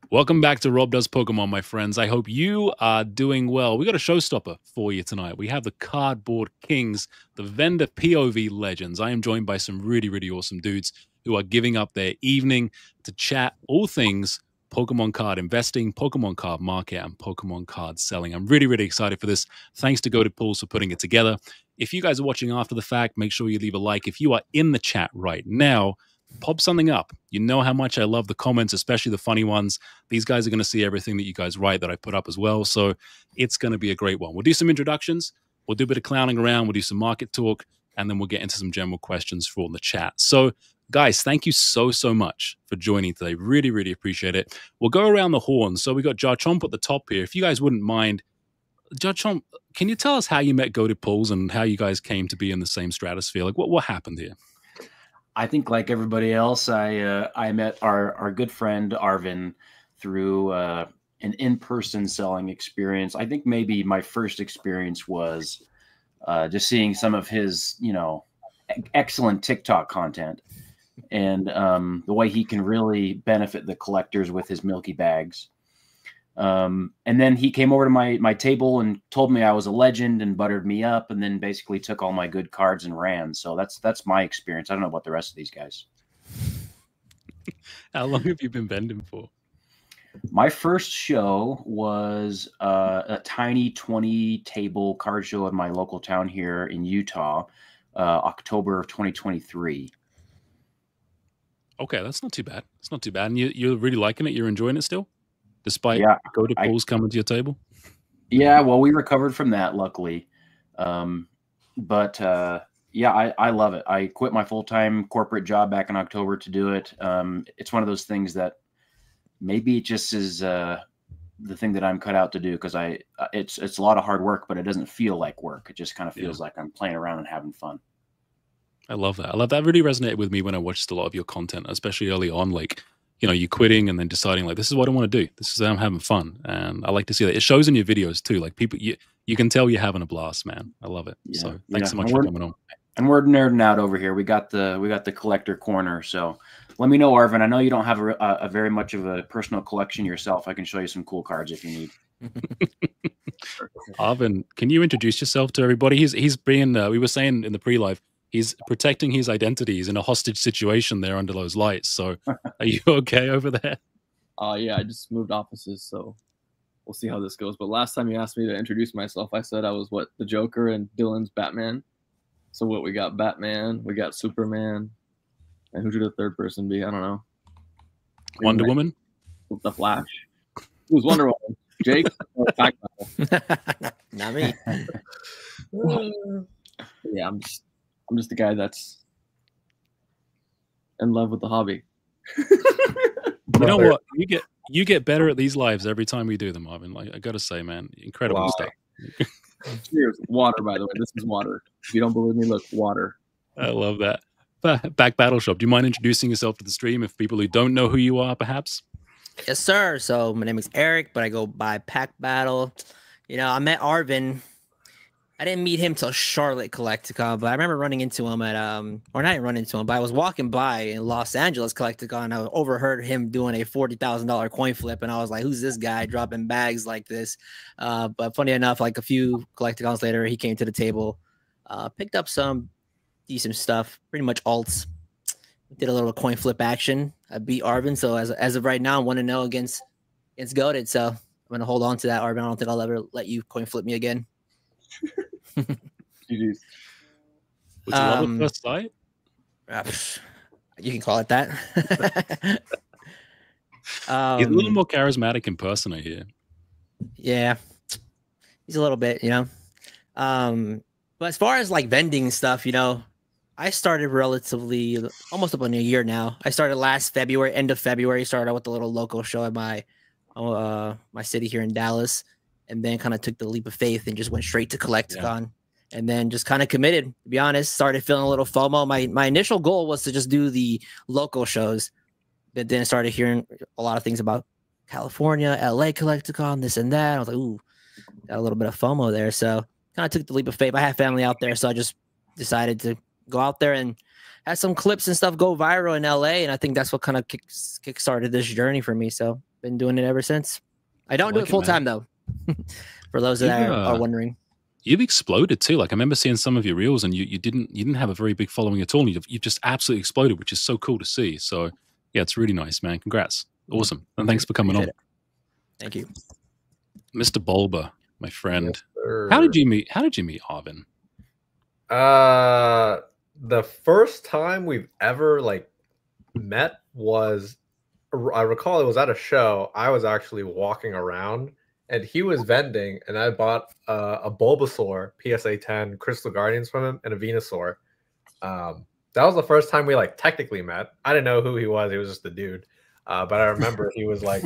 Welcome back to Rob Does Pokemon, my friends. I hope you are doing well. We got a showstopper for you tonight. We have the Cardboard Kings, the vendor POV legends. I am joined by some really awesome dudes who are giving up their evening to chat all things Pokemon card investing, Pokemon card market, and Pokemon card selling. I'm really excited for this. Thanks to Pullz for putting it together. If you guys are watching after the fact, make sure you leave a like. If you are in the chat right now, pop something up. You know how much I love the comments, especially the funny ones. These guys are going to see everything that you guys write that I put up as well. So it's going to be a great one. We'll do some introductions. We'll do a bit of clowning around. We'll do some market talk. And then we'll get into some general questions for all in the chat. So guys, thank you so much for joining today. Really appreciate it. We'll go around the horn. So we got Jarchmop at the top here. If you guys wouldn't mind, Jarchmop, can you tell us how you met Pullz and how you guys came to be in the same stratosphere? Like what happened here? I think, like everybody else, I met our good friend Arvin through an in-person selling experience. I think maybe my first experience was just seeing some of his, excellent TikTok content, and the way he can really benefit the collectors with his Milky Bags. And then he came over to my table and told me I was a legend and buttered me up, and then basically took all my good cards and ran. So that's my experience. I don't know about the rest of these guys. How long have you been vending for? My first show was a tiny 20 table card show in my local town here in Utah, October of 2023. Okay, that's not too bad. It's not too bad. And you're really liking it? You're enjoying it still? Despite Pullz coming to your table? Yeah, well, we recovered from that, luckily. But yeah, I love it. I quit my full-time corporate job back in October to do it. It's one of those things that maybe it just is the thing that I'm cut out to do, because it's a lot of hard work, but it doesn't feel like work. It just kind of feels like I'm playing around and having fun. I love that. I love that. It really resonated with me when I watched a lot of your content, especially early on, like, you quitting and then deciding like, this is what I want to do. This is how I'm having fun. And I like to see that. It shows in your videos too. Like people, you can tell you're having a blast, man. I love it. Yeah, so thanks so much for coming on. And we're nerding out over here. We got the collector corner. So let me know, Arvin. I know you don't have a very much of a personal collection yourself. I can show you some cool cards if you need. Arvin, can you introduce yourself to everybody? He's being, we were saying in the pre-live, he's protecting his identity. He's in a hostage situation there under those lights. So are you okay over there? Yeah, I just moved offices, so we'll see how this goes. But last time you asked me to introduce myself, I said I was the Joker and Dylan's Batman. So we got Batman, we got Superman, and who should the third person be? I don't know. Wonder Woman? The Flash. Who's Wonder Woman? Jake? Not me. Yeah, I'm just the guy that's in love with the hobby. You know what? You get better at these lives every time we do them, Marvin. Like I gotta say, man, incredible stuff. Cheers. Water, by the way. This is water. If you don't believe me, look, water. I love that. Back Battle Shop. Do you mind introducing yourself to the stream if people who don't know who you are, perhaps? Yes, sir. So my name is Eric, but I go by Pack Battle. I met Arvin. I didn't meet him till Charlotte Collecticon, but I remember running into him at or not running into him, but I was walking by in Los Angeles Collecticon, and I overheard him doing a $40,000 coin flip, and I was like, "Who's this guy dropping bags like this?" But funny enough, like a few Collecticons later, he came to the table, picked up some decent stuff, pretty much alts. Did a little coin flip action. I beat Arvin, so as of right now, I want to know against Goated. So I'm gonna hold on to that, Arvin. I don't think I'll ever let you coin flip me again. Was it love at first sight? You can call it that. He's a little more charismatic in person, I hear. Yeah, he's a little bit, but as far as like vending stuff, I started relatively almost up on a year now. I started last February, end of February. Started out with a little local show at my city here in Dallas, and then kind of took the leap of faith and just went straight to Collecticon, and then just kind of committed. To be honest, started feeling a little FOMO. My initial goal was to just do the local shows, but then started hearing a lot of things about California, LA Collecticon, this and that. I was like, ooh, got a little bit of FOMO there. So kind of took the leap of faith. I have family out there, so I just decided to go out there and had some clips and stuff go viral in LA, and I think that's what kind of kick-started this journey for me. So been doing it ever since. I don't do like it full man. time though. For those that are wondering. You've exploded too. Like I remember seeing some of your reels, and you didn't have a very big following at all. And you've just absolutely exploded, which is so cool to see. So yeah, it's really nice, man. Congrats, awesome, and thanks for coming on. Thank you, Mr. Bulba, my friend. Yes, How did you meet Arvin? The first time we've ever like met was, I recall it was at a show. I was actually walking around and he was vending, and I bought a Bulbasaur PSA 10 Crystal Guardians from him and a Venusaur. That was the first time we like technically met. I didn't know who he was. He was just a dude. But I remember he was like,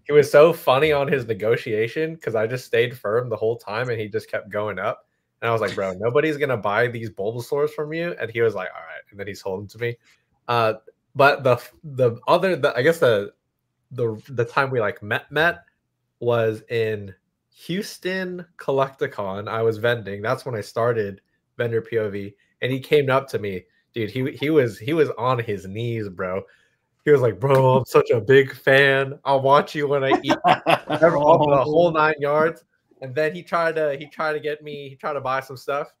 he was so funny on his negotiation because I just stayed firm the whole time and he just kept going up. And I was like, bro, nobody's going to buy these Bulbasaurs from you. And he was like, all right. And then he sold them to me. But I guess the time we like met was in Houston Collecticon. I was vending. That's when I started vendor POV. And he came up to me, dude. He was on his knees, bro. He was like, bro, I'm such a big fan. I'll watch you when I eat. The whole 9 yards. And then he tried to get me. He tried to buy some stuff.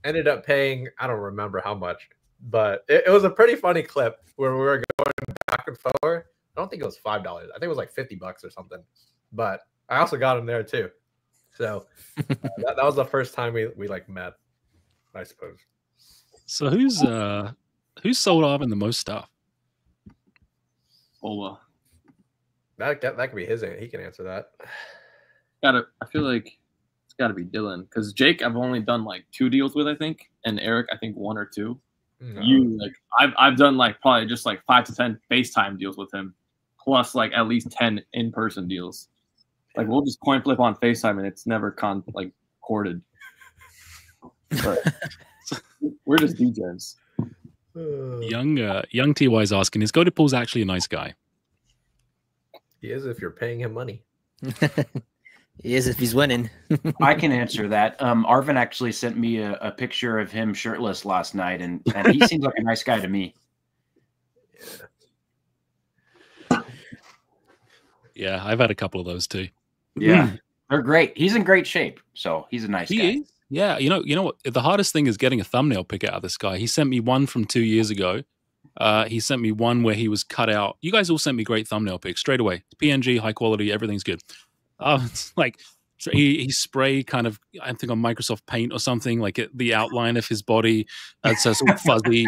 Ended up paying, I don't remember how much, but it was a pretty funny clip where we were going back and forth. I don't think it was $5. I think it was like $50 or something. But I also got him there too. So that was the first time we like met, I suppose. So who's sold Arvin the most stuff? Ola. That could be his. He can answer that. I feel like it's got to be Dylan, because Jake I've only done like 2 deals with, I think, and Eric I think 1 or 2. You like I've done like probably just like 5 to 10 FaceTime deals with him, plus like at least 10 in-person deals. Like we'll just coin flip on FaceTime and it's never corded. But we're just DJs. Young TY is asking, is Goated Pullz actually a nice guy? He is if you're paying him money. He is if he's winning. I can answer that. Arvin actually sent me a picture of him shirtless last night, and he seems like a nice guy to me. Yeah, I've had a couple of those too. Yeah, they're great. He's in great shape, so he's a nice guy. He is. Yeah, you know what? The hardest thing is getting a thumbnail pic out of this guy. He sent me one from 2 years ago. He sent me one where he was cut out. You guys all sent me great thumbnail pics straight away. PNG, high quality, everything's good. It's like so he sprayed kind of, I think on Microsoft Paint or something, like the outline of his body. It's all fuzzy.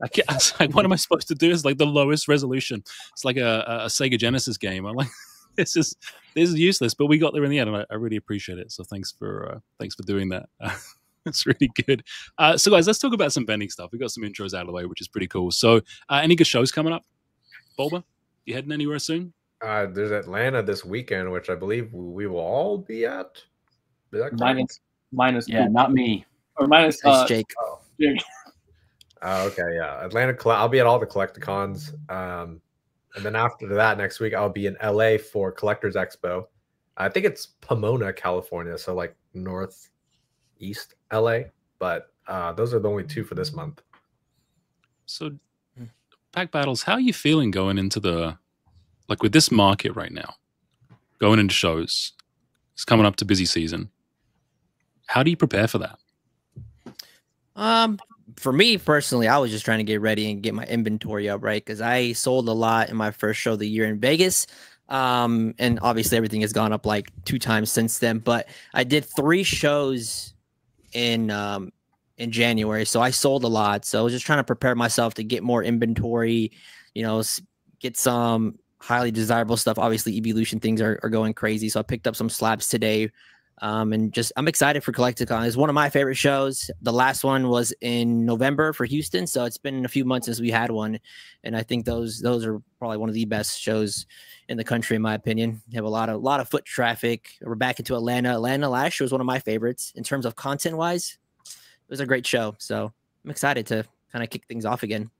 I was like, what am I supposed to do? It's like the lowest resolution. It's like a Sega Genesis game. I'm like, this is useless, but we got there in the end, and I really appreciate it. So thanks for doing that. It's really good. So guys, let's talk about some vending stuff. We got some intros out of the way, which is pretty cool. So any good shows coming up? Bulba, you heading anywhere soon? There's Atlanta this weekend, which I believe we will all be at. Is that minus yeah, not me. Or minus Jake. Jake. Okay, yeah. Atlanta. I'll be at all the Collecticons. And then after that, next week, I'll be in LA for Collectors Expo. I think it's Pomona, California, so like northeast LA. But those are the only 2 for this month. So, Pack Battles, how are you feeling going into with this market right now, going into shows? It's coming up to busy season. How do you prepare for that? For me personally, I was just trying to get ready and get my inventory up, right? Because I sold a lot in my first show of the year in Vegas. And obviously everything has gone up like 2 times since then. But I did 3 shows in January, so I sold a lot. So I was just trying to prepare myself to get more inventory, get some highly desirable stuff. Obviously, evolution things are going crazy. So I picked up some slabs today. And I'm excited for Collecticon. It's one of my favorite shows. The last one was in November for Houston, so it's been a few months since we had one, and I think those are probably one of the best shows in the country, in my opinion. We have a lot of foot traffic. We're back into Atlanta. Atlanta last year was one of my favorites in terms of content wise. It was a great show, so I'm excited to kind of kick things off again.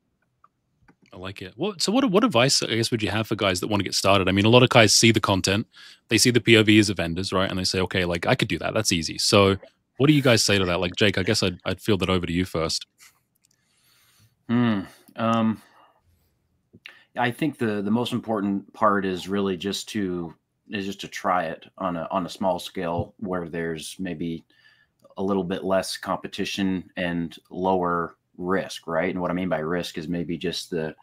I like it. So what advice, I guess, would you have for guys that want to get started? I mean, a lot of guys see the content, they see the POV as a vendors, right? And they say, okay, like I could do that. That's easy. So what do you guys say to that? Like, Jake, I guess I'd field that over to you first. I I think the most important part is really just to try it on a small scale where there's maybe a little bit less competition and lower risk, right? And what I mean by risk is maybe just the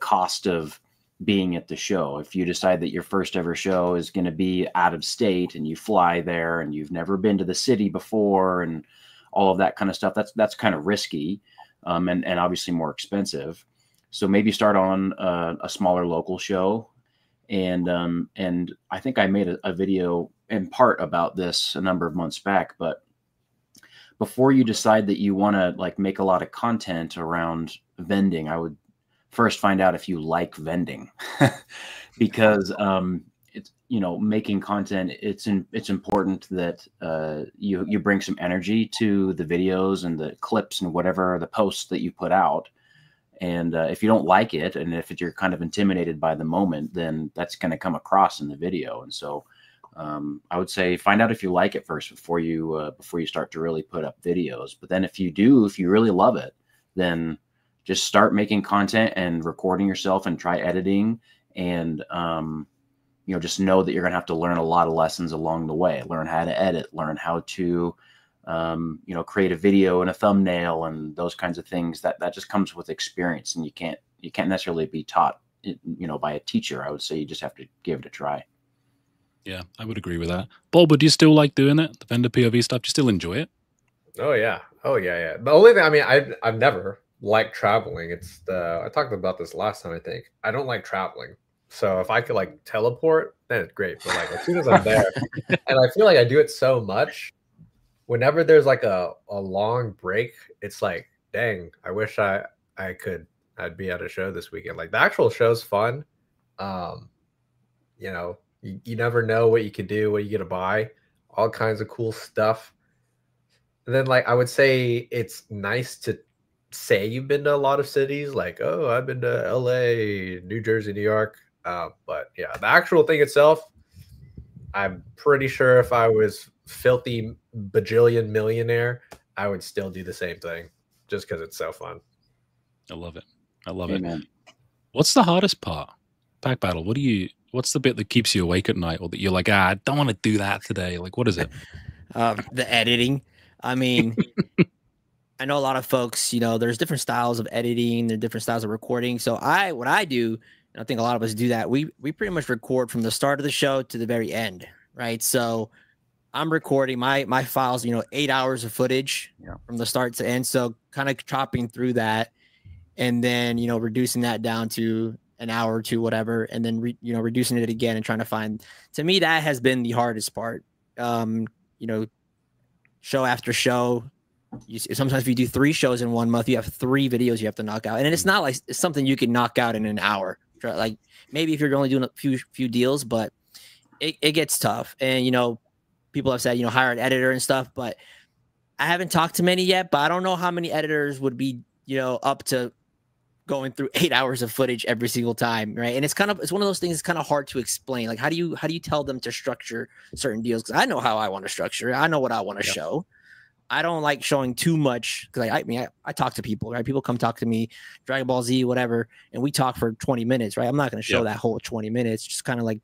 cost of being at the show. If you decide that your first ever show is going to be out of state and you fly there and you've never been to the city before and all of that kind of stuff, that's kind of risky, and obviously more expensive. So maybe start on a smaller local show. And I think I made a video in part about this a number of months back, but before you decide that you want to like make a lot of content around vending, I would first find out if you like vending, because it's, you know, making content, it's important that you bring some energy to the videos and the clips and whatever the posts that you put out. And if you don't like it, and if you're kind of intimidated by the moment, then that's going to come across in the video. And so I would say find out if you like it first before you start to really put up videos. But then if you really love it, then just start making content and recording yourself and try editing. And you know, just know that you're going to have to learn a lot of lessons along the way. Learn how to edit, learn how to you know, create a video and a thumbnail and those kinds of things. That just comes with experience, and you can't necessarily be taught, you know, by a teacher. I would say you just have to give it a try. Yeah, I would agree with that. Bulba, do you still like doing it? The vendor POV stuff? Do you still enjoy it? Oh yeah. The only thing, I mean, I've never liked traveling. It's I talked about this last time, I think. I don't like traveling. So if I could like teleport, then it's great. But like as soon as I'm there, and I feel like I do it so much, whenever there's like a long break, it's like, dang, I wish I'd be at a show this weekend. Like the actual show's fun. You know, you never know what you can do, what you get to buy, all kinds of cool stuff. And then like I would say it's nice to say you've been to a lot of cities, like, oh, I've been to LA, New Jersey, New York. But yeah, the actual thing itself, I'm pretty sure if I was filthy bajillion millionaire, I would still do the same thing just because it's so fun. I love it. I love it. What's the hardest part? Pack battle. What's the bit that keeps you awake at night, or that you're like, I don't want to do that today? Like, what is it? The editing. I mean, I know a lot of folks, you know, there's different styles of editing, there's different styles of recording. So what I do, and I think a lot of us do that, we pretty much record from the start of the show to the very end, right? So I'm recording my files, you know, 8 hours of footage from the start to end. So kind of chopping through that, and then, you know, reducing that down to an hour or two, whatever, and then reducing it again and trying to find. To me, that has been the hardest part. You know, show after show. Sometimes if you do 3 shows in 1 month, you have 3 videos you have to knock out, and it's not like it's something you can knock out in an hour. Like maybe if you're only doing a few deals, but it gets tough. And you know, people have said, you know, hire an editor and stuff, but I haven't talked to many yet. But I don't know how many editors would be, you know, up to going through 8 hours of footage every single time, right? And it's one of those things that's kind of hard to explain. Like how do you tell them to structure certain deals? Because I know how I want to structure it. I know what I want to show. I don't like showing too much, because I talk to people, right? People come talk to me, Dragon Ball Z, whatever, and we talk for 20 minutes, right? I'm not going to show that whole 20 minutes, just kind of like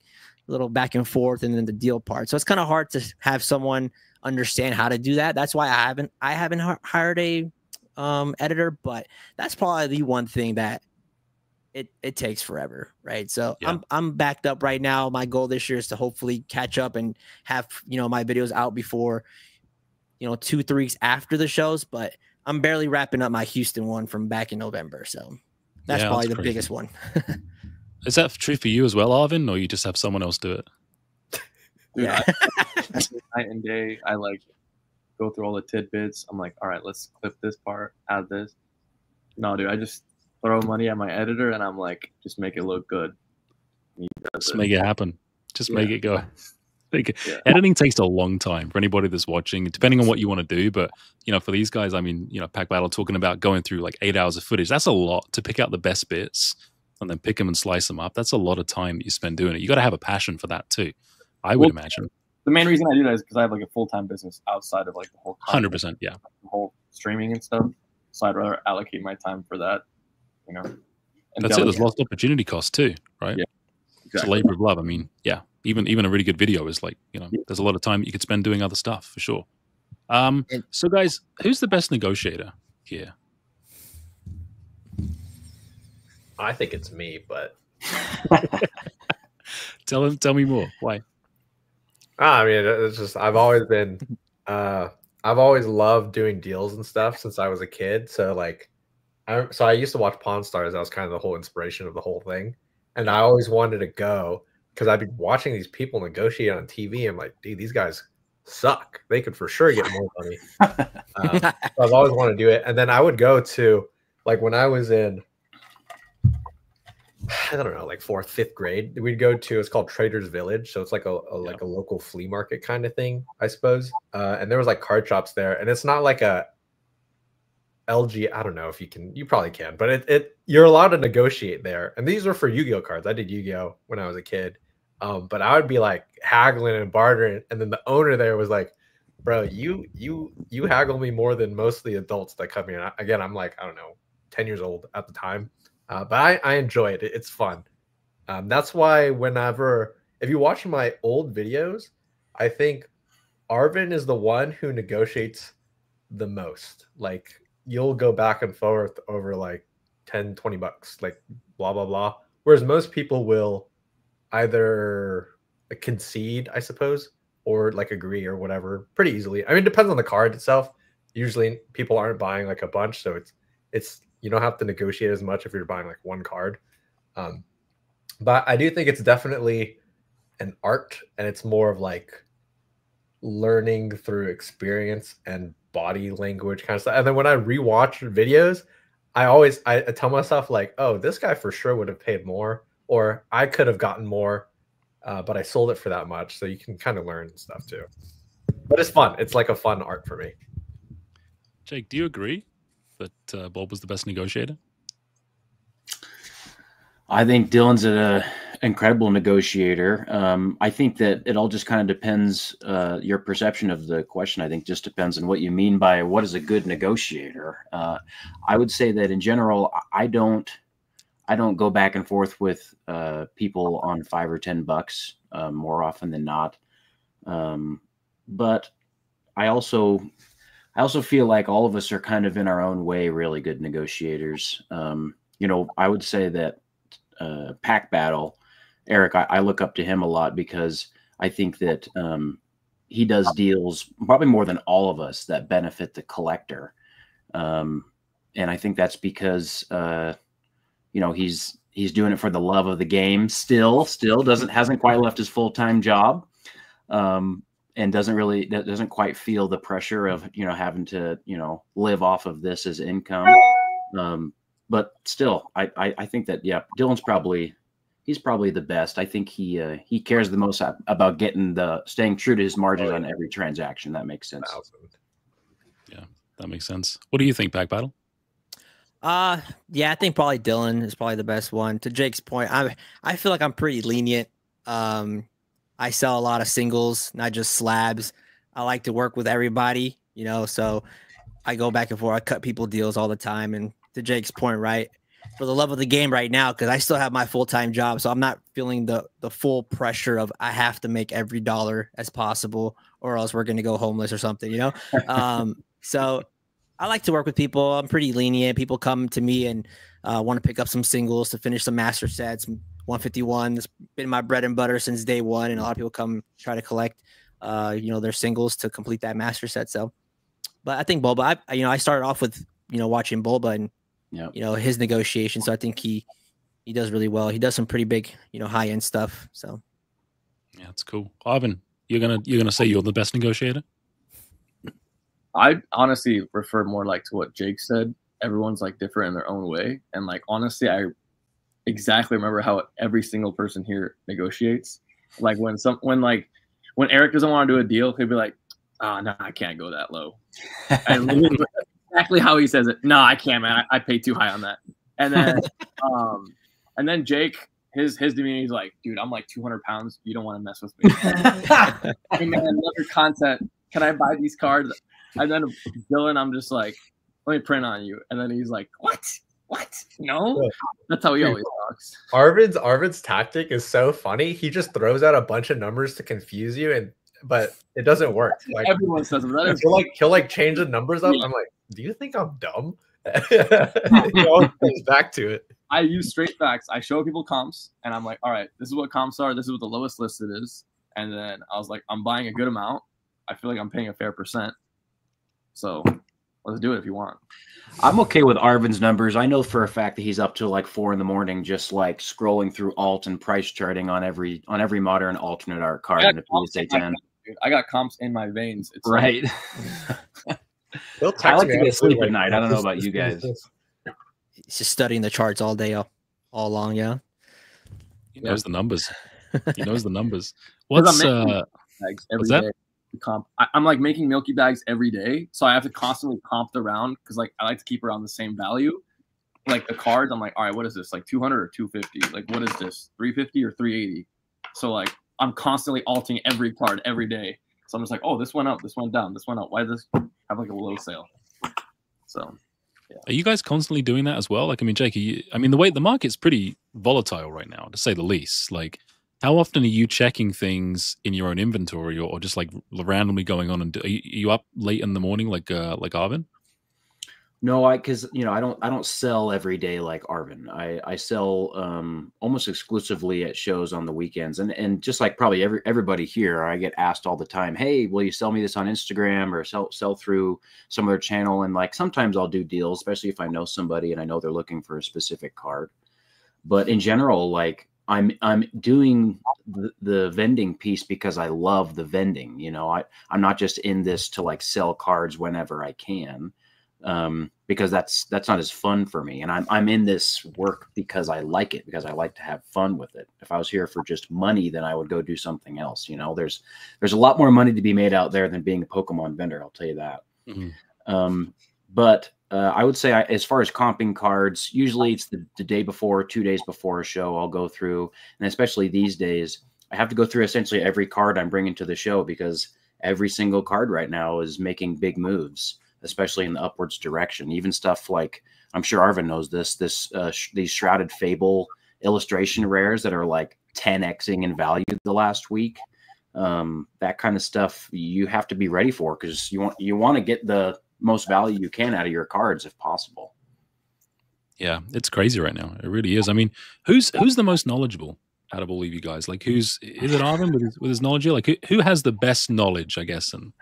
a little back and forth, and then the deal part. So it's kind of hard to have someone understand how to do that. That's why I haven't hired a editor, but that's probably the one thing that it takes forever, right? So I'm backed up right now. My goal this year is to hopefully catch up and have, you know, my videos out before, you know, 2-3 weeks after the shows, but I'm barely wrapping up my Houston one from back in November. So that's probably the biggest one. Is that true for you as well, Arvin, or you just have someone else do it? Dude, night and day, I like go through all the tidbits. I'm like, all right, let's clip this part, add this. No, dude, I just throw money at my editor and I'm like, just make it look good. Just make it happen. Just make it go. Editing takes a long time for anybody that's watching, depending on what you want to do. But, you know, for these guys, I mean, you know, Pack Battle talking about going through like 8 hours of footage. That's a lot to pick out the best bits and then pick them and slice them up. That's a lot of time that you spend doing it. You got to have a passion for that too, I would imagine. The main reason I do that is because I have like a full-time business outside of like the whole 100%, the whole streaming and stuff. So I'd rather allocate my time for that, you know. And That's it. Dylan, There's lost opportunity cost too, right? Yeah, It's a exactly. labor of love. I mean, yeah, even a really good video is like, there's a lot of time you could spend doing other stuff for sure. So guys, who's the best negotiator here? I think it's me, but Tell me more. Why? I mean, it's just I've always been, I've always loved doing deals and stuff since I was a kid. So like, I used to watch Pawn Stars. That was kind of the whole inspiration of the whole thing, and I always wanted to go because I'd be watching these people negotiate on TV. I'm like, dude, these guys suck. They could for sure get more money. So I've always wanted to do it, and then I would go to like when I was in, I don't know, like 4th, 5th grade, we'd go to, it's called Trader's Village. So it's like a local flea market kind of thing, I suppose. And there was like card shops there, and it's not like a LG. I don't know if you probably can, but you're allowed to negotiate there. And these are for Yu-Gi-Oh cards. I did Yu-Gi-Oh when I was a kid. But I would be like haggling and bartering. And then the owner there was like, bro, you haggle me more than most of the adults that come here. Again, I'm like, I don't know, 10 years old at the time. But I enjoy it. It's fun. That's why if you watch my old videos, I think Arvin is the one who negotiates the most. Like you'll go back and forth over like 10, 20 bucks, like blah, blah, blah. Whereas most people will either concede, I suppose, or like agree or whatever pretty easily. I mean, it depends on the card itself. Usually people aren't buying like a bunch. So it's you don't have to negotiate as much if you're buying like one card. But I do think it's definitely an art, and it's more of like learning through experience and body language kind of stuff. And then when I rewatch videos, I tell myself like, oh, this guy for sure would have paid more, or I could have gotten more, but I sold it for that much. So you can kind of learn stuff too. But it's fun. It's like a fun art for me. Jake, do you agree that Bob was the best negotiator? I think Dylan's an incredible negotiator. I think that it all just kind of depends. Your perception of the question, I think, just depends on what you mean by what is a good negotiator. I would say that in general, I don't go back and forth with people on $5 or $10 more often than not. But I also feel like all of us are kind of in our own way really good negotiators. I would say that Pack Battle, Eric, I look up to him a lot because I think that he does deals probably more than all of us that benefit the collector. And I think that's because, he's doing it for the love of the game. Still hasn't quite left his full-time job. And doesn't quite feel the pressure of, having to, live off of this as income. But still, I think that, yeah, Dylan's he's probably the best. I think he cares the most about staying true to his margins on every transaction. That makes sense. Yeah, that makes sense. What do you think, Pack Battle? Yeah, I think probably Dylan is probably the best one. To Jake's point, I feel like I'm pretty lenient. I sell a lot of singles, not just slabs. I like to work with everybody, so I go back and forth. I cut people deals all the time. And to Jake's point, right, for the love of the game right now, because I still have my full-time job, so I'm not feeling the full pressure of I have to make every dollar as possible or else we're going to go homeless or something, So I like to work with people. I'm pretty lenient. People come to me and want to pick up some singles to finish some master sets. 151 has been my bread and butter since day one, and a lot of people come try to collect, their singles to complete that master set. So, but I think Bulba, I started off with watching Bulba and his negotiation. So I think he does really well. He does some pretty big high end stuff. So yeah, it's cool. Arvin, you're gonna say you're the best negotiator? I honestly refer more like to what Jake said. Everyone's like different in their own way, and like honestly, I exactly remember how every single person here negotiates. Like when Eric doesn't want to do a deal, he'll be like, "Oh no, I can't go that low." And exactly how he says it. No, I can't, man. I pay too high on that. And then Jake, his demeanor, he's like, "Dude, I'm like 200 pounds. You don't want to mess with me." Hey man, love your content. Can I buy these cards? And then Dylan, I'm just like, "Let me print on you." And then he's like, "What? What? No, Yeah. that's how he Dude. always talks. Arvid's tactic is so funny. He just throws out a bunch of numbers to confuse you, but it doesn't work. Like Everyone says that is he'll like change the numbers up. Yeah. I'm like, do you think I'm dumb? He always comes back to it. I use straight facts. I show people comps, and I'm like, all right, this is what comps are. This is what the lowest listed is. And then I was like, I'm buying a good amount. I feel like I'm paying a fair percent. So let's do it if you want. I'm okay with Arvin's numbers. I know for a fact that he's up till like 4 a.m, just like scrolling through alt and price charting on every modern alternate art card in the PSA 10. I got comps in my veins. It's Right. He'll I like me to up get sleep too, at night. I don't know about you guys. He's just studying the charts all day, all along. Yeah. He knows the numbers. He knows the numbers. 'Cause What's I'm making bags every that? day. Comp. I'm like making Milky Bags every day, so I have to constantly comp the round because like I like to keep around the same value. Like the cards, I'm like, all right, what is this? Like 200 or 250? Like what is this? 350 or 380? So like I'm constantly alting every card every day. So I'm just like, oh, this went up, this went down, this went up. Why does this have like a low sale? So yeah. Are you guys constantly doing that as well? Like, I mean, Jake, the market's pretty volatile right now, to say the least. Like, how often are you checking things in your own inventory, or just like randomly going on and are you up late in the morning like Arvin? No, because I don't sell every day like Arvin. I sell almost exclusively at shows on the weekends, and just like probably everybody here, I get asked all the time, "Hey, will you sell me this on Instagram or sell through some other channel?" And like sometimes I'll do deals, especially if I know somebody and I know they're looking for a specific card. But in general, like I'm doing the vending piece because I love the vending. I'm not just in this to like sell cards whenever I can. Because that's not as fun for me. And I'm in this work because I like it, because I like to have fun with it. If I was here for just money, then I would go do something else. There's a lot more money to be made out there than being a Pokemon vendor. I'll tell you that. Mm-hmm. But I would say as far as comping cards, usually it's the day before, 2 days before a show, I'll go through. And especially these days, I have to go through essentially every card I'm bringing to the show, because every single card right now is making big moves, especially in the upwards direction. Even stuff like, I'm sure Arvin knows these Shrouded Fable illustration rares that are like 10xing in value the last week. That kind of stuff you have to be ready for, because you want to get the most value you can out of your cards if possible. Yeah, it's crazy right now. It really is. I mean, who's the most knowledgeable out of all of you guys? Like, is it Arvin with his knowledge here? Like, who has the best knowledge, I guess? And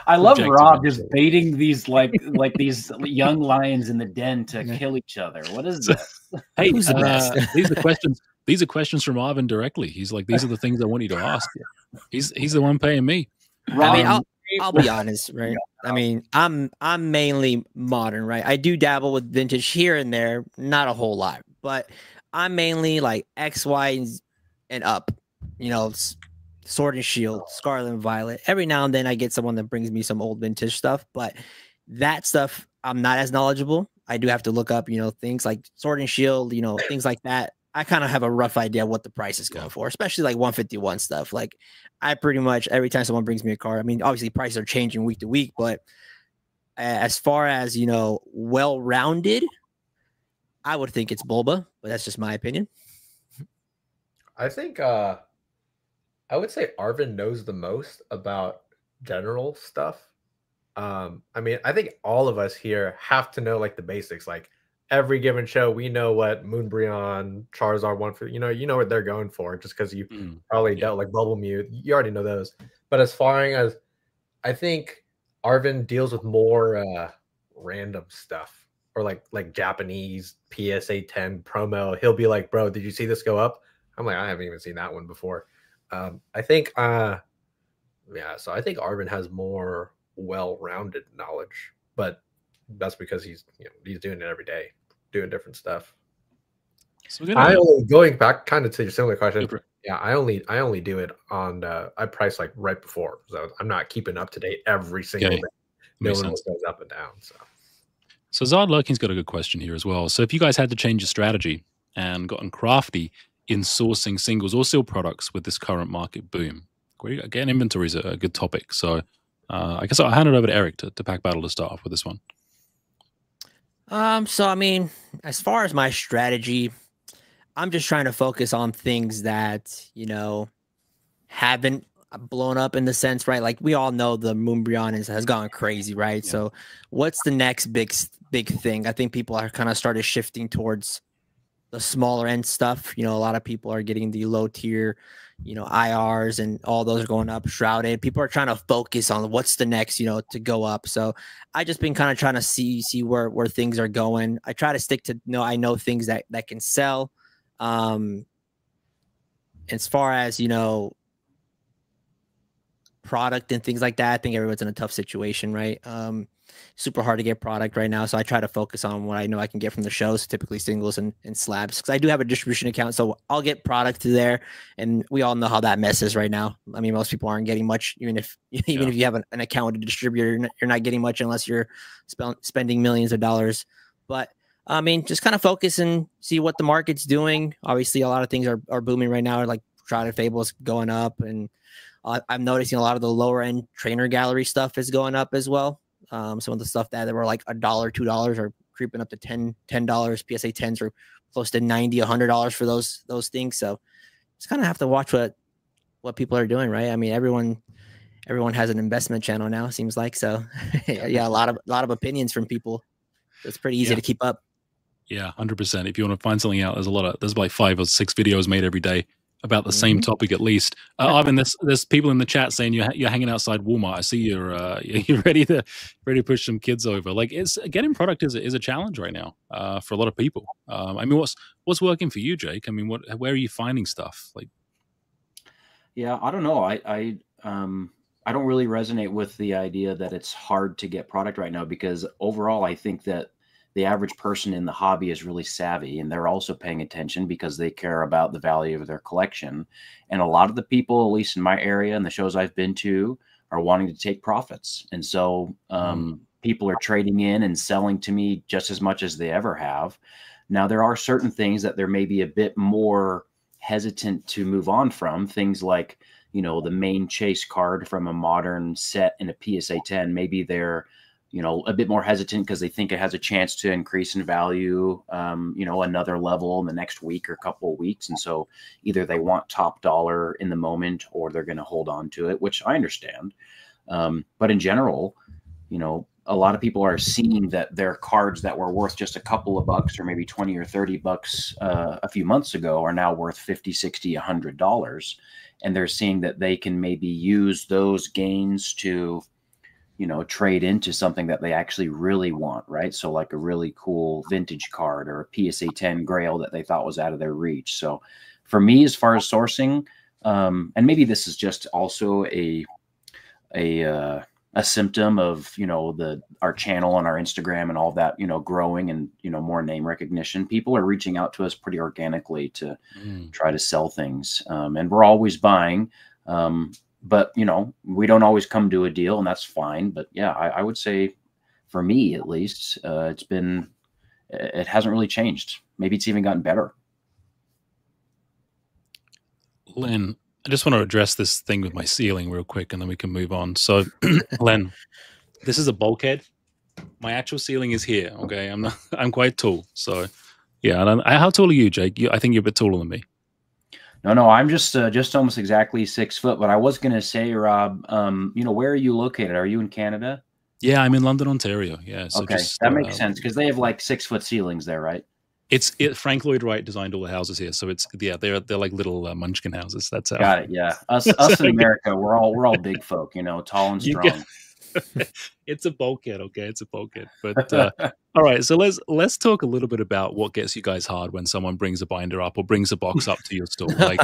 I love Rob just baiting these like these young lions in the den to kill each other. What is this? Hey, these are the questions. These are questions from Arvin directly. He's like, these are the things I want you to ask. He's the one paying me. I mean, I'll be honest, right? I mean, I'm mainly modern, right? I do dabble with vintage here and there, not a whole lot, but I'm mainly like X, Y, and up. Sword and Shield, Scarlet and Violet. Every now and then I get someone that brings me some old vintage stuff, but that stuff I'm not as knowledgeable. I do have to look up, things like Sword and Shield, things like that. I kind of have a rough idea of what the price is going for, especially like 151 stuff. Like I pretty much, every time someone brings me a card, I mean, obviously prices are changing week to week, but as far as, well-rounded, I would think it's Bulba, but that's just my opinion. I think I would say Arvin knows the most about general stuff. I mean, I think all of us here have to know like the basics. Like every given show, we know what Moonbreon, Charizard one for, you know what they're going for, just because you probably dealt like Bubble Mew. You already know those. But as far as I think Arvin deals with more random stuff, or like Japanese PSA 10 promo. He'll be like, bro, did you see this go up? I'm like, I haven't even seen that one before. I think so I think Arvin has more well-rounded knowledge, but that's because he's doing it every day, doing different stuff. So going back kind of to your similar question. Yeah, I only do it on I price like right before, so I'm not keeping up to date every single day. No one goes up and down. So Zard Lurking's got a good question here as well. So if you guys had to change your strategy and gotten crafty in sourcing singles or sealed products with this current market boom, again, inventory is a good topic. So I guess I'll hand it over to Eric to pack battle to start off with this one. So I mean, as far as my strategy, I'm just trying to focus on things that, haven't blown up in the sense, right? Like we all know the Moonbreon has gone crazy, right? Yeah. So what's the next big thing? I think people are kind of started shifting towards the smaller end stuff. A lot of people are getting the low tier, IRs and all those are going up. Shrouded. People are trying to focus on what's the next, to go up. So I just been kind of trying to see where things are going. I try to stick to I know things that can sell. As far as product and things like that, I think everyone's in a tough situation, right? Super hard to get product right now, so I try to focus on what I know I can get from the shows, typically singles and slabs, because I do have a distribution account, so I'll get product through there, and we all know how that messes right now. I mean, most people aren't getting much, even if you have an account with a distributor, you're not getting much unless you're spending millions of dollars. But I mean, just kind of focus and see what the market's doing. Obviously, a lot of things are booming right now, like Shrouded Fables going up, and I'm noticing a lot of the lower end trainer gallery stuff is going up as well. Some of the stuff that were like $1, $2 are creeping up to $10. PSA 10s are close to $90, $100 for those things. So just kind of have to watch what people are doing, right? I mean, everyone has an investment channel now, it seems like. So yeah, a lot of opinions from people. It's pretty easy to keep up. Yeah, 100%. If you want to find something out, there's like 5 or 6 videos made every day about the same topic at least. Ivan, there's people in the chat saying you're hanging outside Walmart. I see you're ready to push some kids over. Like, it's getting product is a challenge right now for a lot of people. I mean, what's working for you, Jake? I mean, where are you finding stuff? Like, yeah, I don't know. I don't really resonate with the idea that it's hard to get product right now, because overall, I think that the average person in the hobby is really savvy, and they're also paying attention because they care about the value of their collection. And a lot of the people, at least in my area and the shows I've been to, are wanting to take profits. And so people are trading in and selling to me just as much as they ever have. Now, there are certain things that they're maybe a bit more hesitant to move on from, things like, the main chase card from a modern set in a PSA 10. Maybe they're a bit more hesitant because they think it has a chance to increase in value, another level in the next week or couple of weeks. And so either they want top dollar in the moment, or they're going to hold on to it, which I understand. But in general, a lot of people are seeing that their cards that were worth just a couple of bucks, or maybe 20 or 30 bucks a few months ago, are now worth 50, 60, $100. And they're seeing that they can maybe use those gains to trade into something that they actually really want, right? So like a really cool vintage card or a PSA 10 Grail that they thought was out of their reach. So for me, as far as sourcing, and maybe this is just also a symptom of, our channel and our Instagram and all that, growing and, more name recognition. People are reaching out to us pretty organically to try to sell things. And we're always buying. But, we don't always come to a deal, and that's fine. But yeah, I would say for me, at least, it hasn't really changed. Maybe it's even gotten better. Len, I just want to address this thing with my ceiling real quick, and then we can move on. So, Len, this is a bulkhead. My actual ceiling is here. Okay, I'm quite tall. So, yeah. How tall are you, Jake? I think you're a bit taller than me. No, I'm just almost exactly 6 foot. But I was going to say, Rob, where are you located? Are you in Canada? Yeah, I'm in London, Ontario. Yeah. So okay, that makes sense, because they have like 6 foot ceilings there, right? Frank Lloyd Wright designed all the houses here, so they're like little Munchkin houses. That's how. Got it. Yeah, us in America, we're all big folk, tall and strong. It's a bulkhead, okay? It's a bulkhead. But all right, so let's talk a little bit about what gets you guys hard when someone brings a binder up or brings a box up to your store. Like,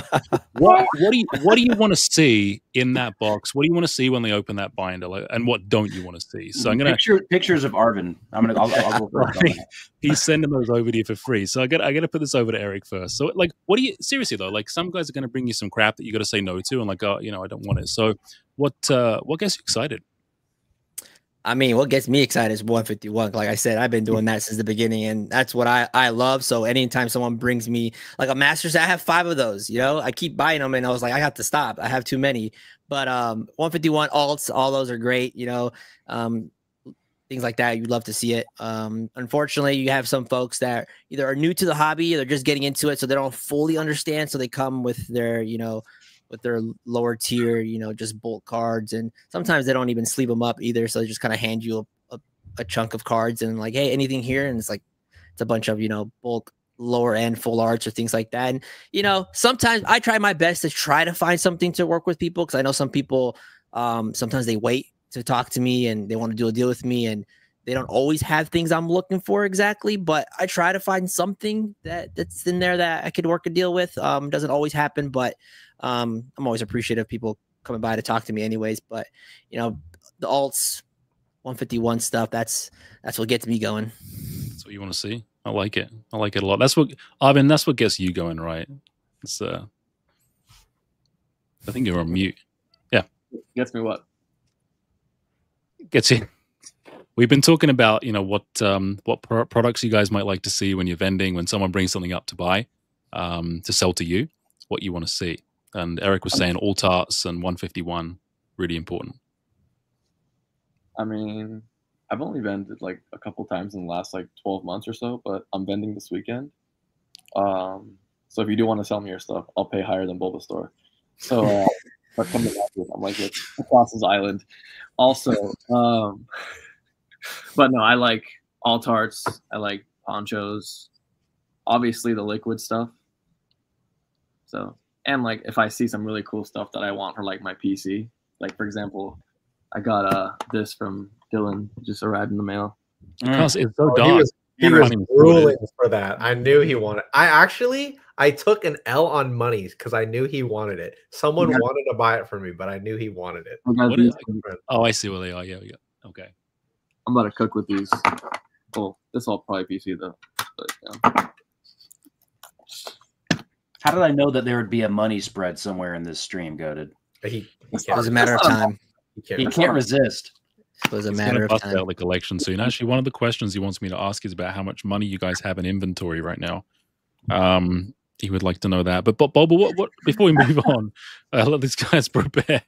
what do you want to see in that box? What do you want to see when they open that binder? Like, and what don't you want to see? So I'm gonna pictures of Arvin. I'll go first. Right. He's sending those over to you for free. So I got to put this over to Eric first. So like, what do you seriously though? Like, some guys are going to bring you some crap that you got to say no to, and like, I don't want it. So what gets you excited? I mean, what gets me excited is 151. Like I said, I've been doing that since the beginning, and that's what I love. So anytime someone brings me like a Masters, I have 5 of those, I keep buying them, and I was like, I have to stop. I have too many. But 151 alts, all those are great. things like that. You'd love to see it. Unfortunately, you have some folks that either are new to the hobby or they're just getting into it, so they don't fully understand. So they come with their, with their lower tier, just bulk cards, and sometimes they don't even sleeve them up either. So they just kind of hand you a chunk of cards and like, hey, anything here? And it's like it's a bunch of bulk lower end full arts or things like that. And sometimes I try my best to try to find something to work with people, because I know some people sometimes they wait to talk to me and they want to do a deal with me, and they don't always have things I'm looking for exactly, but I try to find something that's in there that I could work a deal with. Doesn't always happen, but I'm always appreciative of people coming by to talk to me anyways. But the alts 151 stuff, that's what gets me going. That's what you want to see. I like it. I like it a lot. That's what, Arvin, that's what gets you going, right? It's I think you're on mute. Yeah. Gets me what? Gets you. We've been talking about, what products you guys might like to see when you're vending, when someone brings something up to buy, to sell to you, what you want to see. And Eric was saying alt arts and 151, really important. I mean, I've only vended like a couple times in the last like 12 months or so, but I'm vending this weekend. So if you do want to sell me your stuff, I'll pay higher than Bulbastore. So but come to that, I'm like across this island. Also, but no, I like alt arts. I like ponchos. Obviously, the liquid stuff. So, and like if I see some really cool stuff that I want for like my PC, like for example, I got this from Dylan, just arrived in the mail. Because it's so dark. He was ruling for that. I knew he wanted. I took an L on monies because I knew he wanted it. Someone wanted to buy it for me, but I knew he wanted it. Oh, I see where they are. Yeah. Okay. I'm about to cook with these. Well, this will probably PC though. But, How did I know that there would be a money spread somewhere in this stream, Goated? It was a matter of time. He can't resist. It was a matter of time. Out the collection soon. Actually, one of the questions he wants me to ask is about how much money you guys have in inventory right now. He would like to know that. But Bob, what before we move on, let these guys prepare.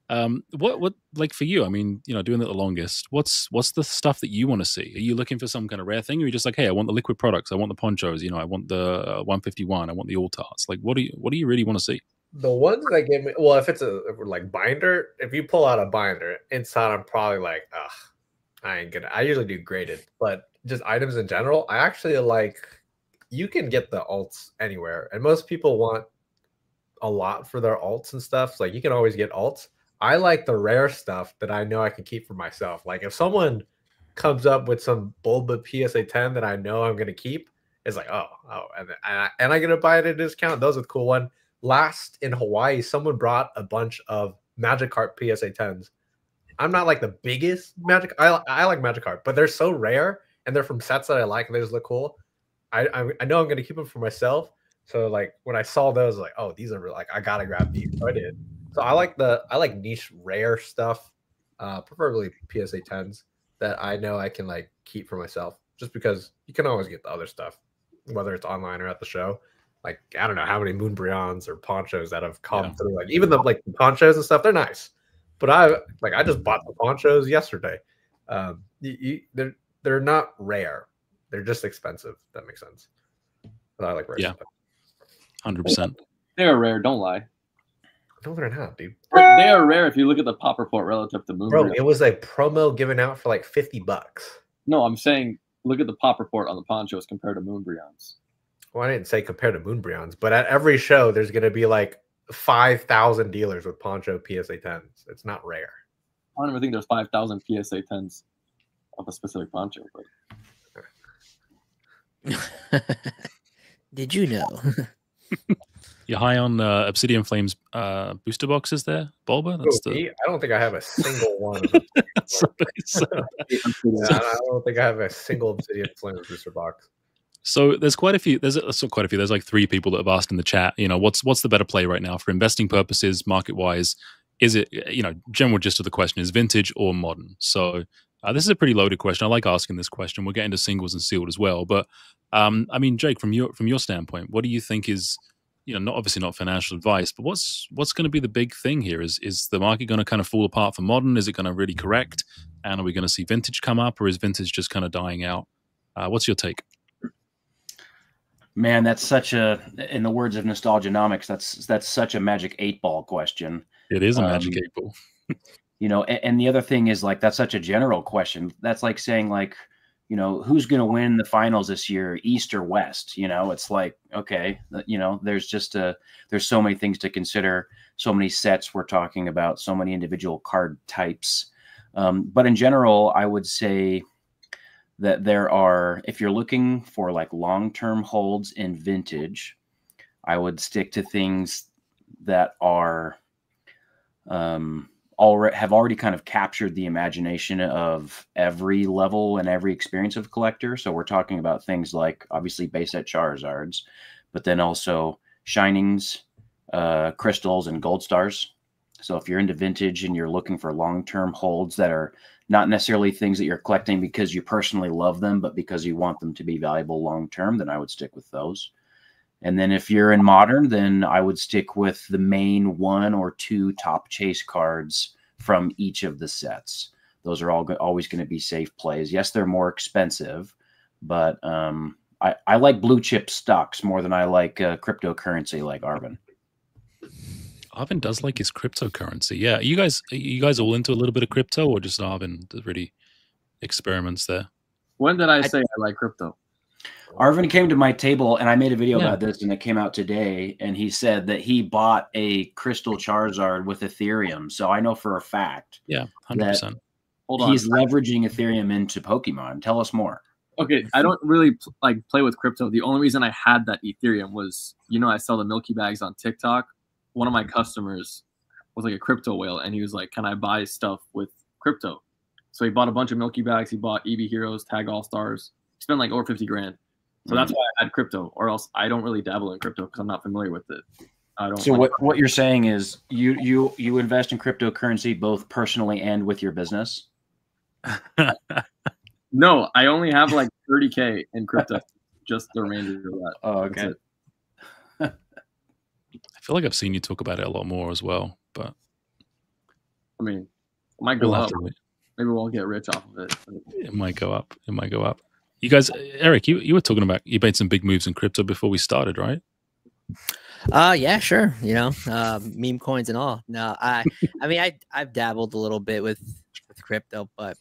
What like for you? I mean, doing it the longest. What's the stuff that you want to see? Are you looking for some kind of rare thing, or are you just like, hey, I want the liquid products, I want the ponchos, I want the 151, I want the alt arts. Like, what do you really want to see? The ones that give me, well, if it's like binder, if you pull out a binder inside, I'm probably like, ugh, I ain't gonna. I usually do graded, but just items in general, I actually like. You can get the alts anywhere, and most people want a lot for their alts and stuff. So, like, you can always get alts. I like the rare stuff that I know I can keep for myself. Like if someone comes up with some Bulba PSA 10 that I know I'm gonna keep, it's like, oh, and I'm gonna buy it at a discount. Those are the cool one. Last in Hawaii, someone brought a bunch of Magikarp PSA 10s. I'm not like the biggest Magic. I like Magikarp, but they're so rare and they're from sets that I like and they just look cool. I know I'm gonna keep them for myself. So like when I saw those, like, oh, these are like I gotta grab these. So I did. So I like niche rare stuff, preferably PSA 10s that I know I can like keep for myself. Just because you can always get the other stuff, whether it's online or at the show. Like I don't know how many Moonbryons or ponchos that have come through. Like even the ponchos and stuff, they're nice. But I just bought the ponchos yesterday. They're not rare. They're just expensive. If that makes sense. But I like rare stuff. 100%. They're rare. Don't lie. No, they're not, dude. They are rare if you look at the pop report relative to Moonbryons. Bro, it was a promo given out for like $50. No, I'm saying look at the pop report on the ponchos compared to Moonbryons. Well, I didn't say compared to Moonbryons, but at every show, there's going to be like 5,000 dealers with poncho PSA 10s. It's not rare. I don't even think there's 5,000 PSA 10s of a specific poncho. But... Did you know? You're high on Obsidian Flames booster boxes there, Bulba? I don't think I have a single one. I don't think I have a single Obsidian Flames booster box. So there's quite a few. There's like 3 people that have asked in the chat. What's the better play right now for investing purposes, market wise? Is it general gist of the question is vintage or modern? So this is a pretty loaded question. I like asking this question. We'll get into singles and sealed as well. But I mean, Jake, from your standpoint, what do you think is not obviously not financial advice, but what's going to be the big thing here? Is the market going to kind of fall apart for modern? Is it going to really correct? And are we going to see vintage come up, or is vintage just kind of dying out? What's your take? Man, that's such a, in the words of Nostalgianomics, that's such a magic 8-ball question. It is a magic 8-ball. And the other thing is, like, that's such a general question. That's like saying, like, who's going to win the finals this year, East or West? It's like, okay, there's there's so many things to consider, so many sets we're talking about, so many individual card types. But in general, I would say that if you're looking for like long-term holds in vintage, I would stick to things that are have already kind of captured the imagination of every level and every experience of collector. So we're talking about things like obviously base set Charizards, but then also Shinings, Crystals, and Gold Stars. So if you're into vintage and you're looking for long-term holds that are not necessarily things that you're collecting because you personally love them, but because you want them to be valuable long-term, then I would stick with those. And then if you're in modern, then I would stick with the main 1 or 2 top chase cards from each of the sets. Those are always going to be safe plays. Yes, they're more expensive, but I like blue chip stocks more than I like cryptocurrency like Arvin. Arvin does like his cryptocurrency. Yeah. You guys all into a little bit of crypto, or just Arvin that really experiments there? When did I say I like crypto? Arvin came to my table and I made a video about this, and it came out today, and he said that he bought a Crystal Charizard with Ethereum. So I know for a fact. Yeah, 100%. Hold on. He's leveraging Ethereum into Pokemon. Tell us more. Okay, I don't really play with crypto. The only reason I had that Ethereum was, I sell the Milky Bags on TikTok. One of my customers was like a crypto whale, and he was like, "Can I buy stuff with crypto?" So he bought a bunch of Milky Bags. He bought EV Heroes, Tag All Stars. He spent like over 50 grand. So that's why I had crypto, or else I don't really dabble in crypto because I'm not familiar with it. I don't. So what you're saying is you invest in cryptocurrency both personally and with your business? No, I only have like 30K in crypto. Just the remainder of that. Oh, okay. I feel like I've seen you talk about it a lot more as well, but I mean, it might go up. Maybe we'll get rich off of it. It might go up. It might go up. You guys, Eric, you were talking about, you made some big moves in crypto before we started, right? Yeah, sure. Meme coins and all. No, I mean, I've dabbled a little bit with crypto, but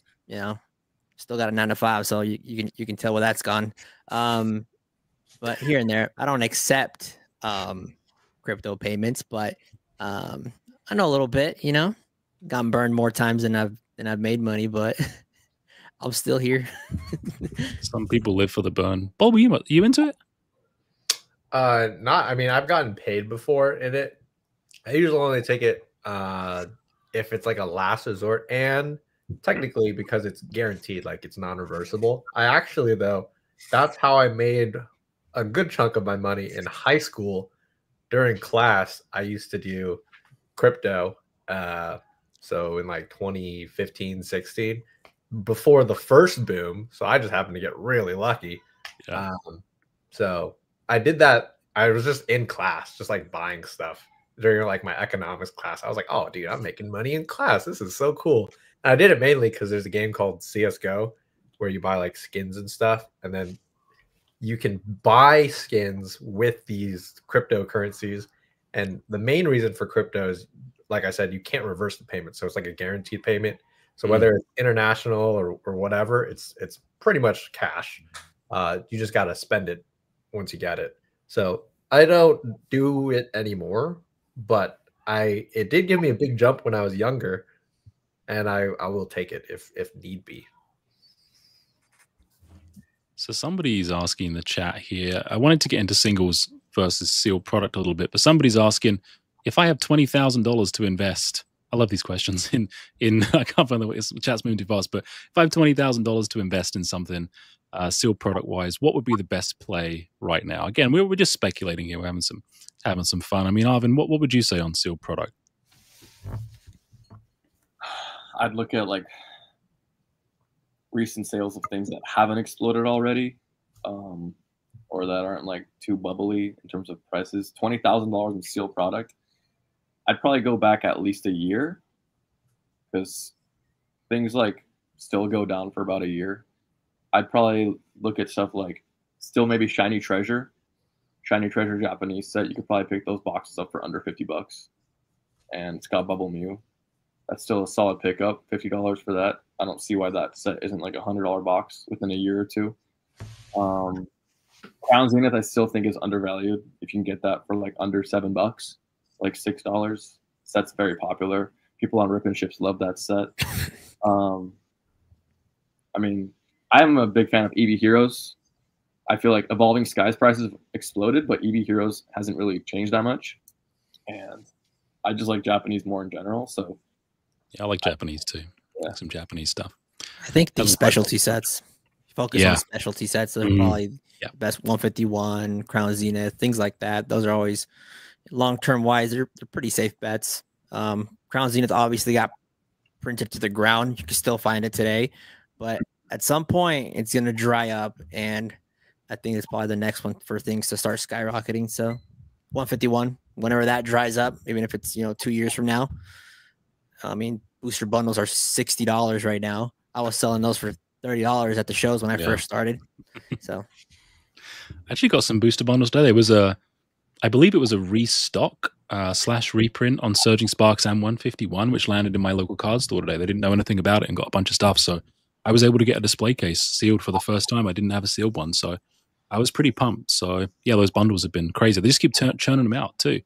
still got a 9 to 5, so you can tell where that's gone. But here and there, I don't accept crypto payments, but I know a little bit. Gotten burned more times than I've made money, but I'm still here. Some people live for the burn. Bob, you into it? Not. I mean, I've gotten paid before in it. I usually only take it if it's like a last resort, and technically because it's guaranteed, like it's non-reversible. I actually, though, that's how I made a good chunk of my money in high school. During class, I used to do crypto. So in like 2015, 16, before the first boom. So I just happened to get really lucky. Yeah. So I did that. I was just in class, just like buying stuff during like my economics class. I was like, oh, dude, I'm making money in class. This is so cool. And I did it mainly because there's a game called CSGO where you buy like skins and stuff. And then you can buy skins with these cryptocurrencies. And the main reason for crypto is, like I said, you can't reverse the payment. So it's like a guaranteed payment. So whether it's international or whatever, it's pretty much cash. You just got to spend it once you get it. So I don't do it anymore, but it did give me a big jump when I was younger, and I will take it if need be. So somebody's asking in the chat here. I wanted to get into singles versus sealed product a little bit, but somebody's asking if I have $20,000 to invest. I love these questions. I can't find the chat's moving too fast, but if I have $20,000 to invest in something, sealed product wise, what would be the best play right now? Again, we're just speculating here. We're having some fun. I mean, Arvin, what would you say on sealed product? I'd look at like recent sales of things that haven't exploded already, or or that aren't like too bubbly in terms of prices. $20,000 in sealed product, I'd probably go back at least a year, because things like still go down for about a year. I'd probably look at stuff like still maybe Shiny Treasure Japanese set. You could probably pick those boxes up for under $50, and it's got Bubble Mew. That's still a solid pickup. $50 for that. I don't see why that set isn't like a $100 box within a year or two. Crown Zenith I still think is undervalued. If you can get that for like under $7, like $6, set's very popular. People on Rip and Ships love that set. I mean, I'm a big fan of EV Heroes. I feel like Evolving Skies prices exploded, but EV Heroes hasn't really changed that much. And I just like Japanese more in general. So yeah, I like Japanese too. Yeah. Like some Japanese stuff. I think these specialty sets, focus on specialty sets, are probably best. 151, Crown Zenith, things like that. Those are always long-term wise. They're pretty safe bets. Crown Zenith obviously got printed to the ground. You can still find it today, but at some point it's going to dry up, and I think it's probably the next one for things to start skyrocketing. So 151, whenever that dries up, even if it's 2 years from now. I mean, booster bundles are $60 right now. I was selling those for $30 at the shows when I first started. So I actually got some booster bundles today. There was I believe it was a restock / reprint on Surging Sparks and 151, which landed in my local card store today. They didn't know anything about it and got a bunch of stuff. So I was able to get a display case sealed for the first time. I didn't have a sealed one. So I was pretty pumped. So yeah, those bundles have been crazy. They just keep churning them out too.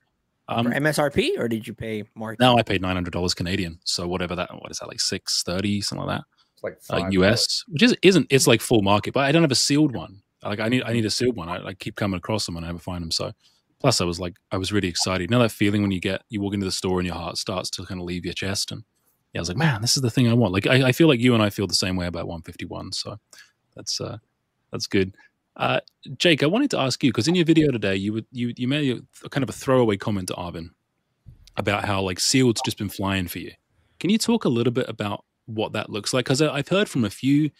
For MSRP, or did you pay more? No, I paid $900 Canadian. So whatever that, what is that, like $630, something like that? It's like US, which it's like full market, but I don't have a sealed one. Like I need a sealed one. I keep coming across them and I never find them. So plus I was really excited. You know that feeling when you walk into the store and your heart starts to kind of leave your chest, and I was like, man, this is the thing I want. Like I feel like you and I feel the same way about 151. So that's good. Jake, I wanted to ask you, because in your video today, you made a kind of a throwaway comment to Arvin about how like sealed's just been flying for you. Can you talk a little bit about what that looks like? Because I've heard from a few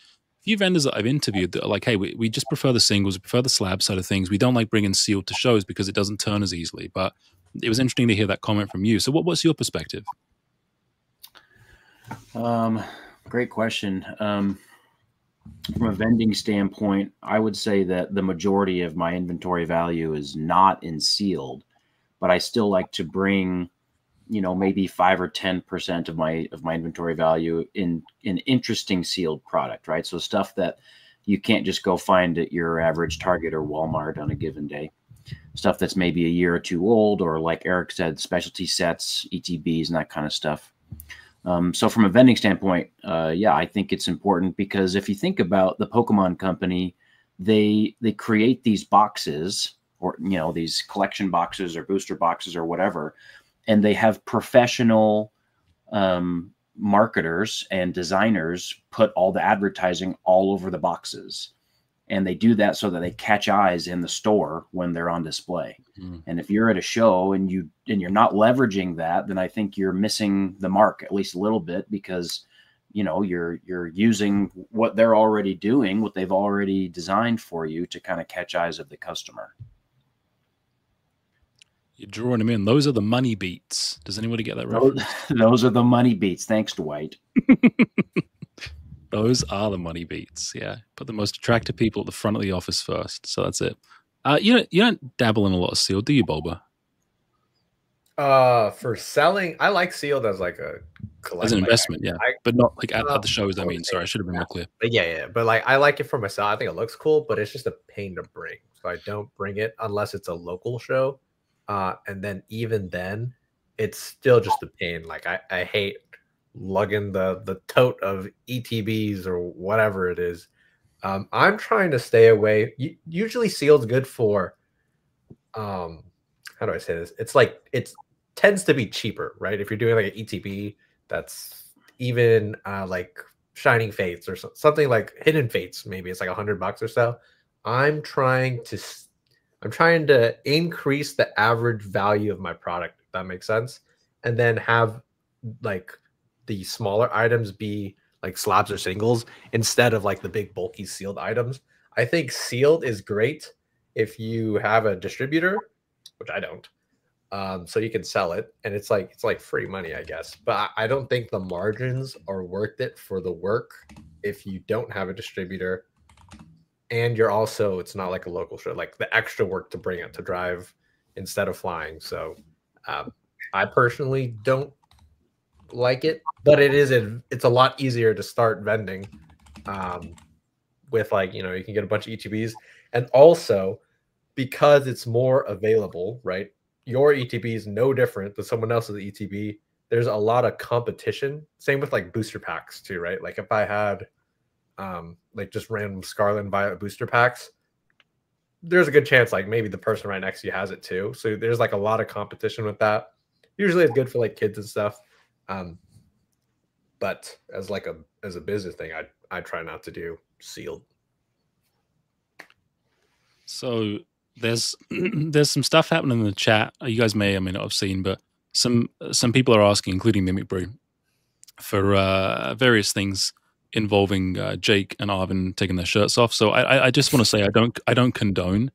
vendors that I've interviewed that are like, hey, we just prefer the singles, we prefer the slab side of things. We don't like bringing sealed to shows because it doesn't turn as easily. But it was interesting to hear that comment from you. So what's your perspective? Great question. From a vending standpoint, I would say that the majority of my inventory value is not in sealed, but I still like to bring, maybe 5 or 10% of my inventory value in interesting sealed product, right? So stuff that you can't just go find at your average Target or Walmart on a given day. Stuff that's maybe a year or two old, or like Eric said, specialty sets, ETBs, and that kind of stuff. So from a vending standpoint, I think it's important, because if you think about the Pokemon company, they create these boxes, or these collection boxes or booster boxes or whatever, and they have professional marketers and designers put all the advertising all over the boxes. And they do that so that they catch eyes in the store when they're on display. And if you're at a show and you're not leveraging that, then I think you're missing the mark at least a little bit, because you're using what they're already doing, what they've already designed for you to kind of catch eyes of the customer. You're drawing them in. Those are the money beats. Does anybody get that reference? Those are the money beats. Thanks, Dwight. Those are the money beats. Yeah. Put the most attractive people at the front of the office first. So that's it. You don't dabble in a lot of sealed, do you, Bulba? For selling, I like sealed as like a collection. As an investment, but not like at the shows. I mean, sorry, I should have been more clear. But but like I like it for myself. I think it looks cool, but it's just a pain to bring. So I don't bring it unless it's a local show. And then even then, it's still just a pain. Like I hate lugging the tote of ETBs or whatever it is. I'm trying to stay away. Usually sealed's good for, how do I say this? It's like, it tends to be cheaper, right? If you're doing like an ETB, that's even like Shining Fates or something like Hidden Fates, maybe it's like $100 or so. I'm trying to increase the average value of my product, if that makes sense. And then have like the smaller items be like slabs or singles instead of like the big bulky sealed items. I think sealed is great if you have a distributor, which I don't. So you can sell it, and it's like free money, I guess. But I don't think the margins are worth it for the work if you don't have a distributor, and you're also, it's not like a local show, like the extra work to bring it to drive instead of flying. So I personally don't like it, but it's a lot easier to start vending with, like, you know, you can get a bunch of ETBs, and also because it's more available, right? Your ETB is no different than someone else's ETB. There's a lot of competition. Same with like booster packs too, right? Like if I had like just random Scarlet and Violet booster packs, there's a good chance like maybe the person right next to you has it too. So there's like a lot of competition with that. Usually it's good for like kids and stuff. But as a business thing, I try not to do sealed. So there's some stuff happening in the chat. You guys may or may not have seen, but some people are asking, including Mimic Brew, for various things involving Jake and Arvin taking their shirts off. So I just want to say I don't condone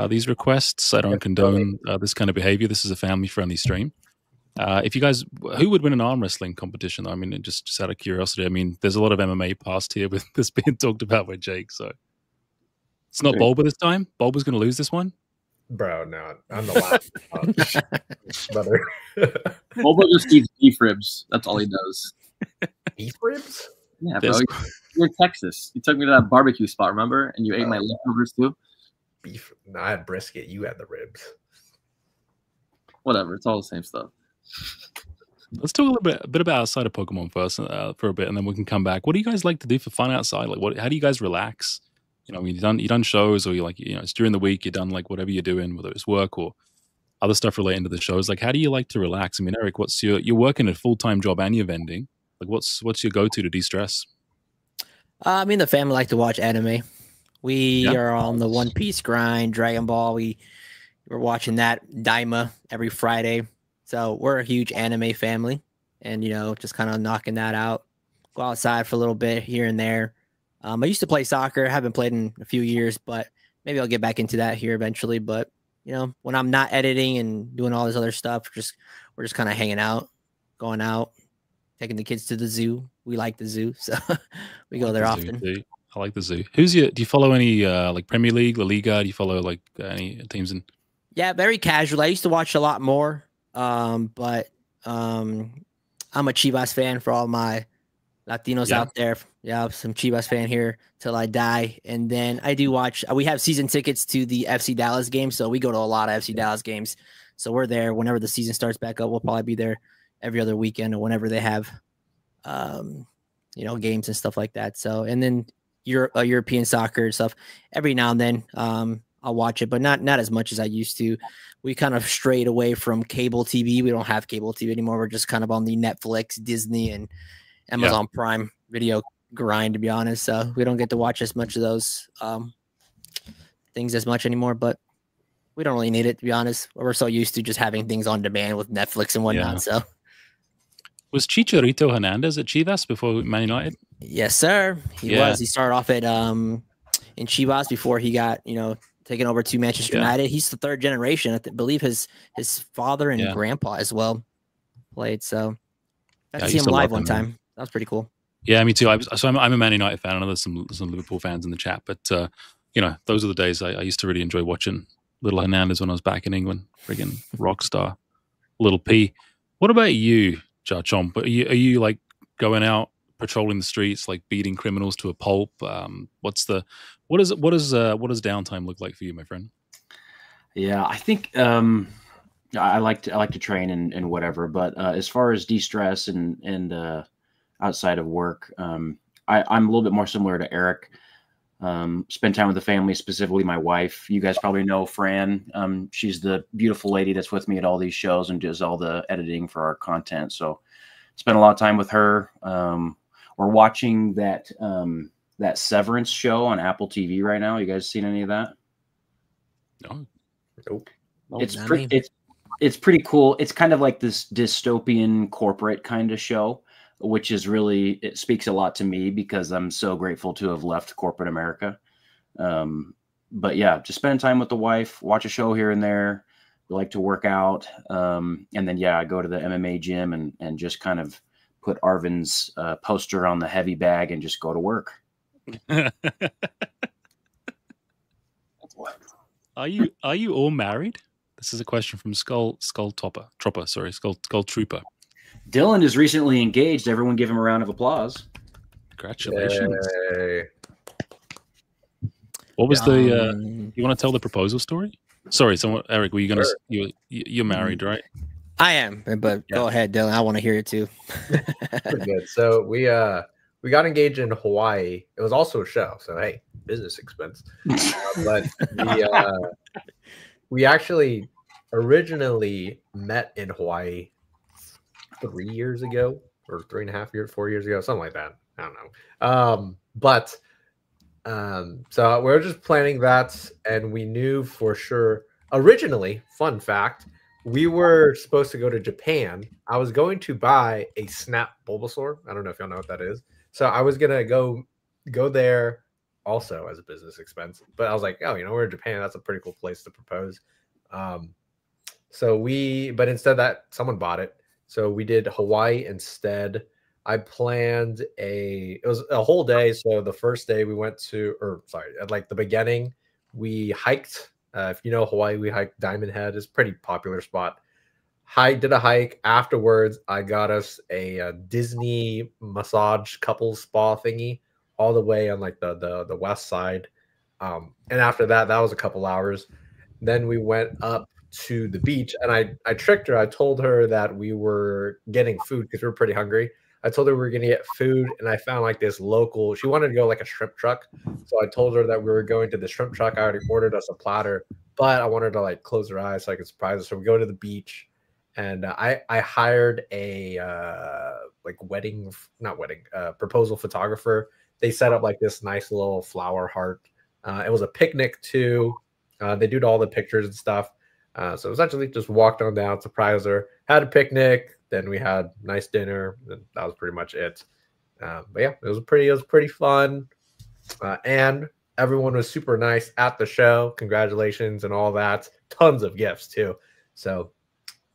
these requests. I don't condone this kind of behavior. This is a family-friendly stream. If you guys, who would win an arm wrestling competition? I mean, just out of curiosity. I mean, there's a lot of MMA past here with this being talked about by Jake. So it's not Bulba this time. Bulba's going to lose this one. Bro, no, I'm the last brother. Bulba just eats beef ribs. That's all he does. Beef ribs? Yeah, bro. You're in Texas. You took me to that barbecue spot, remember? And you ate my leftovers too. Beef? No, I had brisket. You had the ribs. Whatever. It's all the same stuff. Let's talk a bit about outside of Pokemon first for a bit, and then we can come back. What do you guys like to do for fun outside? Like, how do you guys relax? You know, I mean, you done shows, or you like, you know, it's during the week. You done like whatever you're doing, whether it's work or other stuff relating to the shows. Like, how do you like to relax? I mean, Eric, you're working a full-time job and you're vending. Like, what's your go-to to de-stress? I mean, the family like to watch anime. We are on the One Piece grind, Dragon Ball. We're watching that Daima every Friday. So we're a huge anime family, and, you know, just kind of knocking that out. Go outside for a little bit here and there. I used to play soccer. Haven't played in a few years, but maybe I'll get back into that here eventually. But, you know, when I'm not editing and doing all this other stuff, we're just kind of hanging out, going out, taking the kids to the zoo. We like the zoo, so we go there often. I like the zoo. Do you follow any like Premier League, La Liga? Do you follow like any teams in? Yeah, very casual. I used to watch a lot more, but I'm a Chivas fan for all my Latinos out there. Yeah, some Chivas fan here till I die. And then I do watch. We have season tickets to the FC Dallas games, so we go to a lot of FC Dallas games. So we're there whenever the season starts back up. We'll probably be there every other weekend or whenever they have, you know, games and stuff like that. So, and then European soccer and stuff. Every now and then, I'll watch it, but not as much as I used to. We kind of strayed away from cable TV. We don't have cable TV anymore. We're just kind of on the Netflix, Disney, and Amazon Prime Video grind, to be honest. So we don't get to watch as much of those things as much anymore, but we don't really need it, to be honest. We're so used to just having things on demand with Netflix and whatnot. So was Chicharito Hernandez at Chivas before Man United? Yes, sir. He was. He started off at in Chivas before he got, you know, taken over to Manchester United. He's the third generation. I believe his father and grandpa as well played. So I got to see him live one time. That was pretty cool. Yeah, me too. I'm a Man United fan. I know there's some Liverpool fans in the chat, but you know, those are the days I used to really enjoy watching little Hernandez when I was back in England. Friggin' rock star, Little P. What about you, Jarchmop? Are you like going out patrolling the streets, like beating criminals to a pulp? What does downtime look like for you, my friend? Yeah, I think I like to train and whatever, but as far as de-stress and outside of work, I'm a little bit more similar to Eric. Spend time with the family, specifically my wife. You guys probably know Fran. She's the beautiful lady that's with me at all these shows and does all the editing for our content. So spend a lot of time with her. We're watching that Severance show on Apple TV right now. You guys seen any of that? No. Nope. It's pretty cool. It's kind of like this dystopian corporate kind of show, which is really, it speaks a lot to me because I'm so grateful to have left corporate America. but yeah, just spending time with the wife, watch a show here and there. We like to work out. And then, yeah, I go to the MMA gym and just kind of put Arvin's poster on the heavy bag and just go to work. Are you all married? This is a question from Skull Trooper. Dylan is recently engaged. Everyone give him a round of applause. Congratulations. Yay. What was the you want to tell the proposal story? Sorry, Eric, were you gonna you're married, right? I am, but go ahead, Dylan. I want to hear it too. Pretty good. So we got engaged in Hawaii. It was also a show, so hey, business expense. But we actually originally met in Hawaii 3 years ago, or 3.5 years, 4 years ago, something like that. I don't know. So we were just planning that, and we knew for sure. Originally, fun fact, we were supposed to go to Japan. I was going to buy a Snap Bulbasaur. I don't know if y'all know what that is. So I was gonna go there also as a business expense. But I was like, oh, we're in Japan. That's a pretty cool place to propose. But instead that someone bought it. So we did Hawaii instead. I planned it was a whole day. So the first day we went at like the beginning, we hiked. If you know Hawaii, we hiked Diamond Head. It's a pretty popular spot. Did a hike. Afterwards, I got us a Disney massage couples spa thingy all the way on like the west side. And after that was a couple hours. Then we went up to the beach, and I tricked her. I told her that we were getting food because we were pretty hungry. I told her we were going to get food, and I found like this local. She wanted to go like a shrimp truck, so I told her that we were going to the shrimp truck. I already ordered us a platter, but I wanted to like close her eyes so I could surprise her. So we go to the beach, and I hired a proposal photographer. They set up like this nice little flower heart. It was a picnic too. They do all the pictures and stuff. So essentially just walked on down, surprised her, had a picnic. Then we had nice dinner. And that was pretty much it. But yeah, it was pretty fun. And everyone was super nice at the show. Congratulations and all that. Tons of gifts too. So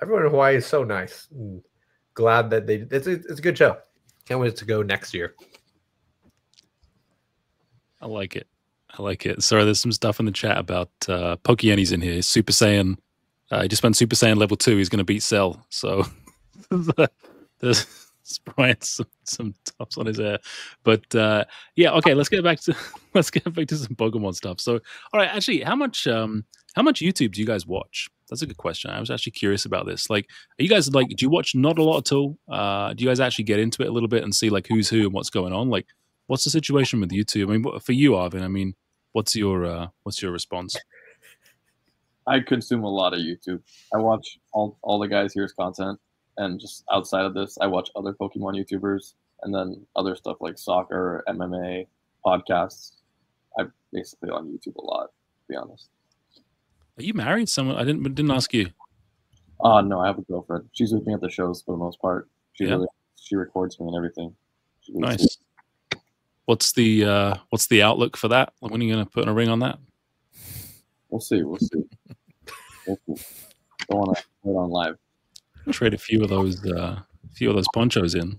everyone in Hawaii is so nice. Glad that it's a good show. Can't wait to go next year. I like it. Sorry, there's some stuff in the chat about Pokeyeny's in here. Super Saiyan. He just went Super Saiyan level 2. He's going to beat Cell. So there's Brian some tops on his hair. But yeah, okay. Let's get back to some Pokemon stuff. So, all right. Actually, how much YouTube do you guys watch? That's a good question. I was actually curious about this. Like, are you guys like? Do you watch not a lot at all? Do you guys actually get into it a little bit and see like who's who and what's going on? Like, what's the situation with YouTube? I mean, for you, Arvin. I mean, what's your response? I consume a lot of YouTube. I watch all the guys here's content, and just outside of this, I watch other Pokemon YouTubers, and then other stuff like soccer, MMA, podcasts. I'm basically on YouTube a lot, to be honest. Are you married? Someone I didn't ask you. No, I have a girlfriend. She's with me at the shows for the most part. She records me and everything. Nice. What's the outlook for that? When are you going to put a ring on that? We'll see. Don't want to put it on live. Trade a few of those ponchos in.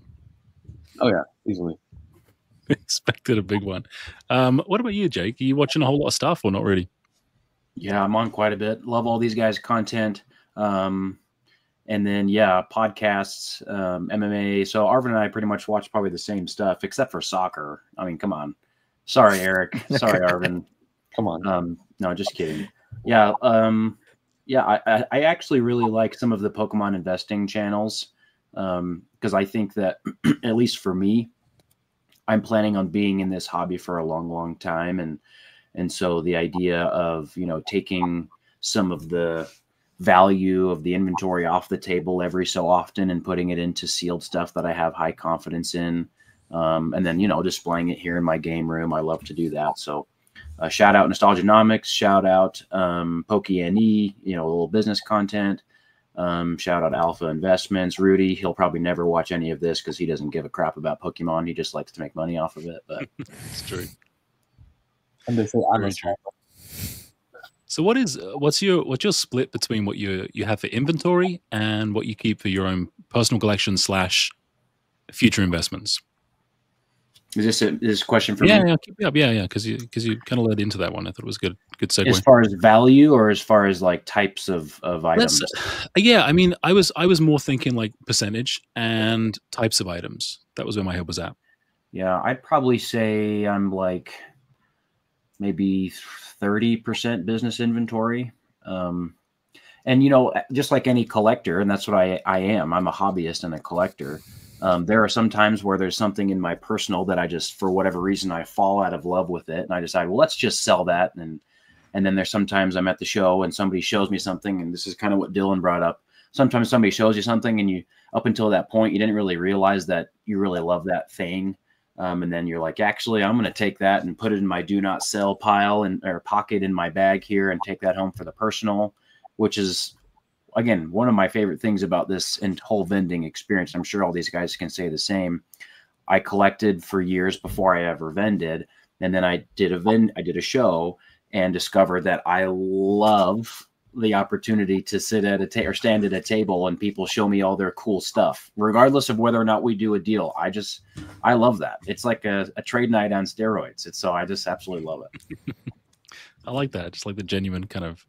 Oh yeah, easily. Expected a big one. What about you, Jake? Are you watching a whole lot of stuff or not really? Yeah, I'm on quite a bit. Love all these guys' content. And then, yeah, podcasts, MMA. So Arvin and I pretty much watch probably the same stuff, except for soccer. I mean, come on. Sorry, Eric. Sorry, Arvin. Come on. No, just kidding. Yeah. I actually really like some of the Pokemon investing channels because I think that, at least for me, I'm planning on being in this hobby for a long, long time. And so the idea of, taking some of the value of the inventory off the table every so often and putting it into sealed stuff that I have high confidence in. And then, displaying it here in my game room. I love to do that. So shout out Nostalgianomics, shout out Pokeyne, a little business content. Shout out Alpha Investments. Rudy, he'll probably never watch any of this because he doesn't give a crap about Pokemon. He just likes to make money off of it. But it's true. And they say I'm a So what's your split between what you have for inventory and what you keep for your own personal collection slash future investments? Is this a question for Yeah, me? yeah, keep it up. Yeah, because you kind of led into that one. I thought it was good segue. As far as value or as far as like types of Let's, items? yeah, I mean, I was more thinking like percentage and types of items. That was where my head was at. Yeah, I'd probably say I'm like maybe 30% business inventory. And just like any collector, and that's what I am. I'm a hobbyist and a collector. There are some times where there's something in my personal that I just, for whatever reason, I fall out of love with it, and I decide, well, let's just sell that. And then there's sometimes I'm at the show and somebody shows me something, and this is kind of what Dylan brought up. Sometimes somebody shows you something, and you, up until that point, you didn't really realize that you really love that thing. And then you're like, actually, I'm going to take that and put it in my do not sell pile or pocket in my bag here and take that home for the personal, which is, again, one of my favorite things about this whole vending experience. I'm sure all these guys can say the same. I collected for years before I ever vended. And then I did a show and discovered that I love the opportunity to sit at or stand at a table and people show me all their cool stuff, regardless of whether or not we do a deal. I love that. It's like a trade night on steroids. So I just absolutely love it. I like that. Just like the genuine kind of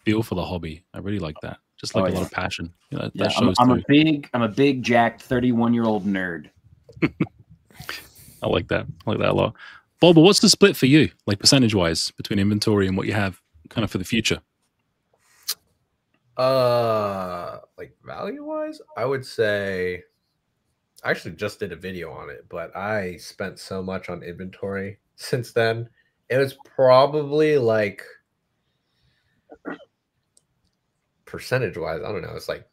feel for the hobby. I really like that. Just like a lot of passion. That shows I'm a big jacked 31-year-old nerd. I like that. I like that a lot. Bob, what's the split for you, like percentage wise, between inventory and what you have kind of for the future? Like value wise, I would say I actually just did a video on it, but I spent so much on inventory since then. It was probably like percentage wise, I don't know, it's like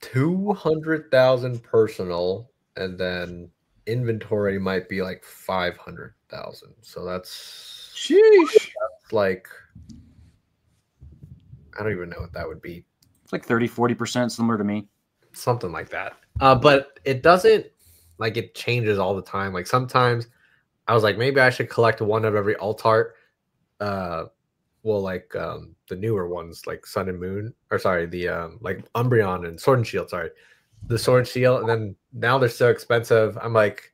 200,000 personal, and then inventory might be like 500,000. So that's like, I don't even know what that would be. It's like 30-40%, similar to me. Something like that. But it doesn't, like, it changes all the time. Like sometimes I was like, maybe I should collect one of every alt art. Well, like the newer ones, like Sun and Moon, or sorry, the like Umbreon and Sword and Shield, sorry. The Sword and Shield, and then now they're so expensive. I'm like,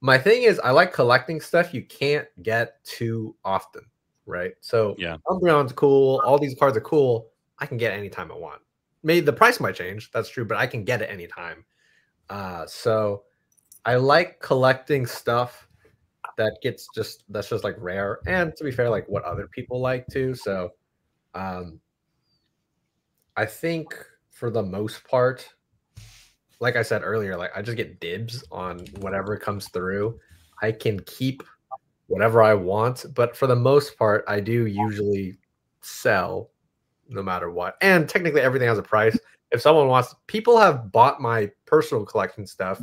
my thing is I like collecting stuff you can't get too often, right? So yeah, Umbreon's cool, all these cards are cool. I can get anytime I want. Maybe the price might change, that's true, but I can get it anytime. So I like collecting stuff that's just like rare, and to be fair, like what other people like too. So I think for the most part, like I said earlier, like I just get dibs on whatever comes through. I can keep whatever I want, but for the most part, I do usually sell no matter what. And technically everything has a price. If someone wants, people have bought my personal collection stuff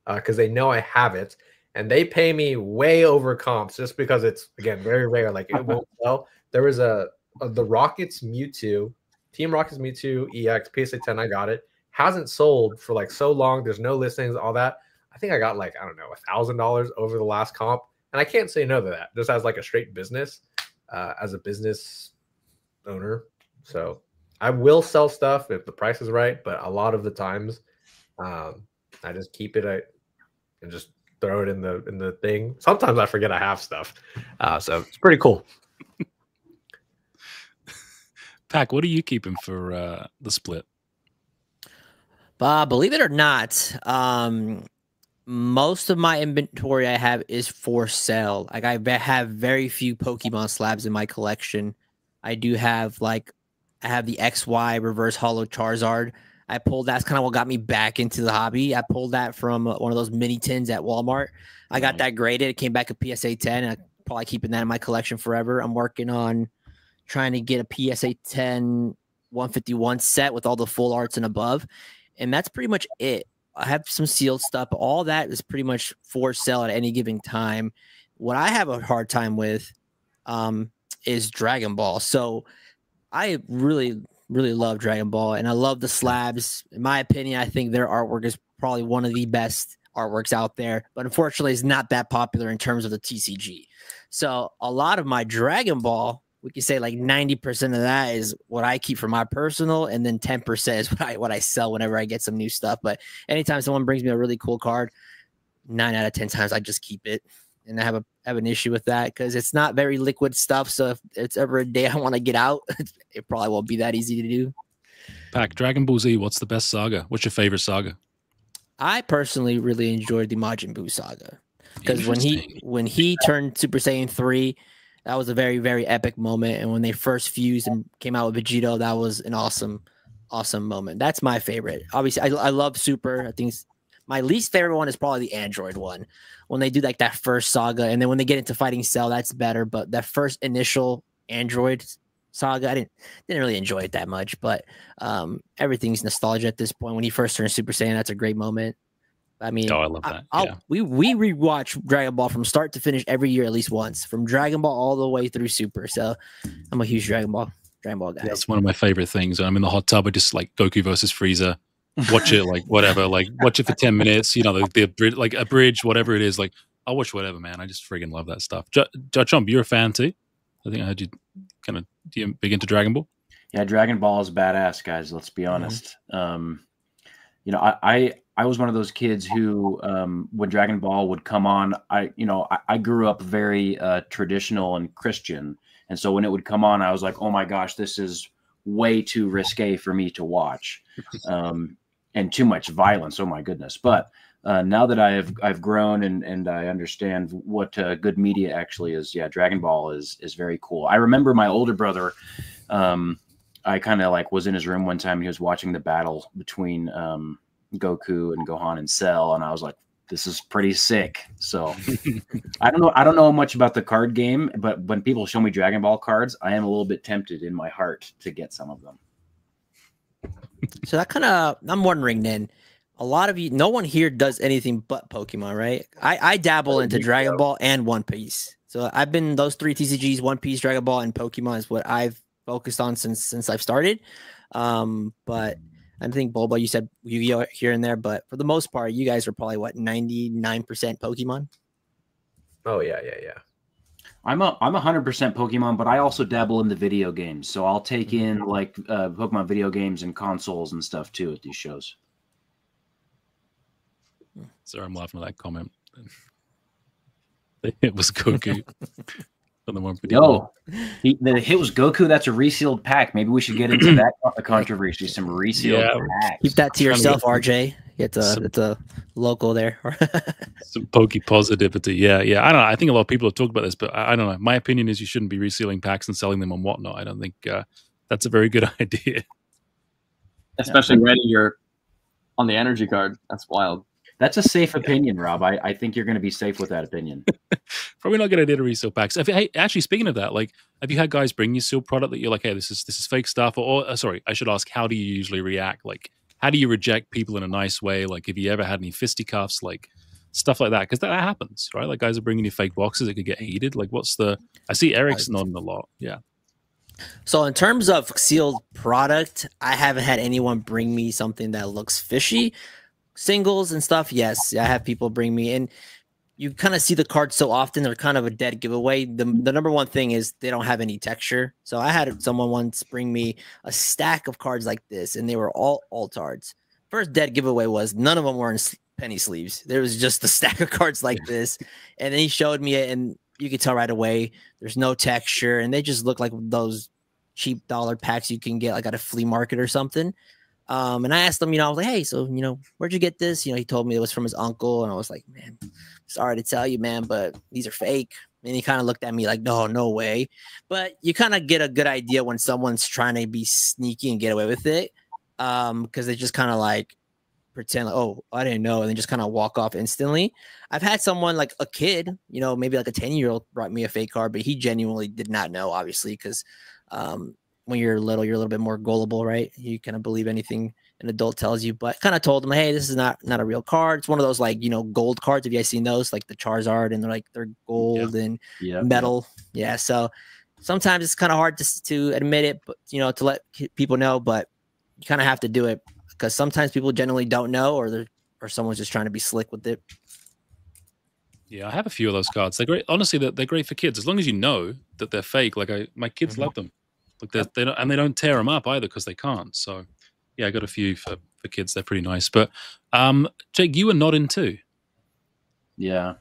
because they know I have it, and they pay me way over comps just because it's, again, very rare. Like it won't sell. There was the Rockets Mewtwo, Team Rockets Mewtwo EX PSA 10. I got it. Hasn't sold for like so long. There's no listings, all that. I think I got like, I don't know, $1,000 over the last comp. And I can't say no to that just as like a straight business, as a business owner. So I will sell stuff if the price is right, but a lot of the times I just keep it and just throw it in the thing. Sometimes I forget I have stuff. So it's pretty cool. Pac, what are you keeping for the split? Believe it or not, most of my inventory I have is for sale. Like I have very few Pokemon slabs in my collection. I do have I have the XY reverse holo Charizard. I pulled that's kind of what got me back into the hobby. I pulled that from one of those mini tins at Walmart. I got that graded. It came back a PSA 10. I'm probably keeping that in my collection forever. I'm working on trying to get a PSA 10 151 set with all the full arts and above. And that's pretty much it. I have some sealed stuff, but all that is pretty much for sale at any given time. What I have a hard time with is Dragon Ball. So I really, really love Dragon Ball, and I love the slabs. In my opinion, I think their artwork is probably one of the best artworks out there, but unfortunately, it's not that popular in terms of the TCG. So a lot of my Dragon Ball we could say like 90% of that is what I keep for my personal, and then 10% is what I sell whenever I get some new stuff. But anytime someone brings me a really cool card, 9 out of 10 times I just keep it. And I have an issue with that because it's not very liquid stuff. So if it's ever a day I want to get out, it probably won't be that easy to do. Pack, Dragon Ball Z, what's the best saga? What's your favorite saga? I personally really enjoyed the Majin Buu saga because when he turned Super Saiyan 3, that was a very, very epic moment. And when they first fused and came out with Vegito, that was an awesome moment. That's my favorite. Obviously, I love Super. I think my least favorite one is probably the Android one. When they do like that first saga, and then when they get into fighting Cell, that's better. But that first initial Android saga, I didn't really enjoy it that much. But everything's nostalgia at this point. When he first turned Super Saiyan, that's a great moment. I mean, I love that. We rewatch Dragon Ball from start to finish every year at least once, from Dragon Ball all the way through Super. So I'm a huge Dragon Ball guy. That's one of my favorite things. I'm in the hot tub. I just like Goku versus Frieza. Watch it, like whatever, like watch it for 10 minutes. You know, like a bridge, whatever it is. Like I'll watch whatever, man. I just friggin' love that stuff. Jarchmop, you're a fan too. I think I heard you kind of big into Dragon Ball. Yeah, Dragon Ball is badass, guys. Let's be honest. You know, I was one of those kids who, when Dragon Ball would come on, I grew up very traditional and Christian, and so when it would come on, I was like, oh my gosh, this is way too risque for me to watch. And too much violence. Oh my goodness. But now that I've grown and I understand what good media actually is. Yeah. Dragon Ball is very cool. I remember my older brother, I kind of like was in his room one time. He was watching the battle between Goku and Gohan and Cell. And I was like, this is pretty sick. So I don't know much about the card game, but when people show me Dragon Ball cards, I am a little bit tempted in my heart to get some of them. So that kind of, I'm wondering then, a lot of you, no one here does anything but Pokemon, right? I dabble into Dragon Ball and One Piece. So I've been those 3 TCGs, One Piece, Dragon Ball, and Pokemon is what I've focused on since I've started. But I think Bulba, you said Yu-Gi-Oh here and there, but for the most part, you guys are probably what, 99% Pokemon? Oh yeah. I'm 100% Pokemon, but I also dabble in the video games. So I'll take in like Pokemon video games and consoles and stuff too at these shows. Sorry, I'm laughing at that comment. It was Goku. On the one Yo, the hit was Goku. That's a resealed pack. Maybe we should get into that controversy. Some resealed packs. Keep that to yourself, RJ. It's a local there. Some pokey positivity. Yeah. I don't know. I think a lot of people have talked about this, but I don't know. My opinion is you shouldn't be resealing packs and selling them on whatnot. I don't think that's a very good idea. Especially when you're on the energy card. That's wild. That's a safe opinion, Rob. I think you're going to be safe with that opinion. Probably not a good idea to resell packs. Hey, actually, speaking of that, like, have you had guys bring you sealed product that you're like, hey, this is fake stuff? Or sorry, I should ask, how do you usually react? Like, how do you reject people in a nice way? Like, have you ever had any fisticuffs, like stuff like that? Because that happens, right? Like, guys are bringing you fake boxes. It could get heated. Like, I see Eric's nodding a lot. Yeah. So in terms of sealed product, I haven't had anyone bring me something that looks fishy. Singles and stuff, yes, I have people bring me in. You kind of see the cards so often, they're kind of a dead giveaway. The number one thing is they don't have any texture. So I had someone once bring me a stack of cards like this, and they were all altards. First dead giveaway was none of them were in penny sleeves. There was just a stack of cards like this, and then he showed me it, and you could tell right away there's no texture, and they just look like those cheap dollar packs you can get like at a flea market or something. And I asked him, I was like, hey, so, where'd you get this? He told me it was from his uncle. And I was like, man, sorry to tell you, man, but these are fake. And he kind of looked at me like, no way. But you kind of get a good idea when someone's trying to be sneaky and get away with it. Because they just kind of like pretend like, oh, I didn't know. And then just kind of walk off instantly. I've had someone like a kid, maybe like a 10-year-old brought me a fake card, but he genuinely did not know, obviously, because when you're little, you're a little bit more gullible, right? You kind of believe anything an adult tells you, but kind of told them, hey, this is not a real card. It's one of those like, gold cards. Have you guys seen those? Like the Charizard, and they're gold and metal. Yeah. So sometimes it's kind of hard to admit it, but to let people know, but you kind of have to do it because sometimes people generally don't know, or someone's just trying to be slick with it. Yeah, I have a few of those cards. They're great. Honestly, they're great for kids as long as you know that they're fake. Like my kids love them. Like they don't, and they don't tear them up either because they can't. So yeah, I got a few for kids. They're pretty nice. But Jake, you were not in too. Yeah.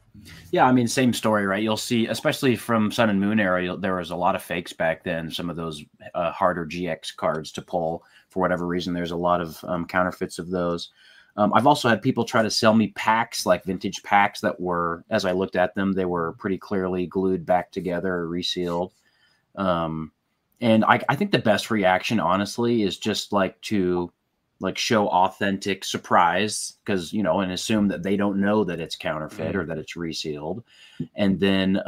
Yeah, I mean, same story, right? You'll see, especially from Sun and Moon era, there was a lot of fakes back then. Some of those harder GX cards to pull for whatever reason. There's a lot of counterfeits of those. I've also had people try to sell me packs, like vintage packs that were, as I looked at them, they were pretty clearly glued back together or resealed. And I think the best reaction, honestly, is just like to show authentic surprise, because, you know, and assume that they don't know that it's counterfeit or that it's resealed. And then,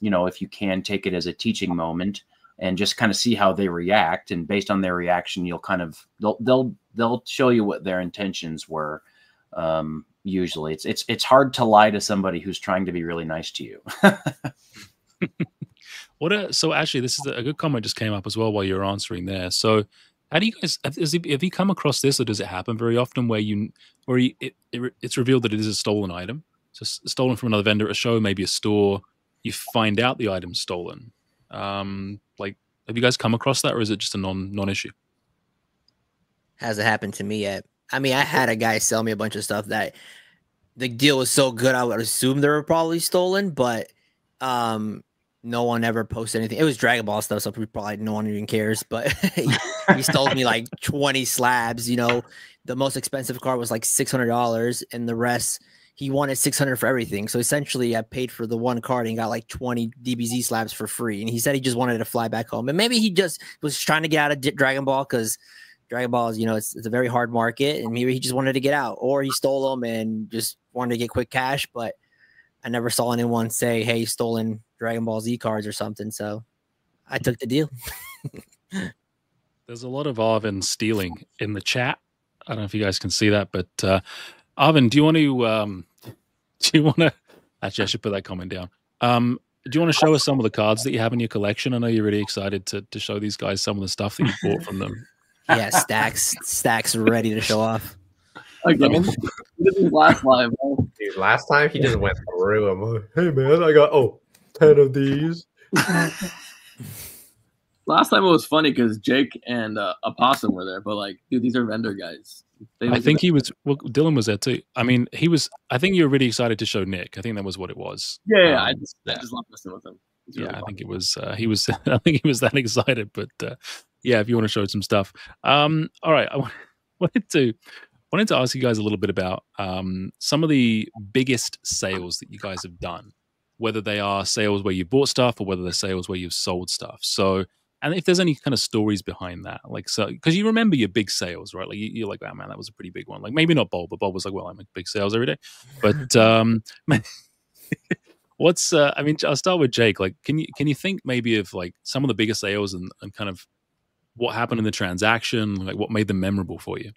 you know, if you can take it as a teaching moment and just kind of see how they react. And based on their reaction, you'll kind of, they'll show you what their intentions were. Usually it's hard to lie to somebody who's trying to be really nice to you. So actually, this is a good comment just came up as well while you're answering there. So how do you guys, have you come across this, or does it happen very often where it's revealed that it is a stolen item? So stolen from another vendor at a show, maybe a store, you find out the item's stolen. Like, have you guys come across that, or is it just a non-issue? Hasn't happened to me yet. I mean, I had a guy sell me a bunch of stuff that the deal was so good, I would assume they were probably stolen, but no one ever posted anything. It was Dragon Ball stuff, so probably no one even cares. But he stole me like 20 slabs. You know, the most expensive card was like $600, and the rest he wanted $600 for everything. So essentially, I paid for the one card and got like 20 DBZ slabs for free. And he said he just wanted to fly back home, and maybe he just was trying to get out of Dragon Ball, because Dragon Ball is, you know, it's a very hard market, and maybe he just wanted to get out, or he stole them and just wanted to get quick cash. But I never saw anyone say, "Hey, stolen Dragon Ball Z cards" or something. So I took the deal. There's a lot of Arvin stealing in the chat. I don't know if you guys can see that, but Arvin, do you want to? Actually, I should put that comment down. Do you want to show us some of the cards that you have in your collection? I know you're really excited to show these guys some of the stuff that you bought from them. Yeah, stacks ready to show off. Again, this is last live. Dude, last time he just went through them. Like, hey man, I got 10 of these. Last time it was funny because Jake and Opossum were there, but like, dude, these are vendor guys. I think he was. Well, Dylan was there too. I mean, he was. I think you were really excited to show Nick. I think that was what it was. Yeah, I just love messing with him. Really fun. I think it was. He was. I think he was that excited. But yeah, if you want to show some stuff. All right, I wanted to ask you guys a little bit about some of the biggest sales that you guys have done, whether they are sales where you bought stuff or whether they're sales where you've sold stuff. So, and if there's any kind of stories behind that, like, so, because you remember your big sales, right? Like you're like, oh man, that was a pretty big one. Like maybe not Bob, but Bob was like, well, I make big sales every day. But what's, I mean, I'll start with Jake. Like, can you think maybe of like some of the biggest sales and kind of what happened in the transaction, like what made them memorable for you?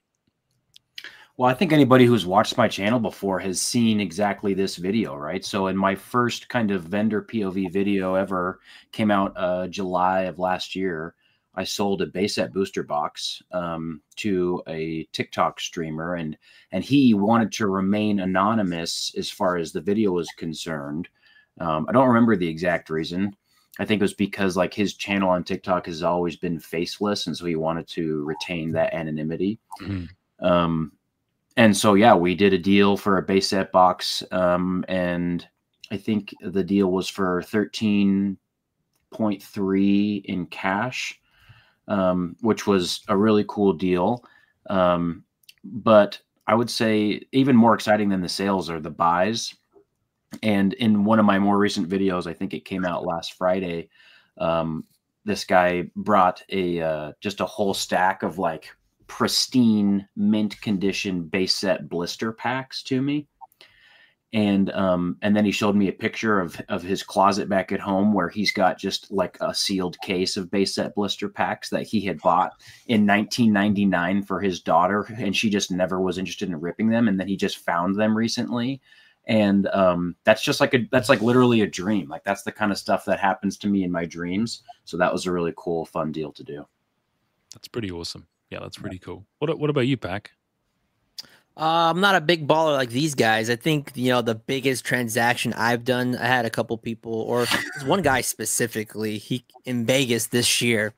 Well, I think anybody who's watched my channel before has seen exactly this video, right? So in my first kind of vendor POV video ever, came out July of last year, I sold a base set booster box to a TikTok streamer, and he wanted to remain anonymous as far as the video was concerned. I don't remember the exact reason. I think it was because like his channel on TikTok has always been faceless, and so he wanted to retain that anonymity. Mm-hmm. And so, yeah, we did a deal for a base set box, and I think the deal was for 13.3 in cash, which was a really cool deal. But I would say even more exciting than the sales are the buys. And in one of my more recent videos, I think it came out last Friday, this guy brought just a whole stack of like pristine mint condition base set blister packs to me, and then he showed me a picture of his closet back at home where he's got just like a sealed case of base set blister packs that he had bought in 1999 for his daughter, and she just never was interested in ripping them, and then he just found them recently. And that's just like that's like literally a dream. Like that's the kind of stuff that happens to me in my dreams. So that was a really cool, fun deal to do. That's pretty awesome. Yeah, that's pretty cool. What about you, Pac? I'm not a big baller like these guys. I think, the biggest transaction I've done, I had a couple people, or there's one guy specifically, he in Vegas this year,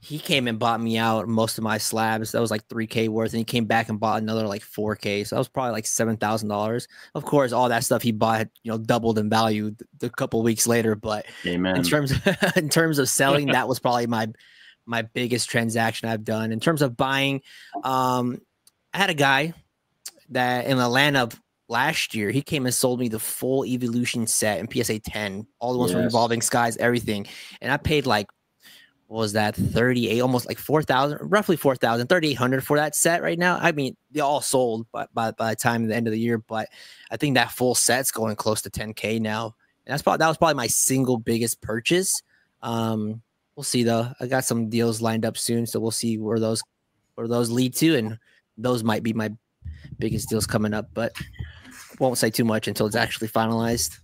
he came and bought me out most of my slabs. That was like 3K worth, and he came back and bought another like 4K. So that was probably like $7,000. Of course, all that stuff he bought, doubled in value a couple weeks later. But Amen. in terms of selling, that was probably my biggest transaction I've done. In terms of buying, I had a guy that in Atlanta last year, he came and sold me the full Evolution set in PSA 10, all the ones from Evolving Skies, everything. And I paid like, what was that, 38, almost like 4,000, roughly 4,000, 3,800 for that set right now. I mean, they all sold by the time of the end of the year, but I think that full set's going close to 10K now. And that was probably my single biggest purchase. We'll see though. I got some deals lined up soon, so we'll see where those lead to, and those might be my biggest deals coming up, but won't say too much until it's actually finalized.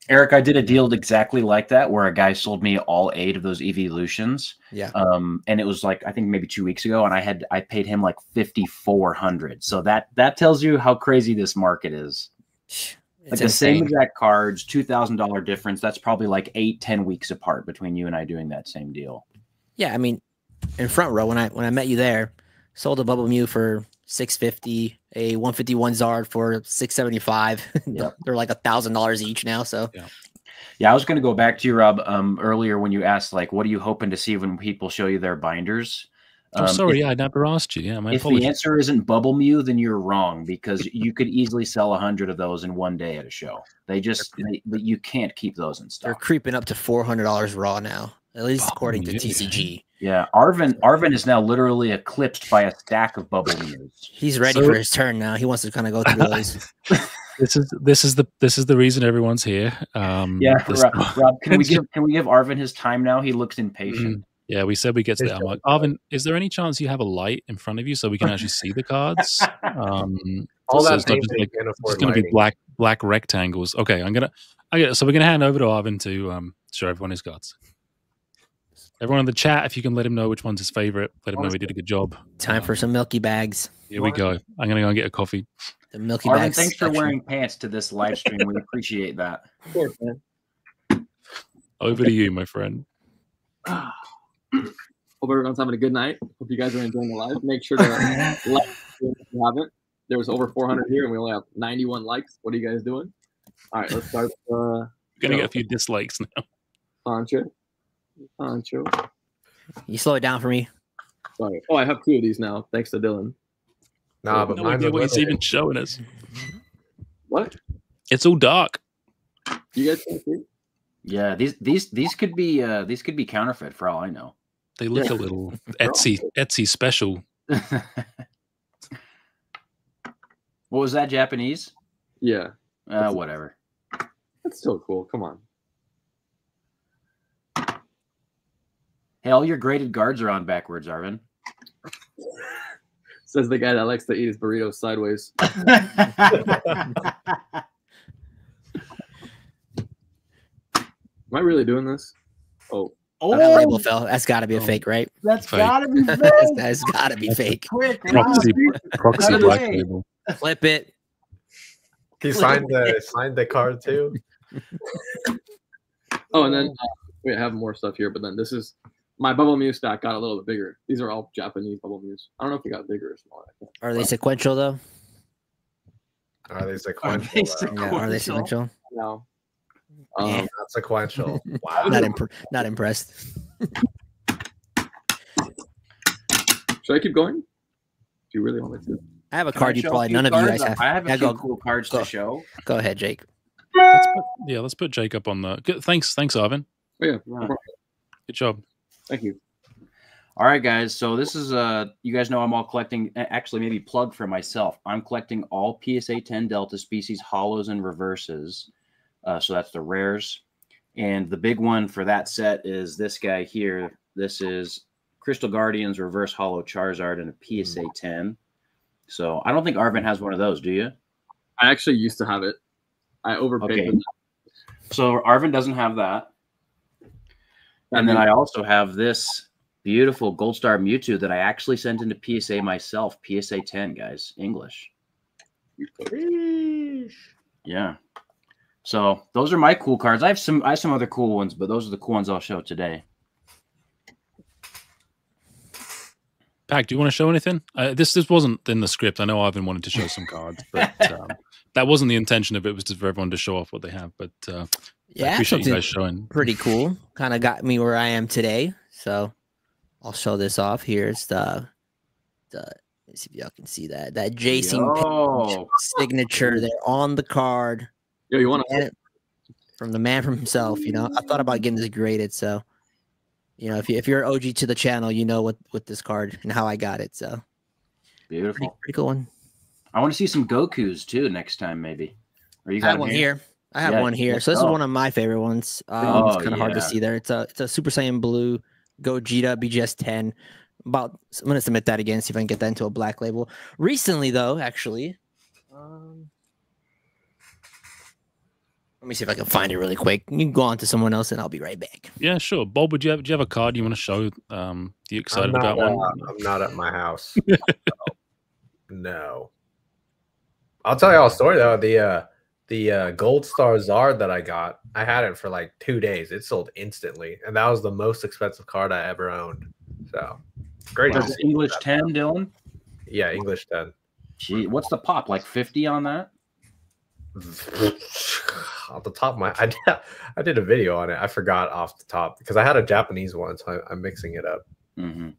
Eric, I did a deal exactly like that where a guy sold me all 8 of those Evolutions. Yeah. And it was like, I think maybe 2 weeks ago, and I paid him like $5,400. So that tells you how crazy this market is. Like the same exact cards, $2,000 difference. That's probably like 8-10 weeks apart between you and I doing that same deal. Yeah, I mean, in front row when I met you there, sold a Bubble Mew for $650, a 151 Zard for $675. Yep. They're like $1,000 each now. So yeah, I was going to go back to you, Rob, earlier when you asked like, what are you hoping to see when people show you their binders? Sorry, I never asked you. Yeah, my apologies. The answer isn't Bubble Mew, then you're wrong, because you could easily sell 100 of those in one day at a show. You can't keep those in stock. They're creeping up to $400 raw now, at least according to TCG. Yeah, Arvin is now literally eclipsed by a stack of Bubble Mews. He's ready for his turn now. He wants to kind of go through those. This is the reason everyone's here. Rob, can we give Arvin his time now? He looks impatient. Yeah, we said we get to that. I'm like, Arvin, is there any chance you have a light in front of you so we can actually see the cards? All that it's going to be black rectangles. Okay, so we're gonna hand over to Arvin to show everyone his cards. Everyone in the chat, if you can let him know which one's his favorite, let him know he did a good job. Time for some Milky Bags. Here we go. I'm going to go and get a coffee. The Milky Arvin, Bags. Thanks for wearing pants to this live stream. We appreciate that. Of course, man. Over to you, my friend. Hope everyone's having a good night. Hope you guys are enjoying the live. Make sure to like if you haven't. There was over 400 here, and we only have 91 likes. What are you guys doing? All right, let's start. Going to get a few dislikes now. Poncho. You slow it down for me. Sorry. Oh, I have 2 of these now, thanks to Dylan. Nah, but mine what he's even showing us. What? It's all dark. You guys can see? Yeah, these could be counterfeit for all I know. They look a little Etsy special. What was that, Japanese? Yeah. Whatever. That's still cool. Come on. Hey, all your graded guards are on backwards, Arvin. Says the guy that likes to eat his burritos sideways. Am I really doing this? Oh. That label fell. That's got to be a fake, right? That's got to be fake. That's got to be fake. Quick, proxy black label. Flip it. He signed the card too. Oh, and then we have more stuff here, but then this is my Bubble Mew stack got a little bit bigger. These are all Japanese Bubble Mews. I don't know if they got bigger or smaller. Are they sequential though? Are they sequential? Are they sequential? No. Not sequential. Wow. Not impressed. Should I keep going? Do you really want me to? I have a card you probably none of you guys have. I have a few cool cards to show. Go ahead, Jake. Let's put Jake up on the. Good, thanks, Arvin. Oh, yeah. Good job. Thank you. All right, guys. So this is you guys know I'm all collecting. Actually, maybe plug for myself. I'm collecting all PSA 10 Delta species hollows and reverses. So that's the rares, and the big one for that set is this guy here. This is Crystal Guardians reverse hollow Charizard and a PSA 10. So I don't think Arvin has one of those. Do you? I actually used to have it. I overpaid. Okay. So Arvin doesn't have that. And then I also have this beautiful Gold Star Mewtwo that I actually sent into PSA myself. PSA 10, guys. English. Yeah. So those are my cool cards. I have some other cool ones, but those are the cool ones I'll show today. Pac, do you want to show anything? This wasn't in the script. I know Ivan wanted to show some cards, but that wasn't the intention of it. It was just for everyone to show off what they have. But Yeah, I appreciate you guys showing. Pretty cool. Kind of got me where I am today. So I'll show this off. Here's the let's see if y'all can see that Jason Page signature there on the card. Yo, you want to from the man from himself? You know, I thought about getting this graded, so you know, if you're an OG to the channel, you know what with this card and how I got it. So beautiful, pretty cool one. I want to see some Gokus too next time, maybe. Or you got one here? I have one here. So this is one of my favorite ones. It's kind of hard to see there. It's a Super Saiyan Blue Gogeta BGS 10. I'm gonna submit that again, see if I can get that into a black label. Recently, though, actually, let me see if I can find it really quick. You can go on to someone else, and I'll be right back. Yeah, sure. Bob, do you have a card you want to show? You excited about one? I'm not at my house. No. I'll tell y'all a story though. The Gold Star Zard that I got, I had it for like 2 days. It sold instantly, and that was the most expensive card I ever owned. So great. That's English 10, Dylan? Yeah, English 10. Gee, what's the pop? Like 50 on that? Off the top of my I did a video on it. I forgot off the top because I had a Japanese one, so I'm mixing it up. Mm-hmm.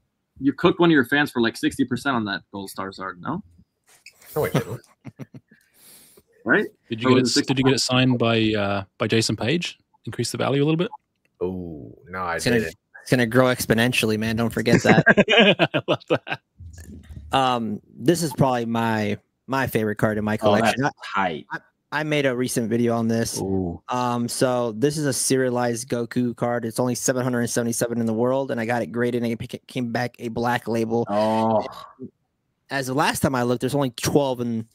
You cooked one of your fans for like 60% on that Gold Star Zard, no? No, I didn't. Right? Did you get it signed by Jason Page? Increase the value a little bit? Oh, no, I didn't. It's gonna grow exponentially, man. Don't forget that. I love that. This is probably my favorite card in my collection. That's tight. I made a recent video on this. Ooh. So this is a serialized Goku card. It's only 777 in the world, and I got it graded, and it came back a black label. Oh, as the last time I looked, there's only 12 in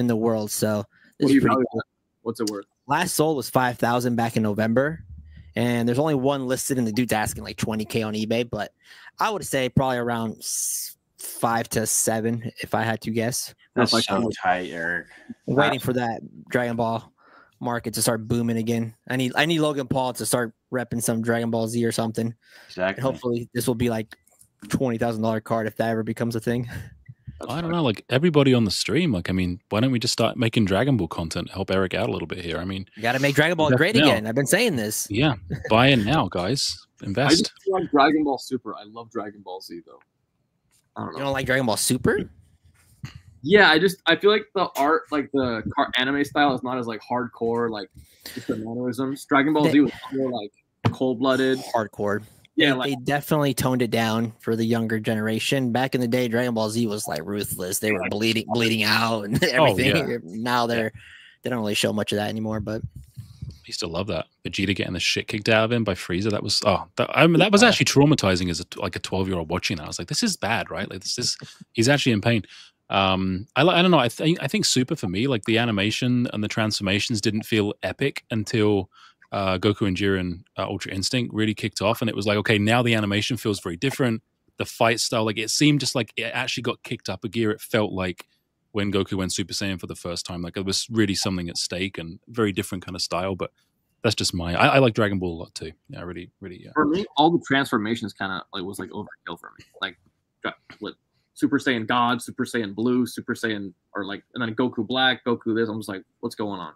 the world. So this is pretty cool. What's it worth? Last sold was 5,000 back in November, and there's only one listed, and the dude's asking like 20K on eBay. But I would say probably around 5 to 7 if I had to guess. that's like so tight, Eric. I'm waiting for that Dragon Ball market to start booming again. I need Logan Paul to start repping some Dragon Ball Z or something. Exactly. And hopefully this will be like $20,000 card if that ever becomes a thing. I don't know, like everybody on the stream, like, I mean, why don't we just start making Dragon Ball content, help Eric out a little bit here? I mean, You got to make Dragon Ball great again. I've been saying this. yeah, buy in now, guys. I Invest. just love Dragon Ball Super. I love Dragon Ball Z though. I don't know. You don't like Dragon Ball Super? Yeah, I feel like the art, like the anime style, is not as like hardcore, like just the mannerisms. Dragon Ball Z was more like cold-blooded, Hardcore. Yeah, they definitely toned it down for the younger generation. Back in the day, Dragon Ball Z was like ruthless. They were bleeding out and everything. Yeah. Now they don't really show much of that anymore. But I used to love that. Vegeta getting the shit kicked out of him by Frieza. That was that was actually traumatizing as a 12-year-old watching that. I was like, this is bad, right? Like he's actually in pain. I don't know. I think Super for me, like the animation and the transformations didn't feel epic until Goku and Jiren Ultra Instinct really kicked off, and it was like, okay, now the animation feels very different. The fight style, like it seemed just like it actually got kicked up a gear. It felt like when Goku went Super Saiyan for the first time, like it was really something at stake and very different kind of style. But that's just I like Dragon Ball a lot too. Yeah, really. For me, all the transformations kind of like was like overkill for me. Like with Super Saiyan God, Super Saiyan Blue, Super Saiyan, or like, and then Goku Black, Goku this. I'm just like, what's going on?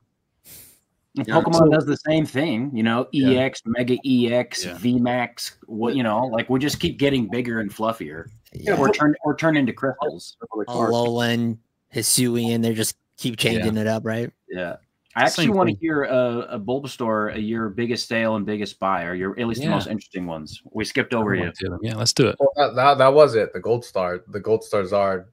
Pokemon does the same thing, EX, Mega EX, VMAX. What like we just keep getting bigger and fluffier. Yeah, or turn into crystals. Alolan, Hisuian, they just keep changing it up, right? Yeah. I actually want to hear a Bulbastore, your biggest sale and biggest buy, or your at least the most interesting ones. We skipped over you. Yeah, let's do it. Well, that was it. The Gold Star Zard.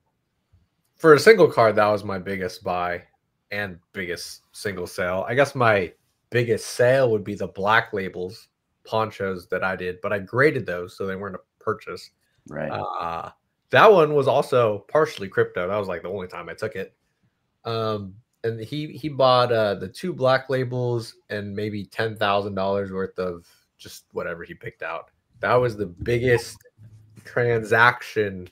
For a single card, that was my biggest buy and biggest single sale. I guess my biggest sale would be the black labels ponchos that I did, but I graded those so they weren't a purchase. Right. That one was also partially crypto. That was like the only time I took it. And he bought the 2 black labels and maybe $10,000 worth of just whatever he picked out. That was the biggest transaction.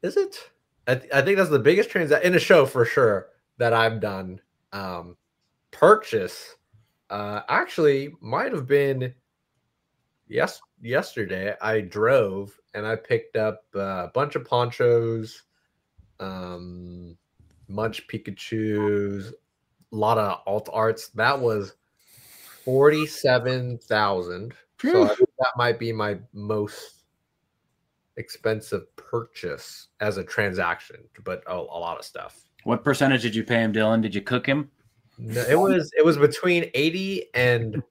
Is it? I think that's the biggest transaction in a show for sure. that I've done purchase actually might have been yesterday. I drove and I picked up a bunch of ponchos, Munch Pikachus, a lot of alt arts. That was 47,000. So I think that might be my most expensive purchase as a transaction, but a lot of stuff. What percentage did you pay him, Dylan? Did you cook him? No, it was between 80 and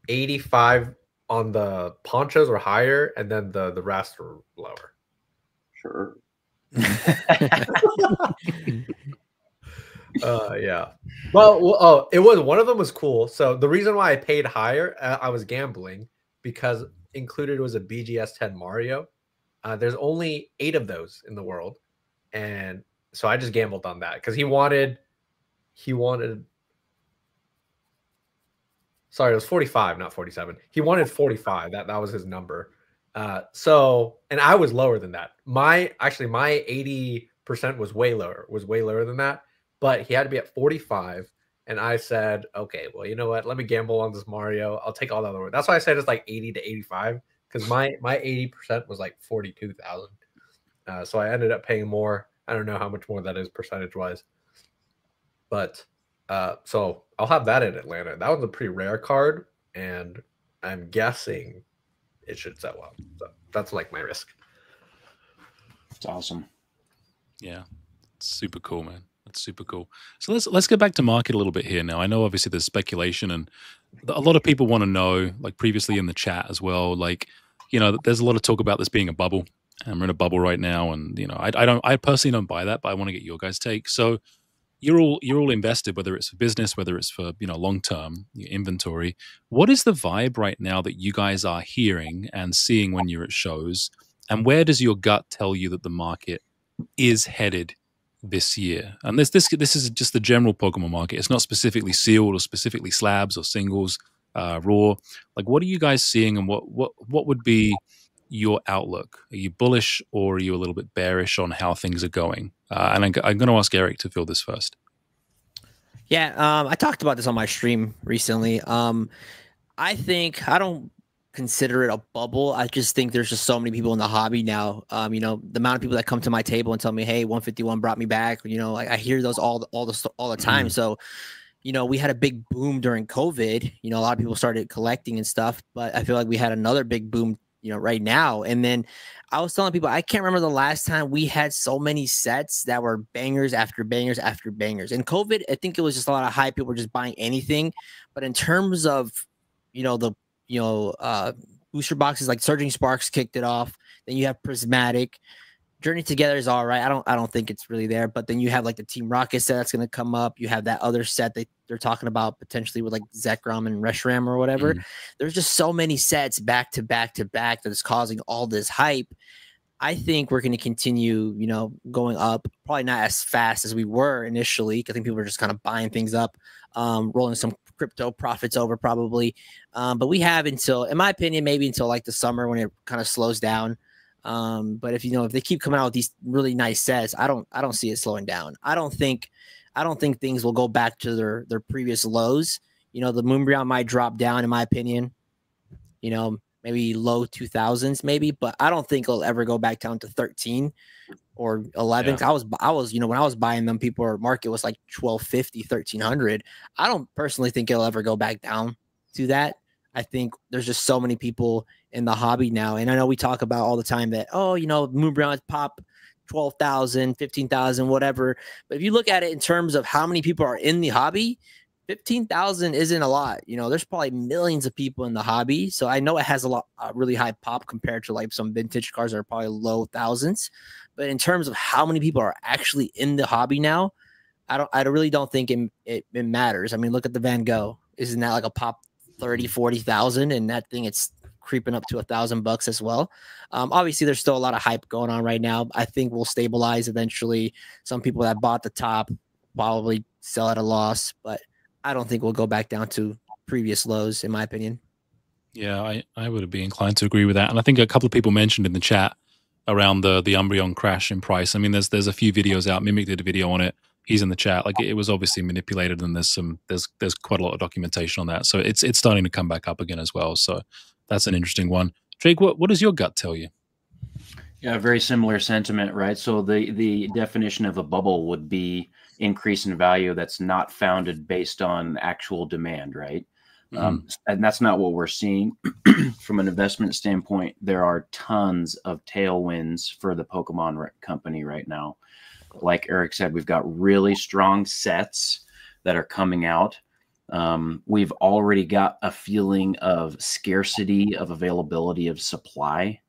85 on the ponchos or higher, and then the rest were lower. Sure. Yeah. Well, it was one of them was cool. So the reason why I paid higher, I was gambling because included was a BGS 10 Mario. There's only 8 of those in the world, and so I just gambled on that because he wanted. Sorry, it was 45, not 47. He wanted 45. That was his number. So, and I was lower than that. My 80% was way lower than that. But he had to be at 45, and I said, okay, well, you know what? Let me gamble on this Mario. I'll take all the other ones. That's why I said it's like 80 to 85 because my 80% was like 42,000. So I ended up paying more. I don't know how much more that is percentage wise, but so I'll have that in Atlanta. That was a pretty rare card, and I'm guessing it should sell well. So that's like my risk. It's awesome. Yeah, it's super cool, man. That's super cool. So let's get back to market a little bit here now. I know obviously there's speculation, and a lot of people want to know, like previously in the chat as well, like, you know, there's a lot of talk about this being a bubble, and we're in a bubble right now, and you know, I personally don't buy that, but I want to get your guys' take. So you're all invested, whether it's for business, whether it's for, you know, long term inventory. What is the vibe right now that you guys are hearing and seeing when you're at shows, and where does your gut tell you that the market is headed this year? And this is just the general Pokemon market. It's not specifically sealed or specifically slabs or singles, raw. Like, what are you guys seeing, and what would be your outlook? Are you bullish, or are you a little bit bearish on how things are going? And I'm going to ask Eric to fill this first. Yeah, I talked about this on my stream recently. I think I don't consider it a bubble. I just think there's just so many people in the hobby now. You know, the amount of people that come to my table and tell me, "Hey, 151 brought me back." You know, I hear those all the time. So, you know, we had a big boom during COVID. You know, a lot of people started collecting and stuff, but I feel like we had another big boom, you know, right now. And then I was telling people, I can't remember the last time we had so many sets that were bangers after bangers after bangers. In COVID, I think it was just a lot of hype. People were just buying anything. But in terms of, you know, booster boxes, like Surging Sparks kicked it off. Then you have Prismatic. Journey Together is all right. I don't think it's really there. But then you have like the Team Rocket set that's going to come up. You have that other set they're talking about potentially with like Zekrom and Reshiram or whatever. There's just so many sets back to back to back that is causing all this hype. I think we're going to continue, you know, going up. Probably not as fast as we were initially, because I think people are just kind of buying things up, rolling some crypto profits over probably. But we have until, in my opinion, maybe until like the summer when it kind of slows down. But if they keep coming out with these really nice sets, I don't see it slowing down. I don't think things will go back to their previous lows. You know, the Moonbreon might drop down, in my opinion. You know, maybe low 2000s, maybe, but I don't think it'll ever go back down to 13 or 11. Yeah. I was, you know, when I was buying them, market was like 1250, 1300. I don't personally think it'll ever go back down to that. I think there's just so many people in the hobby now. And I know we talk about all the time that, oh, you know, Moonbreon pop 12,000, 15,000, whatever. But if you look at it in terms of how many people are in the hobby, 15,000 isn't a lot. You know, there's probably millions of people in the hobby. So I know it has a really high pop compared to like some vintage cars that are probably low thousands. But in terms of how many people are actually in the hobby now, I really don't think it matters. I mean, look at the Van Gogh. Isn't that like a pop 30, 40,000? And that thing, it's creeping up to $1,000 as well. Obviously, there's still a lot of hype going on right now. I think we'll stabilize eventually. Some people that bought the top probably sell at a loss, but I don't think we'll go back down to previous lows, in my opinion. Yeah, I would be inclined to agree with that. And I think a couple of people mentioned in the chat around the Umbreon crash in price. I mean, there's a few videos out. Mimic did a video on it. he's in the chat. Like it was obviously manipulated, and there's quite a lot of documentation on that. So it's starting to come back up again as well. So that's an interesting one. Jake, what does your gut tell you? Yeah, very similar sentiment, right? So the definition of a bubble would be increase in value that's not founded based on actual demand, right? And that's not what we're seeing. From an investment standpoint, there are tons of tailwinds for the Pokemon company right now. Like Eric said, we've got really strong sets that are coming out. We've already got a feeling of scarcity of availability of supply,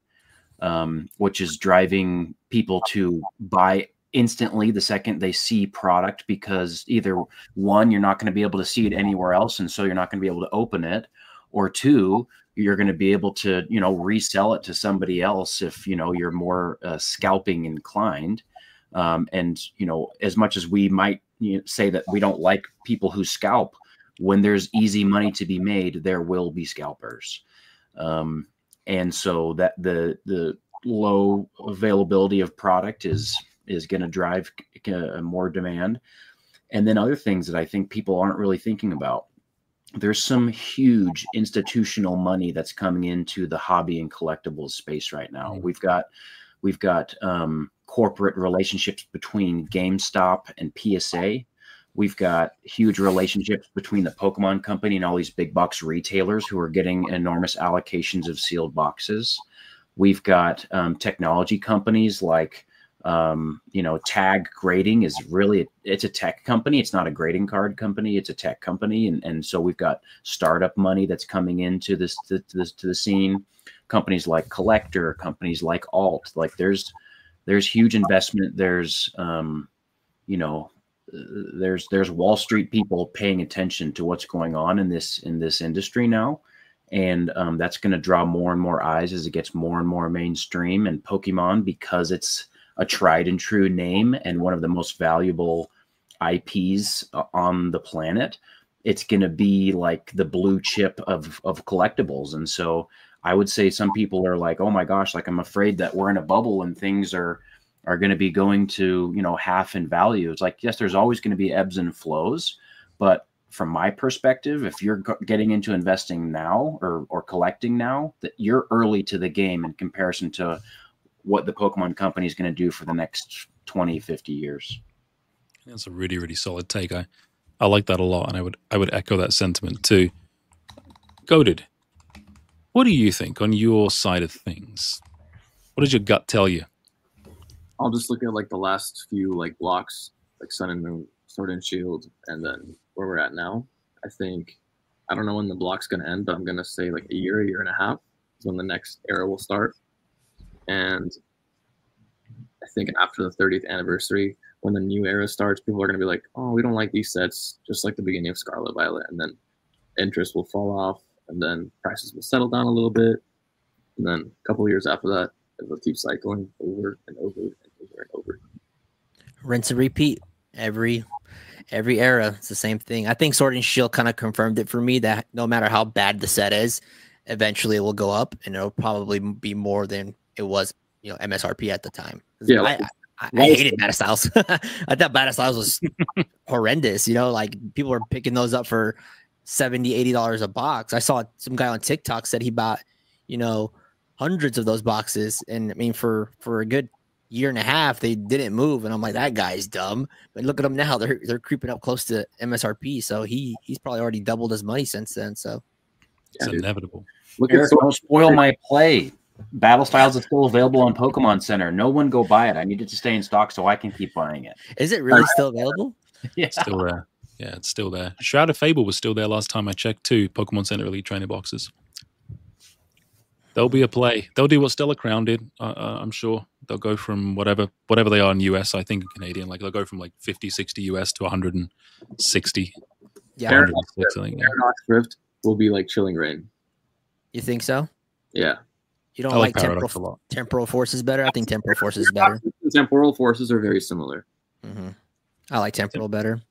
which is driving people to buy instantly the second they see product, because either one, you're not going to be able to see it anywhere else, and so you're not going to be able to open it, or two, you're going to be able to, resell it to somebody else if, you're more scalping inclined. And, as much as we might say that we don't like people who scalp, when there's easy money to be made, there will be scalpers. And so that the low availability of product is going to drive more demand. And then other things that I think people aren't really thinking about. There's some huge institutional money that's coming into the hobby and collectibles space right now. We've got corporate relationships between GameStop and PSA. We've got huge relationships between the Pokemon company and all these big box retailers who are getting enormous allocations of sealed boxes. We've got technology companies like, Tag Grading is really, it's a tech company. It's not a grading card company. It's a tech company. And so we've got startup money that's coming into to the scene. Companies like Collector, companies like Alt, like there's huge investment. There's Wall Street people paying attention to what's going on in this industry now. And that's going to draw more and more eyes as it gets more and more mainstream. And Pokemon, because it's a tried and true name and one of the most valuable IPs on the planet, it's going to be like the blue chip of collectibles. And so I would say some people are like, oh my gosh, like I'm afraid that we're in a bubble and things are going to be going to, half in value. It's like, yes, there's always going to be ebbs and flows. But from my perspective, if you're getting into investing now or collecting now, that you're early to the game in comparison to what the Pokemon company is going to do for the next 20, 50 years. That's a really, really solid take. I like that a lot. And I would echo that sentiment too. Goated, what do you think on your side of things? What does your gut tell you? I'll just look at like the last few like blocks, like Sun and Moon, Sword and Shield, and then where we're at now. I don't know when the block's going to end, but I'm going to say like a year and a half is when the next era will start. And I think after the 30th anniversary, when the new era starts, people are going to be like, oh, we don't like these sets, just like the beginning of Scarlet Violet. And then interest will fall off, and then prices will settle down a little bit. And then a couple of years after that, it will keep cycling over and over and over and over. Rinse and repeat. Every era, it's the same thing. I think Sword and Shield kind of confirmed it for me that no matter how bad the set is, eventually it will go up, and it'll probably be more than it was, MSRP at the time. Yeah, I hated Battle Styles. I thought Battle Styles was horrendous. Like people were picking those up for $70, $80 a box. I saw some guy on TikTok said he bought, hundreds of those boxes, and I mean for a good year and a half they didn't move, and I'm like, that guy's dumb. But look at them now; they're creeping up close to MSRP. So he's probably already doubled his money since then. So it's inevitable. Eric, don't spoil my play. Battle Styles is still available on Pokemon Center. No one go buy it. I need it to stay in stock so I can keep buying it. Is it really still available? Yeah, still there. Yeah, it's still there. Shroud of Fable was still there last time I checked too. Pokemon Center Elite Trainer boxes. There'll be a play. They'll do what Stellar Crown did. I'm sure they'll go from whatever they are in US. I think in Canadian, like they'll go from like 50, 60 US to 160. Yeah, Paradox Rift will be like Chilling Reign. You think so? Yeah. You don't like temporal forces better? I think temporal forces is better. Temporal forces are very similar. Mm-hmm. I like temporal better.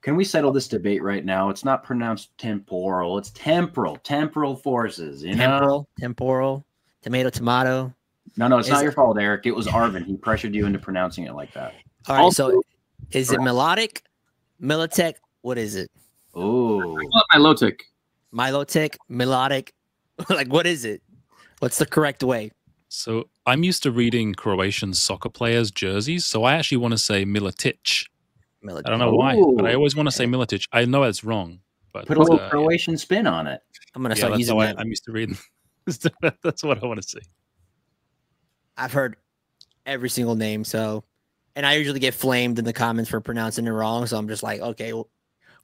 Can we settle this debate right now? It's not pronounced temporal. It's temporal forces. Temporal, tomato. No, it's not your fault, Eric. It was Arvin. He pressured you into pronouncing it like that. All right, also, Is it melodic, Militech? What is it? Oh, Milotic. Milotech, melodic? Like, what is it? What's the correct way? So I'm used to reading Croatian soccer players' jerseys, so I actually want to say Milotic. I don't know why, but I always want to say Milotic. I know it's wrong, but put a little Croatian spin on it. I'm gonna yeah, start that's using how that. I'm used to reading. That's what I want to see. I've heard every single name, so, and I usually get flamed in the comments for pronouncing it wrong. So I'm just like, okay, well,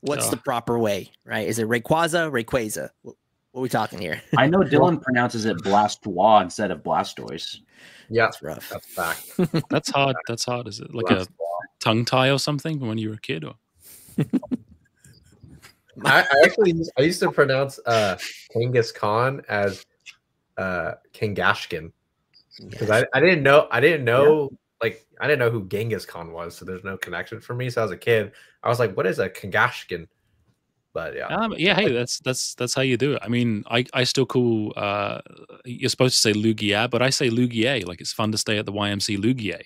what's the proper way, right? Is it Rayquaza, Rayquaza? What are we talking here? I know Dylan pronounces it Blastoise instead of Blastoise. Yeah, That's rough. that's fact. That's hard. That's hard. Is it like a tongue tie or something from when you were a kid? Or I used to pronounce Genghis Khan as Kangashkin because I didn't know like I didn't know who Genghis Khan was, so there's no connection for me. So as a kid, I was like, "What is a Kangashkin?" But yeah, yeah. Hey, that's how you do it. I mean, I still call you're supposed to say Lugia, but I say Lugier. Like it's fun to stay at the YMC Lugier.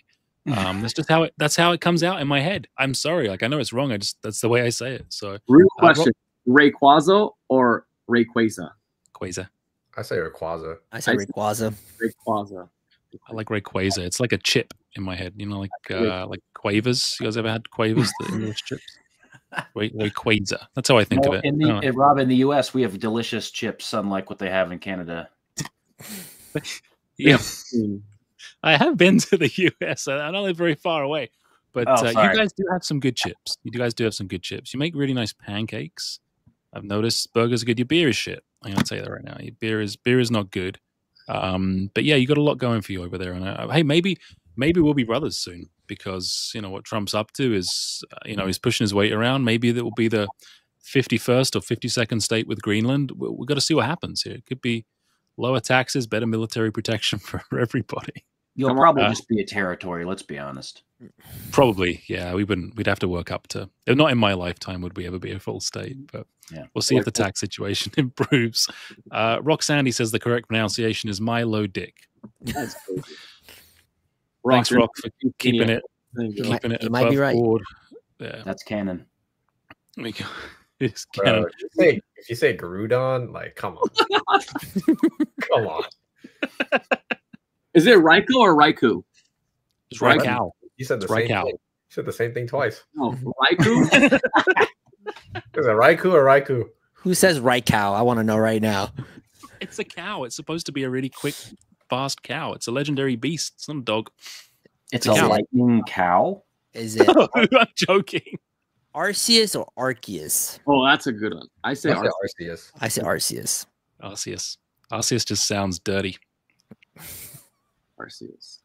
That's just how it comes out in my head. I'm sorry, like I know it's wrong. That's the way I say it. So Real question: Rayquaza or Rayquaza? Quasar. I say Rayquaza. I say Rayquaza. Rayquaza. I like Rayquaza. It's like a chip in my head. You know, like Quavers. You guys ever had Quavers, the English chips? Rayquaza. That's how I think of it. Rob, in the U.S., we have delicious chips, unlike what they have in Canada. Yeah, I have been to the U.S. I don't live very far away, but you guys do have some good chips. You guys do have some good chips. You make really nice pancakes. I've noticed burgers are good. Your beer is shit. I'm gonna tell you that right now. Your beer is not good. But yeah, you got a lot going for you over there. And hey, maybe we'll be brothers soon because you know what Trump's up to is he's pushing his weight around. Maybe that will be the 51st or 52nd state with Greenland. We've got to see what happens here. It could be lower taxes, better military protection for everybody. You'll probably just be a territory. Let's be honest. Probably, yeah. We'd have to work up to. Not in my lifetime would we ever be a full state, but yeah, we'll see if the tax situation improves. Rock Sandy says the correct pronunciation is Milo Dick. That's crazy. Thanks, Rock, for keeping it might be right. Board. Yeah, that's canon. It's Bro, canon. if you say Groudon, like, come on, come on. Is it Raikou or Raikou? It's Raikou. You said the same thing. You said the same thing twice. No, Raikou. Is it Raikou or Raikou? Who says Raikou? I want to know right now. It's a cow. It's supposed to be a really quick, fast cow. It's a legendary beast. It's not a dog. It's a lightning cow. Is it? I'm joking. Arceus or Arceus? Oh, that's a good one. I say Arceus. I say Arceus. Arceus just sounds dirty. Arceus.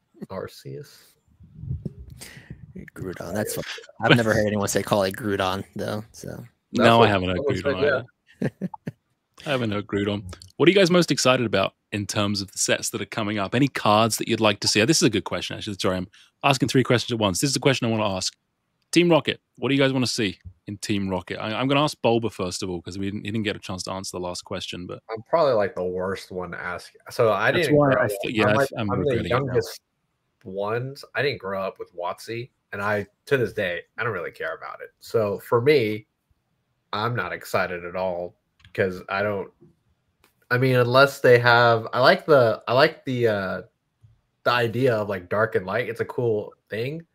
Groudon. That's fun. I've never heard anyone call it Groudon though. So no, I haven't heard Groudon. I haven't heard Groudon. What are you guys most excited about in terms of the sets that are coming up? Any cards that you'd like to see? This is a good question, actually. Sorry, I'm asking 3 questions at once. This is the question I want to ask. Team Rocket. What do you guys want to see in Team Rocket? I'm going to ask Bulba first of all because he didn't get a chance to answer the last question. But I'm probably like the worst one to ask. So I That's didn't. why Grow up. I'm the youngest ones. I didn't grow up with WotC, and to this day I don't really care about it. So for me, I'm not excited at all because I don't. I mean, unless they have, I like the idea of like dark and light. It's a cool thing.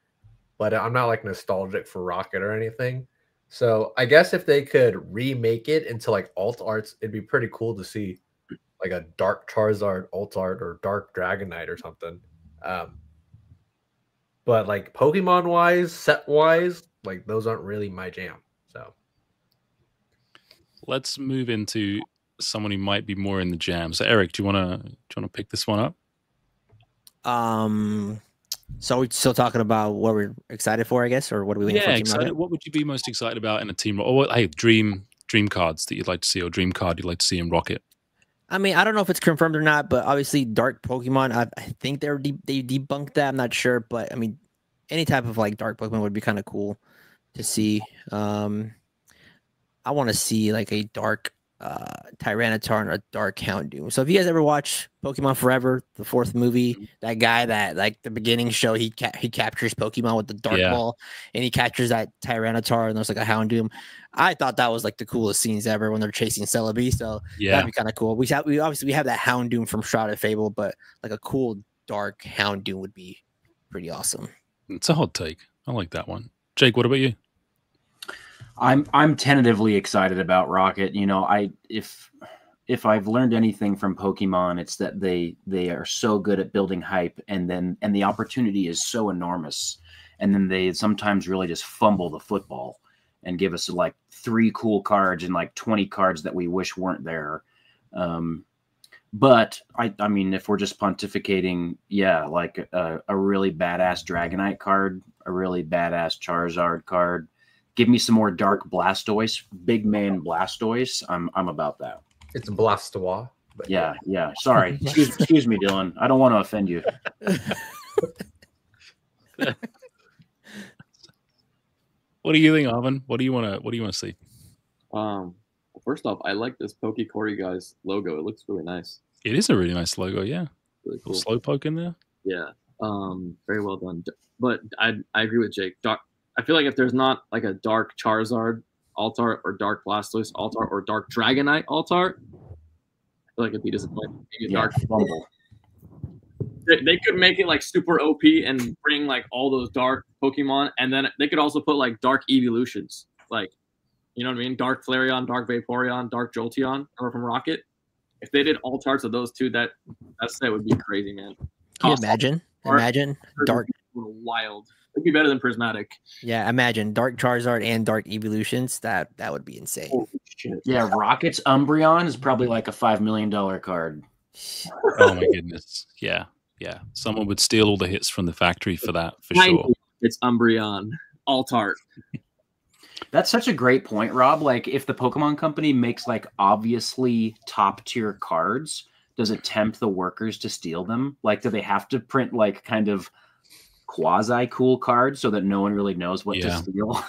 But I'm not like nostalgic for Rocket or anything. So I guess if they could remake it into like alt arts, it'd be pretty cool to see like a dark Charizard alt art or dark Dragonite or something. But like Pokemon wise, set wise, like those aren't really my jam. So let's move into someone who might be more in the jam. So Eric, do you want to pick this one up? So we're still talking about what we're excited for, I guess, or what are we waiting for? Excited. What would you be most excited about in a team? Or hey, dream cards that you'd like to see, or dream card you'd like to see in Rocket? I mean, I don't know if it's confirmed or not, but obviously dark Pokemon. I think they debunked that. I'm not sure, but I mean, any type of like dark Pokemon would be kind of cool to see. I want to see like a dark Tyranitar and a Dark Houndoom. So if you guys ever watch Pokemon Forever, the 4th movie, that guy that like the beginning show he captures Pokemon with the Dark Ball, and he captures that Tyranitar, and there's like a Houndoom. I thought that was like the coolest scenes ever when they're chasing Celebi. So that'd be kind of cool. We obviously have that Houndoom from Shrouded Fable, but like a cool Dark Houndoom would be pretty awesome. It's a hot take. I like that one. Jake, what about you? I'm tentatively excited about Rocket. You know, if I've learned anything from Pokemon, it's that they are so good at building hype, and the opportunity is so enormous, and then they sometimes really just fumble the football and give us like 3 cool cards and like 20 cards that we wish weren't there. But I mean, if we're just pontificating, yeah, like a really badass Dragonite card, a really badass Charizard card. Give me some more Dark Blastoise, big man Blastoise. I'm about that. It's Blastoise. Yeah. Sorry, excuse me, Dylan. I don't want to offend you. What do you think, Arvin? What do you want to see? First off, I like this Pokecorey guy's logo. It looks really nice. It is a really nice logo, yeah. Really cool. Slowpoke in there. Yeah. Very well done. But I agree with Jake. I feel like if there's not like a Dark Charizard Altart or Dark Blastoise Altart or Dark Dragonite Altart, I feel like it'd be disappointing. Maybe Dark Fumble. They could make it like super OP and bring like all those dark Pokemon, and then they could also put like dark evolutions, like, you know what I mean? Dark Flareon, Dark Vaporeon, Dark Jolteon, or from Rocket. If they did all tarts of those two, that set would be crazy, man. Can you imagine? Imagine Dark. Wild. It'd be better than Prismatic. Yeah, imagine Dark Charizard and Dark Evolutions. That would be insane. Oh, shit. Yeah, Rocket's Umbreon is probably like a $5 million card. Oh my goodness. Yeah. Someone would steal all the hits from the factory for that, for sure. It's Umbreon. Altart. That's such a great point, Rob. Like, if the Pokemon Company makes like obviously top tier cards, does it tempt the workers to steal them? Like, do they have to print like kind of quasi cool cards so that no one really knows what to steal?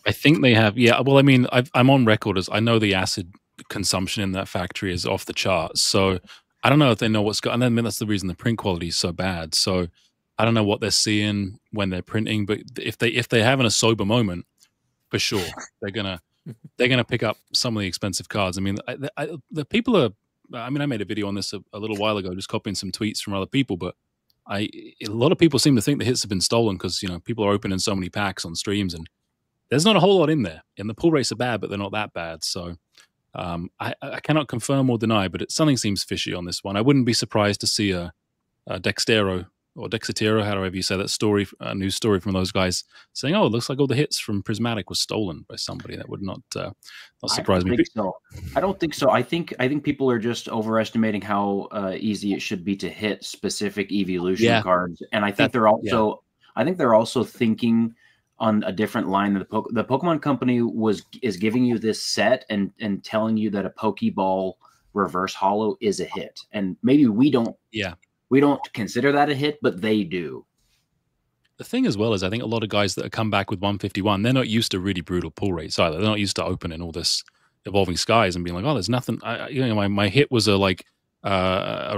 I think they have. Yeah. Well, I mean, I'm on record as I know the acid consumption in that factory is off the charts. So I don't know if they know what's going on. And then that's the reason the print quality is so bad. So I don't know what they're seeing when they're printing, but if they're having a sober moment, for sure, they're gonna pick up some of the expensive cards. I mean, the people are. I mean, I made a video on this a little while ago, just copying some tweets from other people. But a lot of people seem to think the hits have been stolen because people are opening so many packs on streams, and there's not a whole lot in there. And the pull rates are bad, but they're not that bad. So I cannot confirm or deny, but something seems fishy on this one. I wouldn't be surprised to see a Dextero or Dexatero, however you say that story, a news story from those guys saying, "Oh, it looks like all the hits from Prismatic was stolen by somebody." That would not surprise me. I don't think so. I think people are just overestimating how easy it should be to hit specific evolution cards, and I think they're also thinking on a different line. The Pokemon Company is giving you this set and telling you that a Pokeball reverse holo is a hit, and maybe we don't. Yeah. We don't consider that a hit, but they do. The thing as well is I think a lot of guys that have come back with 151, they're not used to really brutal pull rates either. They're not used to opening all this Evolving Skies and being like, "Oh, there's nothing." My hit was a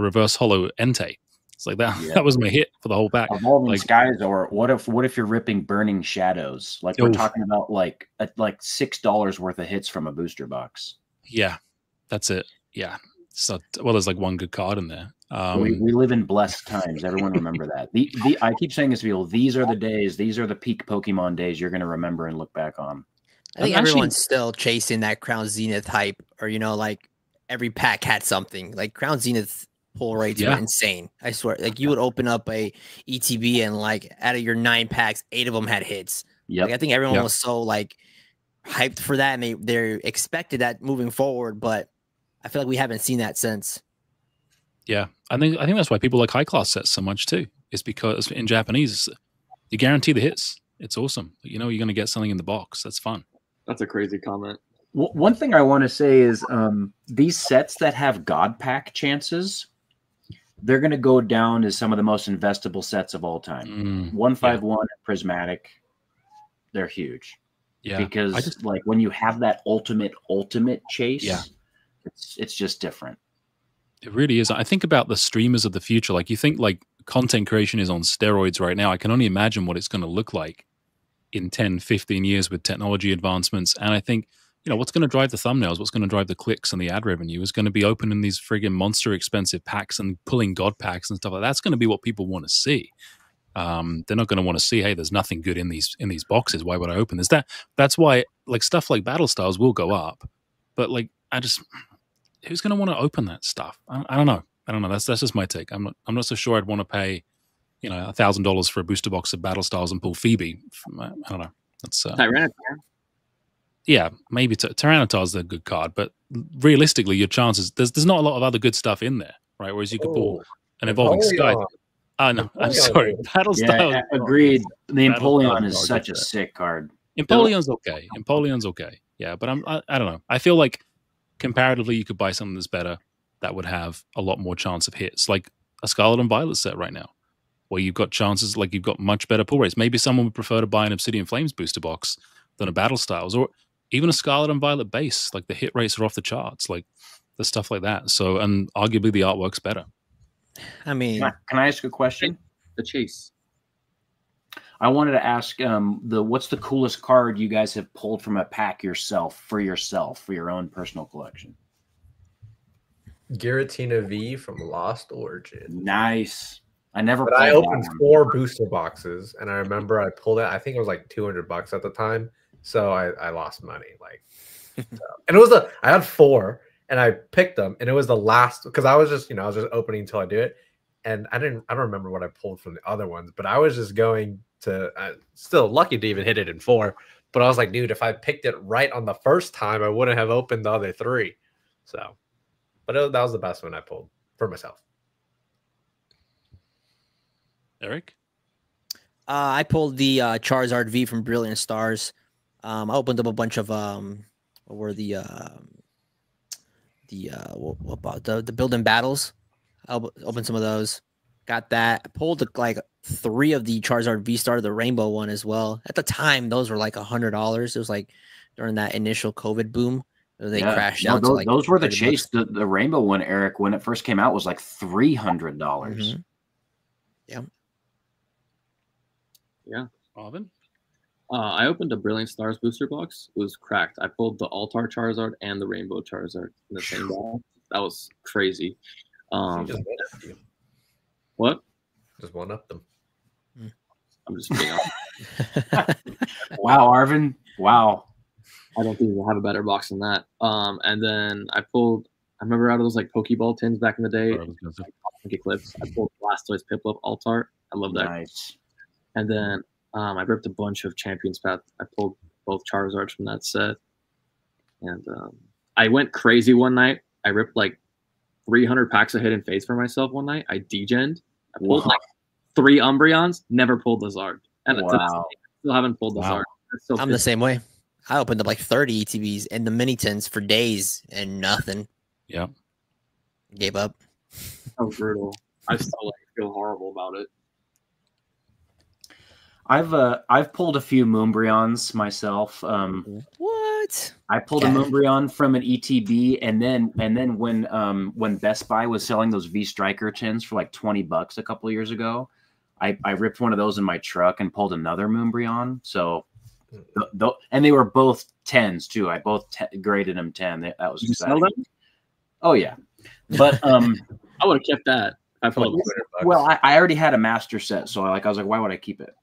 reverse holo Entei. It's like that. Yeah. That was my hit for the whole pack. Evolving Skies, or what if you're ripping Burning Shadows? Like we're talking about like $6 worth of hits from a booster box. Yeah, that's it. Yeah. So there's like one good card in there. We live in blessed times. Everyone remember that. I keep saying this to people. These are the days. These are the peak Pokemon days you're going to remember and look back on. I think everyone's still chasing that Crown Zenith hype, or like every pack had something. Like Crown Zenith pull rates are insane. I swear. Like you would open up a ETB and like out of your 9 packs, 8 of them had hits. Yeah, like, I think everyone was so like hyped for that, and they expected that moving forward, but I feel like we haven't seen that since. Yeah, I think that's why people like high class sets so much too. It's because in Japanese, you guarantee the hits. It's awesome. You're going to get something in the box. That's fun. That's a crazy comment. One thing I want to say is these sets that have God Pack chances, they're going to go down as some of the most investable sets of all time. 151 Prismatic, they're huge. Yeah, because like when you have that ultimate chase, Yeah. it's just different. it really is. I think about the streamers of the future. Like you think like content creation is on steroids right now. I can only imagine what it's going to look like in 10, 15 years with technology advancements. And I think, what's going to drive the thumbnails, what's going to drive the clicks and the ad revenue is going to be opening these friggin' monster expensive packs and pulling god packs and stuff like that. That's going to be what people want to see. They're not going to want to see, hey, there's nothing good in these boxes. Why would I open this? That's why like stuff like Battle Styles will go up. But like who's going to want to open that stuff? I don't know. That's just my take. I'm not so sure I'd want to pay, $1,000 for a booster box of Battle Styles and pull Phoebe. I don't know. That's Tyranitar. yeah, maybe Tyranitar's a good card, but realistically, your chances there's not a lot of other good stuff in there, right? Whereas you could pull an evolving Sky. No, I'm sorry. Battle Styles. Agreed. The Battle Empoleon Styles is are such good a set. sick card. Empoleon's okay. Empoleon's okay. Yeah, but I don't know. I feel like comparatively, you could buy something that's better that would have a lot more chance of hits, like a Scarlet and Violet set right now, where you've got chances, like you've got much better pull rates. Maybe someone would prefer to buy an Obsidian Flames booster box than a Battle Styles, or even a Scarlet and Violet base. Like the hit rates are off the charts, like the stuff like that. So, and arguably the artwork's better. I mean, Can I ask a question? The chase. I wanted to ask what's the coolest card you guys have pulled from a pack for your own personal collection? Giratina V from Lost Origin. Nice. I never. But I opened 4 booster boxes, and I remember I pulled it. I think it was like $200 at the time, so I lost money. Like, and it was I had 4, and I picked them, and it was the last because I was just opening until I do it, and I don't remember what I pulled from the other ones, but I was just going to still lucky to even hit it in 4. But I was like, dude, if I picked it right on the first time, I wouldn't have opened the other 3. So, but that was the best one I pulled for myself. Eric? I pulled the Charizard V from Brilliant Stars. I opened up a bunch of what were the what about the building battles? I opened some of those. Got that. I pulled like 3 of the Charizard V Star, the rainbow one as well. At the time, those were like $100. It was like during that initial COVID boom. They crashed down. Those were the chase. The rainbow one, Eric, when it first came out, was like $300. Mm-hmm. Yeah. Yeah. Marvin? I opened a Brilliant Stars booster box. It was cracked. I pulled the Altar Charizard and the Rainbow Charizard in the same box. That was crazy. What? Just one up them. I'm just being honest. Wow, Arvin. Wow. I don't think we'll have a better box than that. And then I remember out of those like Pokeball tins back in the day, like Eclipse, I pulled Blastoise Piplup Altar. I love that. Nice. And then I ripped a bunch of Champions Path. I pulled both Charizards from that set. And I went crazy one night. I ripped like 300 packs of Hidden Fates for myself one night. I degened. I pulled like 3 Umbreons, never pulled the Zard. And I still haven't pulled the Zard. I'm the same way. I opened up like 30 ETBs and the mini tins for days and nothing. Yeah. Gave up. So brutal. I still feel horrible about it. I've pulled a few Moonbreons myself. What? I pulled a Moonbreon from an ETB, and then when Best Buy was selling those V Striker tins for like $20 a couple of years ago, I ripped one of those in my truck and pulled another Moonbreon. So, and they were both 10s too. I both graded them 10. That was exciting. Sell them? Oh yeah, but I would have kept that. Well, I already had a master set, so I was like, why would I keep it?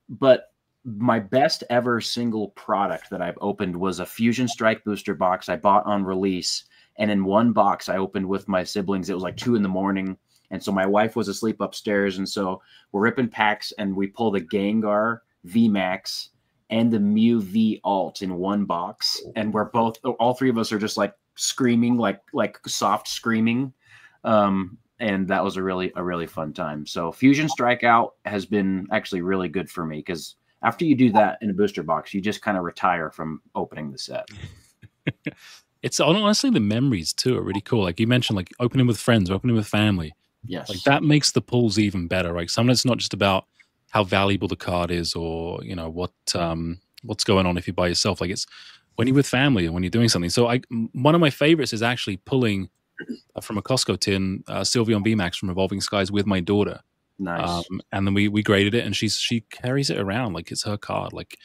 But my best ever single product that I've opened was a Fusion Strike booster box I bought on release. And in one box I opened with my siblings. It was like 2 a.m. And so my wife was asleep upstairs. And so we're ripping packs and we pull the Gengar VMAX and the Mew V Alt in one box. And we're all 3 of us are just like screaming, like soft screaming. And that was a really fun time. So Fusion Strikeout has been actually really good for me because after you do that in a booster box, you just kind of retire from opening the set. It's honestly the memories too are really cool. Like you mentioned, like opening with friends, opening with family. Yes. Like that makes the pulls even better. Right. Sometimes it's not just about how valuable the card is or, what, what's going on if you're by yourself. Like it's when you're with family or when you're doing something. So one of my favorites is actually pulling from a Costco tin Sylveon VMAX from Evolving Skies with my daughter. Nice. And then we graded it, and she carries it around like it's her card. Like,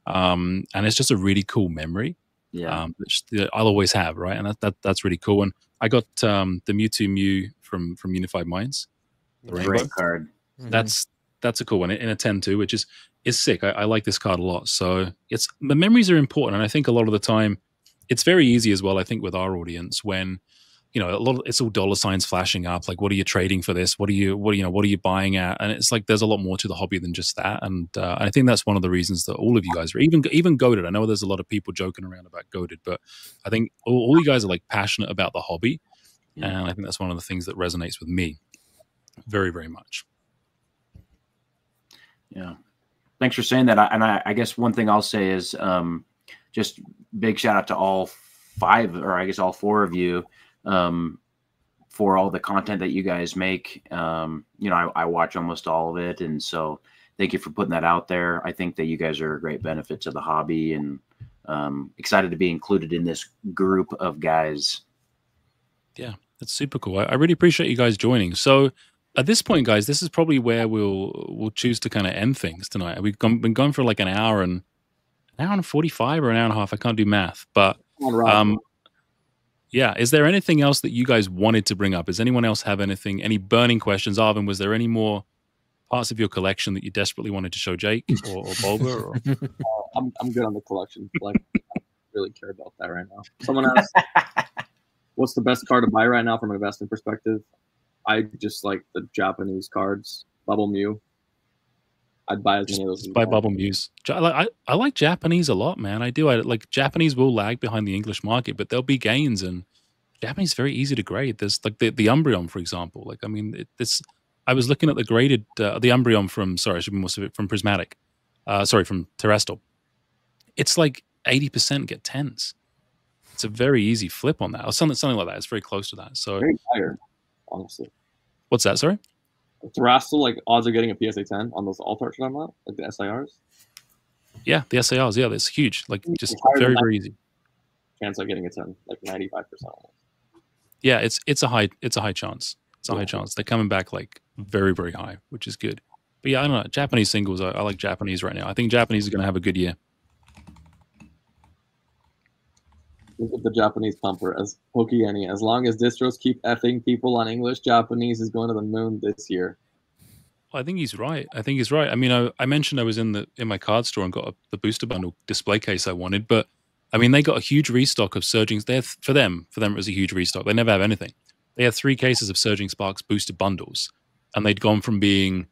and it's just a really cool memory. Yeah. That I'll always have, right? And that's really cool. And I got the Mewtwo Mew from Unified Minds. The Great Rainbow. card. That's a cool one in a 10-2, which is sick. I like this card a lot. So the memories are important, and I think a lot of the time it's very easy as well. I think with our audience, when it's all dollar signs flashing up, like what are you trading for this? What are you buying at? And it's like there's a lot more to the hobby than just that. And I think that's one of the reasons that all of you guys are even Goated. I know there's a lot of people joking around about Goated, but I think all you guys are like passionate about the hobby, and I think that's one of the things that resonates with me very, very much. Yeah. Thanks for saying that. And I guess one thing I'll say is just big shout out to all 5, or I guess all 4 of you for all the content that you guys make. I watch almost all of it. And so thank you for putting that out there. I think that you guys are a great benefit to the hobby, and excited to be included in this group of guys. Yeah, that's super cool. I really appreciate you guys joining. So at this point, guys, this is probably where we'll choose to kind of end things tonight. We've been going for like an hour and 45 or an hour and a half. I can't do math, but yeah. Is there anything else that you guys wanted to bring up? Does anyone else have any burning questions? Arvin, was there any more parts of your collection that you desperately wanted to show Jake or Bulba? Or? I'm good on the collection. Like, I don't really care about that right now. Someone asked, what's the best card to buy right now from an investment perspective? I just like the Japanese cards. Bubble Mew. I'd buy as many of those. Buy Bubble Mews. I like Japanese a lot, man. I do. I like Japanese will lag behind the English market, but there'll be gains, and Japanese is very easy to grade. There's like the Umbreon, for example. Like, I mean, I was looking at the graded the Umbreon from from Prismatic, from Terrestrial. It's like 80% get 10s. It's a very easy flip on that, or something like that. It's very close to that. So very higher, honestly. What's that? Sorry. Terrestrial, like odds of getting a PSA 10 on those alt arts I'm at, like the SIRs. Yeah, the SIRs. Yeah, that's huge. Like just very, very easy. Chance of getting a 10, like 95% almost. Yeah, it's a high chance. It's a high chance. They're coming back like very, very high, which is good. But yeah, I don't know. Japanese singles, I like Japanese right now. I think Japanese is going to have a good year. Look at the Japanese pumper as Pokeyenny. As long as distros keep effing people on English, Japanese is going to the moon this year. I think he's right. I mean, I mentioned I was in my card store and got the booster bundle display case I wanted, but I mean, they got a huge restock of Surging. For them, it was a huge restock. They never have anything. They had 3 cases of Surging Sparks booster bundles, and they'd gone from being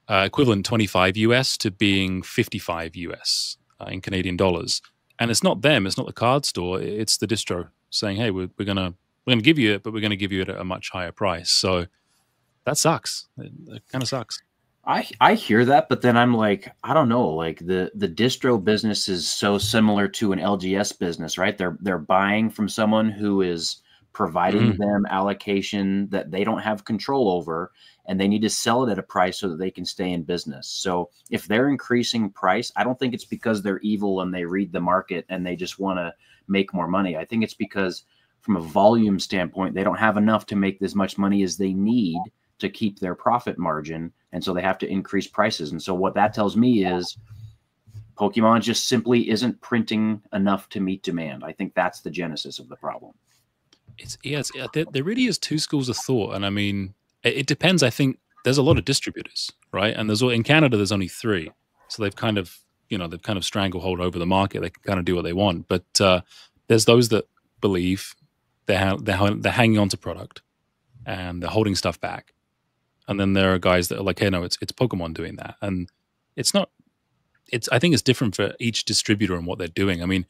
equivalent 25 US to being 55 US in Canadian dollars. And it's not them, it's not the card store, it's the distro saying, hey, we're gonna give you it, but we're gonna give you it at a much higher price. So that sucks. It kind of sucks. I hear that, but then I'm like, I don't know, like the distro business is so similar to an LGS business, right? They're buying from someone who is providing them allocation that they don't have control over, and they need to sell it at a price so that they can stay in business. So if they're increasing price, I don't think it's because they're evil and they read the market and they just want to make more money. I think it's because from a volume standpoint, they don't have enough to make as much money as they need to keep their profit margin. And so they have to increase prices. And so what that tells me is Pokemon just simply isn't printing enough to meet demand. I think that's the genesis of the problem. There really is 2 schools of thought. And I mean, it depends. I think there's a lot of distributors, right? And in Canada, there's only 3. So they've kind of stranglehold over the market. They can kind of do what they want. But there's those that believe they're hanging on to product and they're holding stuff back. And then there are guys that are like, hey, no, it's Pokemon doing that. And I think it's different for each distributor and what they're doing. I mean,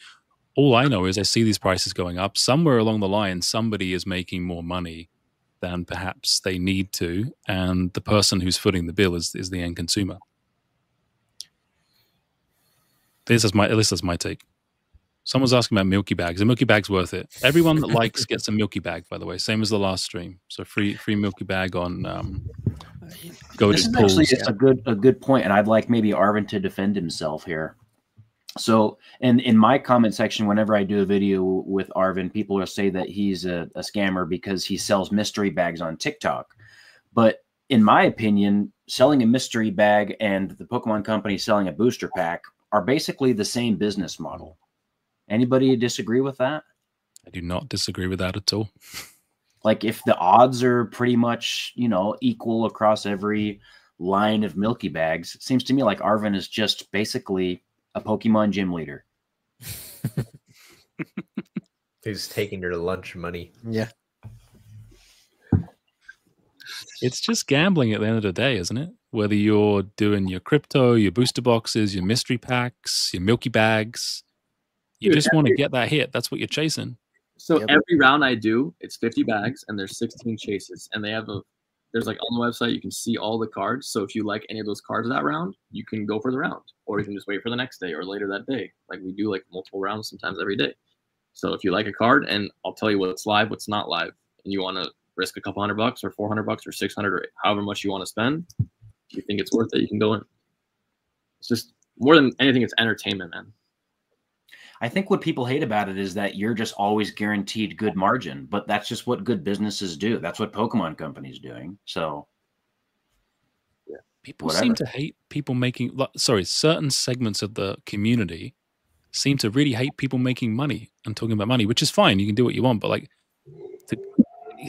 all I know is I see these prices going up. Somewhere along the line, somebody is making more money than perhaps they need to, and the person who's footing the bill is the end consumer. At least that's my take. Someone's asking about Milky Bags. A Milky Bag's worth it. Everyone that likes gets a Milky Bag, by the way. Same as the last stream. So free Milky Bag on This is actually a good point, and I'd like maybe Arvin to defend himself here. So, and in my comment section, whenever I do a video with Arvin, people will say that he's a scammer because he sells mystery bags on TikTok. But in my opinion, selling a mystery bag and the Pokemon Company selling a booster pack are basically the same business model. Anybody disagree with that? I do not disagree with that at all. Like if the odds are pretty much, you know, equal across every line of Milky bags, it seems to me like Arvin is just basically a Pokemon gym leader. He's taking your lunch money. Yeah. It's just gambling at the end of the day, isn't it? Whether you're doing your crypto, your booster boxes, your mystery packs, your Milky bags, you just want to get that hit. That's what you're chasing. So every round I do, it's 50 bags and there's 16 chases. And they have there's like on the website, you can see all the cards. So if you like any of those cards that round, you can go for the round. Or you can just wait for the next day or later that day. Like we do like multiple rounds sometimes every day. So if you like a card, and I'll tell you what's live, what's not live, and you want to risk a couple $100 or $400 or 600 or however much you want to spend, if you think it's worth it, you can go in. It's just more than anything, it's entertainment, man. I think what people hate about it is that you're just always guaranteed good margin, but that's just what good businesses do. That's what Pokemon Company's doing. So yeah, people seem to hate people making, certain segments of the community seem to really hate people making money and talking about money, which is fine. You can do what you want, but like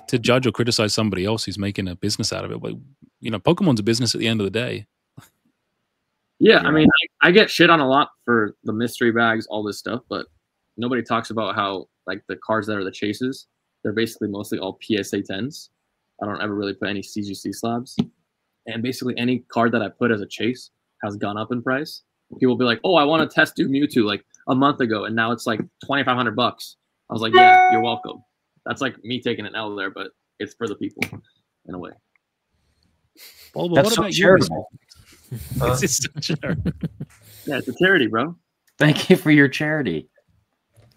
to judge or criticize somebody else who's making a business out of it, like, you know, Pokemon's a business at the end of the day. Yeah, I mean, I get shit on a lot for the mystery bags, all this stuff, but nobody talks about how, like, the cards that are the chases, they're basically mostly all PSA 10s. I don't ever really put any CGC slabs. And basically any card that I put as a chase has gone up in price. People will be like, oh, I want to test do Mewtwo like a month ago, and now it's like $2,500. I was like, yeah, you're welcome. That's like me taking an L there, but it's for the people in a way. Well, that's so charitable. Yeah, it's a charity, bro. Thank you for your charity.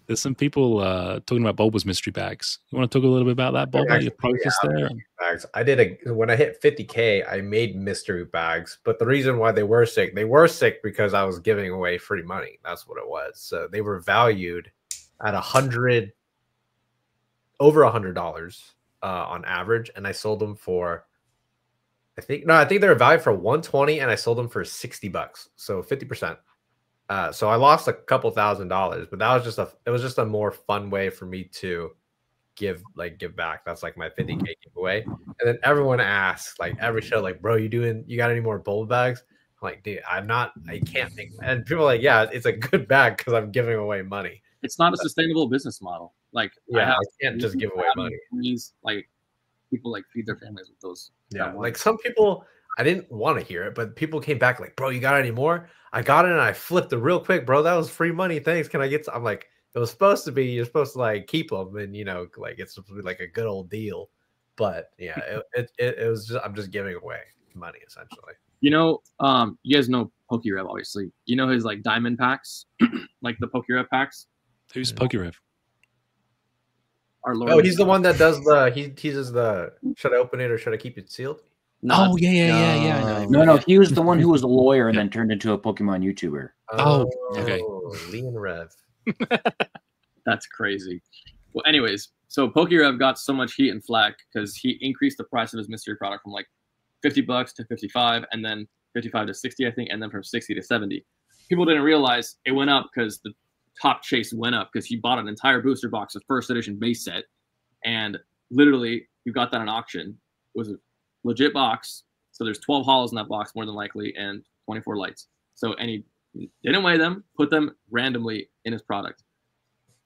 There's some people talking about Bulba's mystery bags. You want to talk a little bit about that, Bulba? Your process there? Bags. I did when I hit 50K, I made mystery bags. But the reason why they were sick because I was giving away free money. That's what it was. So they were valued at over $100 on average, and I sold them for. I think they were valued for $120, and I sold them for $60, so 50%. So I lost a couple $1,000s, but that was just a more fun way for me to give back. That's like my 50K giveaway. And then everyone asks, like every show, like, bro, you got any more Bulba bags? I'm like, dude, I can't think. And people are like, yeah, it's a good bag because I'm giving away money. It's not a sustainable business model. Like, yeah, I can't just give away money. Like, people like feed their families with those. Yeah, like some people, I didn't want to hear it, but people came back like, bro, you got any more? I got it and I flipped it real quick, bro. That was free money. Thanks. Can I get some? I'm like, it was supposed to be, you're supposed to like keep them and, you know, like it's supposed to be like a good old deal. But yeah, it was just, I'm just giving away money essentially. You know, you guys know PokeRev, obviously. You know his like diamond packs, like the PokeRev packs? Who's PokeRev? Our Lord. Oh, he's the one that does he does the should I open it or should I keep it sealed? No, yeah. No, he was the one who was a lawyer and then turned into a Pokemon YouTuber. Oh, okay. Leon Rev. That's crazy. Well, anyways, so PokeRev got so much heat and flack because he increased the price of his mystery product from like $50 to 55, and then 55 to 60, I think, and then from 60 to 70. People didn't realize it went up because the top chase went up because he bought an entire booster box of first edition base set, and literally you got that on auction. It was a legit box, so there's 12 hollows in that box more than likely, and 24 lights. So, and he didn't weigh them, put them randomly in his product,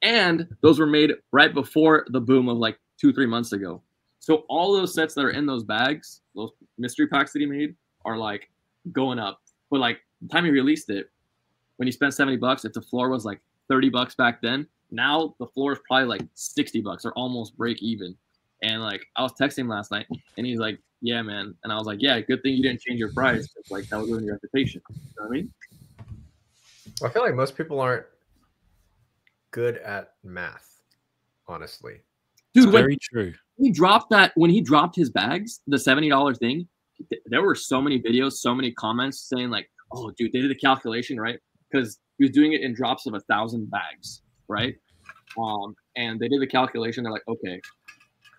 and those were made right before the boom of like 2-3 months ago. So all those sets that are in those bags, those mystery packs that he made, are like going up. But like the time he released it, when he spent $70, if the floor was like $30 back then, now the floor is probably like $60 or almost break even. And like I was texting him last night, and he's like, "Yeah, man." And I was like, "Yeah, good thing you didn't change your price. Like that was ruining your reputation." You know what I mean? I feel like most people aren't good at math, honestly. Dude, very true. He dropped that when he dropped his bags, the $70 thing. There were so many videos, so many comments saying like, "Oh, dude, they did the calculation right," because he was doing it in drops of 1,000 bags, right? And they did the calculation. They're like, okay,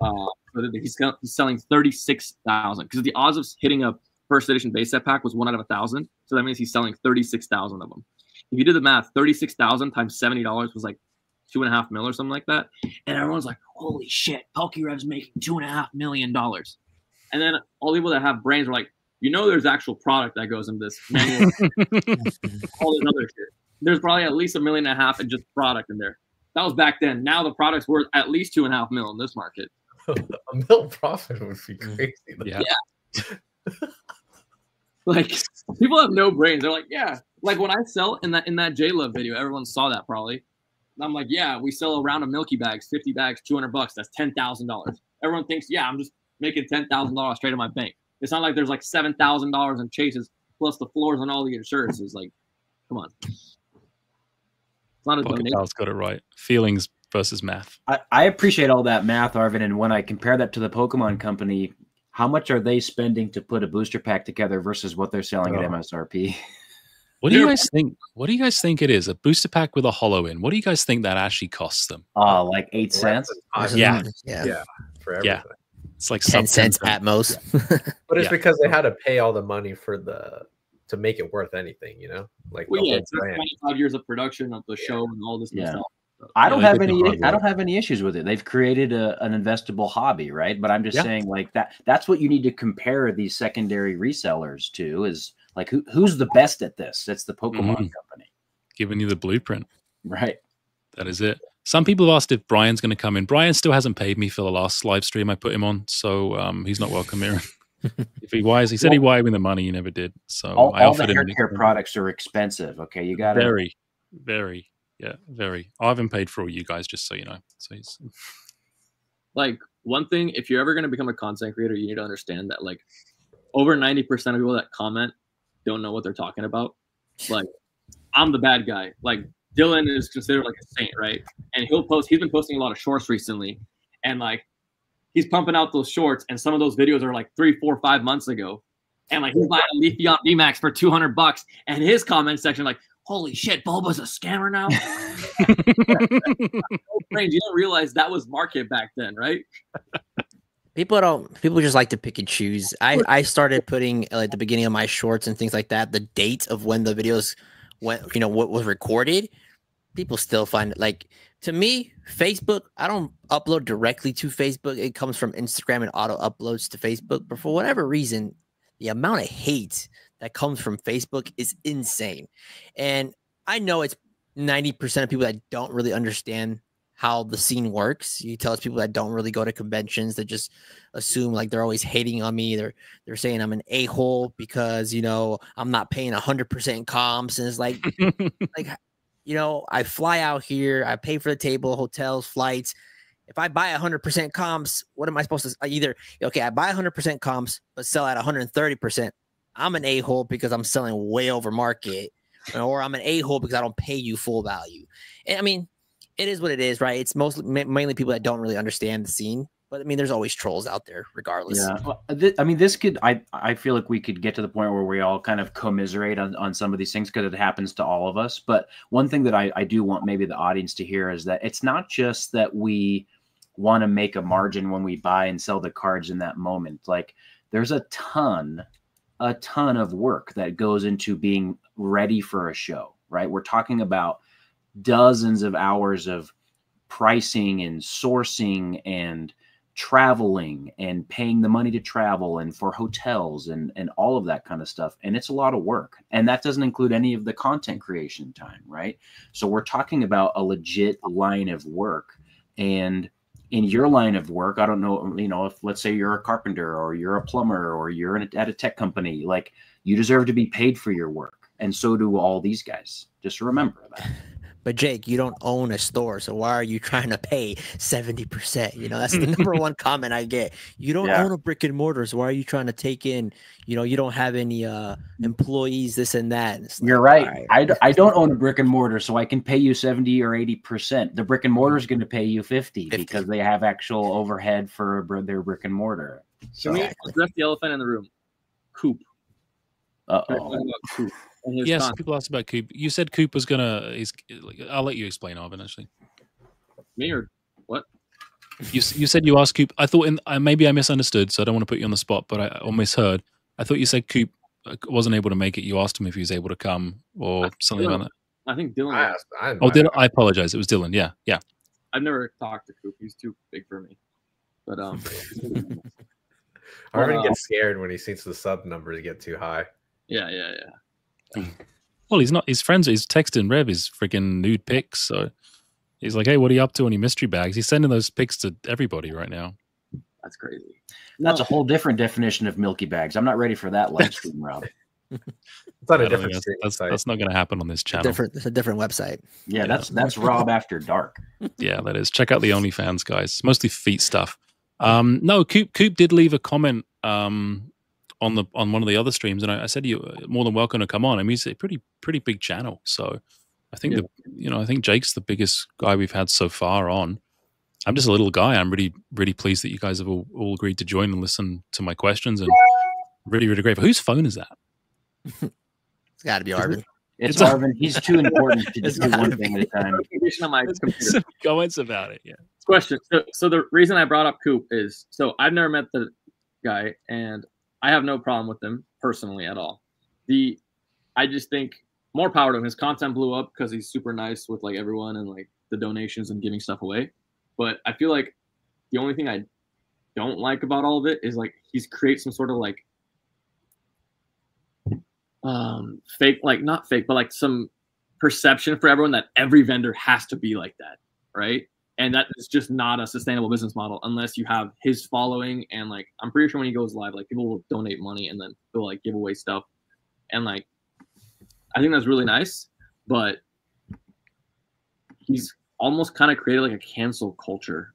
so he's selling 36,000 because the odds of hitting a first edition base set pack was 1 out of 1,000. So that means he's selling 36,000 of them. If you did the math, 36,000 times $70 was like 2.5 mil or something like that. And everyone's like, holy shit, PokeRev's making $2.5 million. And then all the people that have brains are like, you know, there's actual product that goes into this manual. All this other shit. There's probably at least $1.5 million in just product in there. That was back then. Now the product's worth at least 2.5 mil in this market. A mil profit would be crazy. Yeah. Like, people have no brains. They're like, yeah. Like when I sell in that J-Love video, everyone saw that probably. And I'm like, yeah, we sell a round of Milky bags, 50 bags, $200. That's $10,000. Everyone thinks, yeah, I'm just making $10,000 straight in my bank. It's not like there's like $7,000 in chases plus the floors on all the insurances. Like, come on. It's not a donation. Pocket got it right. Feelings versus math. I appreciate all that math, Arvin. And when I compare that to the Pokemon Company, how much are they spending to put a booster pack together versus what they're selling at MSRP? What do you guys think? What do you guys think it is? A booster pack with a holo in. What do you guys think that actually costs them? Like 8 cents? Yeah. For everything. It's like 10 cents at most. But it's because they had to pay all the money for to make it worth anything, you know? Like, well, yeah, it's 25 years of production of the show and all this stuff. I don't have any issues with it. They've created an investable hobby, right? But I'm just saying, like, that's what you need to compare these secondary resellers to, is like who's the best at this? It's the Pokemon Company. Giving you the blueprint. Right. That is it. Some people have asked if Brian's going to come in. Brian still hasn't paid me for the last live stream I put him on, so he's not welcome here. If he wires, he said he wired me the money. He never did. So I offered him. All the hair care products are expensive. Okay, you got to very, very. Yeah, very. I haven't paid for all you guys, just so you know. So he's like, one thing, if you're ever going to become a content creator, you need to understand that like over 90% of people that comment don't know what they're talking about. Like, I'm the bad guy. Like, Dylan is considered like a saint, right? And he's been posting a lot of shorts recently, and like he's pumping out those shorts, and some of those videos are like 3, 4, 5 months ago, and like he's buying a Leafeon VMAX for $200, and his comment section like, holy shit, Bulba's a scammer now. You don't realize that was market back then, right? People just like to pick and choose. I started putting at the beginning of my shorts and things like that, the date of when the videos went, you know, what was recorded. People still find it, like, to me, Facebook, I don't upload directly to Facebook. It comes from Instagram and auto uploads to Facebook. But for whatever reason, the amount of hate that comes from Facebook is insane. And I know it's 90% of people that don't really understand how the scene works. You tell us people that don't really go to conventions that just assume like they're always hating on me. They're saying I'm an a-hole because, you know, I'm not paying 100% comps. And it's like, you know, I fly out here, I pay for the table, hotels, flights. If I buy 100% comps, what am I supposed to either? Okay, I buy 100% comps, but sell at 130%. I'm an a-hole because I'm selling way over market, or I'm an a-hole because I don't pay you full value. And I mean, it is what it is, right? It's mainly people that don't really understand the scene. But I mean, there's always trolls out there, regardless. Yeah, well, I mean, this could. I feel like we could get to the point where we all kind of commiserate on some of these things because it happens to all of us. But one thing that I do want maybe the audience to hear is that it's not just that we want to make a margin when we buy and sell the cards in that moment. Like, there's a ton of work that goes into being ready for a show, right? We're talking about dozens of hours of pricing and sourcing and traveling and paying the money to travel and for hotels and all of that kind of stuff. And it's a lot of work. And that doesn't include any of the content creation time, right? So we're talking about a legit line of work. And in your line of work, I don't know, you know, if let's say you're a carpenter or you're a plumber or you're at a tech company, like, you deserve to be paid for your work. And so do all these guys. Just remember that. But Jake, you don't own a store, so why are you trying to pay 70%? You know, that's the number one comment I get. You don't own a brick and mortar, so why are you trying to take in, you know, you don't have any employees, this and that. And you're right. I don't own a brick and mortar, so I can pay you 70 or 80%. The brick and mortar is going to pay you 50 because they have actual overhead for their brick and mortar. So address the elephant in the room. Coop. Uh-oh. Coop. And his Yes, con- people asked about Coop. You said Coop was gonna. I'll let you explain, Arvin. Actually, me or what? you said you asked Coop. I thought maybe I misunderstood, so I don't want to put you on the spot, but or misheard. I thought you said Coop wasn't able to make it. You asked him if he was able to come or something like that. I think Dylan. I asked. I Oh, Dylan. I apologize. It was Dylan. Yeah, yeah. I've never talked to Coop. He's too big for me. But Arvin gets scared when he sees the sub numbers get too high. yeah. Well, he's not. His friends. He's texting Rev his freaking nude pics. So he's like, "Hey, what are you up to on your mystery bags?" He's sending those pics to everybody right now. That's crazy. And that's a whole different definition of milky bags. I'm not ready for that live stream, Rob. It's on a different that's site. not going to happen on this channel. It's a different website. Yeah, that's Rob after dark. Yeah, that is. Check out the OnlyFans, guys. It's mostly feet stuff. No, Coop did leave a comment on one of the other streams, and I said you're more than welcome to come on. I mean, it's a pretty big channel, so I think I think Jake's the biggest guy we've had so far on. I'm just a little guy. I'm really pleased that you guys have all agreed to join and listen to my questions, and really grateful. Whose phone is that? It's got to be Arvin. It's Arvin. He's too important to just do one thing at a time. On my computer. Some comments about it. Yeah. Question. So the reason I brought up Coop is I've never met the guy, and I have no problem with him personally at all. I just think more power to him. His content blew up because he's super nice with like everyone and like the donations and giving stuff away. But I feel like the only thing I don't like about all of it is like he's create some sort of like fake, like not fake, but like some perception for everyone that every vendor has to be like that, right? And that is just not a sustainable business model unless you have his following. And like I'm pretty sure when he goes live, like people will donate money and then he'll like give away stuff. And like I think that's really nice, but he's almost kind of created like a cancel culture,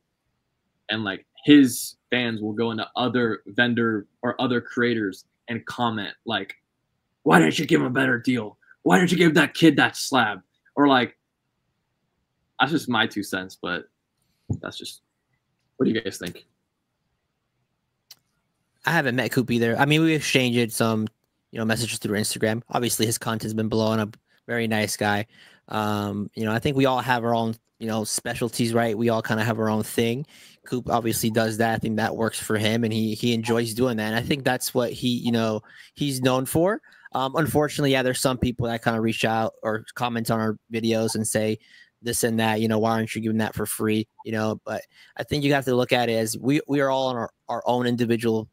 and like his fans will go into other vendor or other creators and comment like, why didn't you give him a better deal? Why didn't you give that kid that slab? Or like, that's just my 2 cents, but that's just, what do you guys think? I haven't met Coop either. I mean, we exchanged some, messages through Instagram. Obviously, his content's been blowing up. Very nice guy. I think we all have our own, specialties, right? We all kind of have our own thing. Coop obviously does that. I think that works for him, and he enjoys doing that. And I think that's what he's known for. Unfortunately, yeah, there's some people that kind of reach out or comment on our videos and say this and that, why aren't you giving that for free? But I think you have to look at it as we are all on our own individual,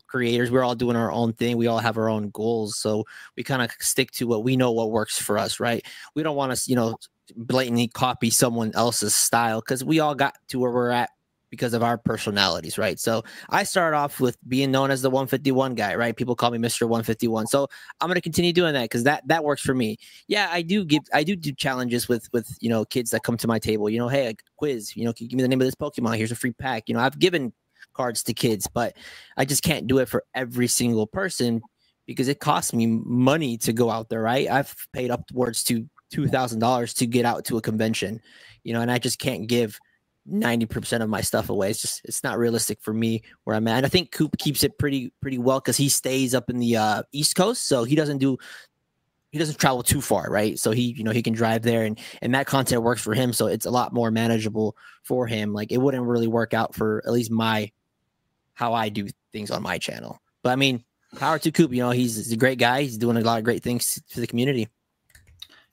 creators. We're all doing our own thing. We all have our own goals. So we kind of stick to what we know, what works for us, right? We don't want to, blatantly copy someone else's style, because we all got to where we're at because of our personalities, right? So I started off with being known as the 151 guy, right? People call me Mr. 151. So I'm going to continue doing that because that works for me. Yeah, I do do challenges with kids that come to my table. Hey, a quiz, can you give me the name of this Pokemon? Here's a free pack. I've given cards to kids, but I just can't do it for every single person because it costs me money to go out there, right? I've paid upwards to $2,000 to get out to a convention, and I just can't give 90% of my stuff away. It's not realistic for me where I'm at. And I think Coop keeps it pretty well because he stays up in the East Coast, so he doesn't travel too far, right? So he can drive there, and that content works for him, so it's a lot more manageable for him. Like it wouldn't really work out for at least how I do things on my channel. But I mean, power to Coop. He's a great guy. He's doing a lot of great things for the community.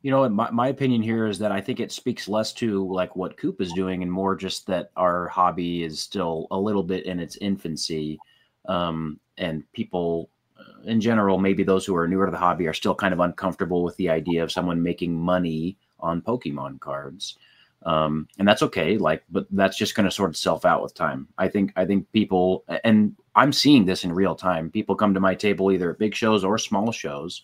My opinion here is that I think it speaks less to like what Coop is doing and more just that our hobby is still a little bit in its infancy. And people in general, maybe those who are newer to the hobby, are still kind of uncomfortable with the idea of someone making money on Pokemon cards. And that's okay. But that's just going to sort itself out with time. I think people, and I'm seeing this in real time, people come to my table either at big shows or small shows,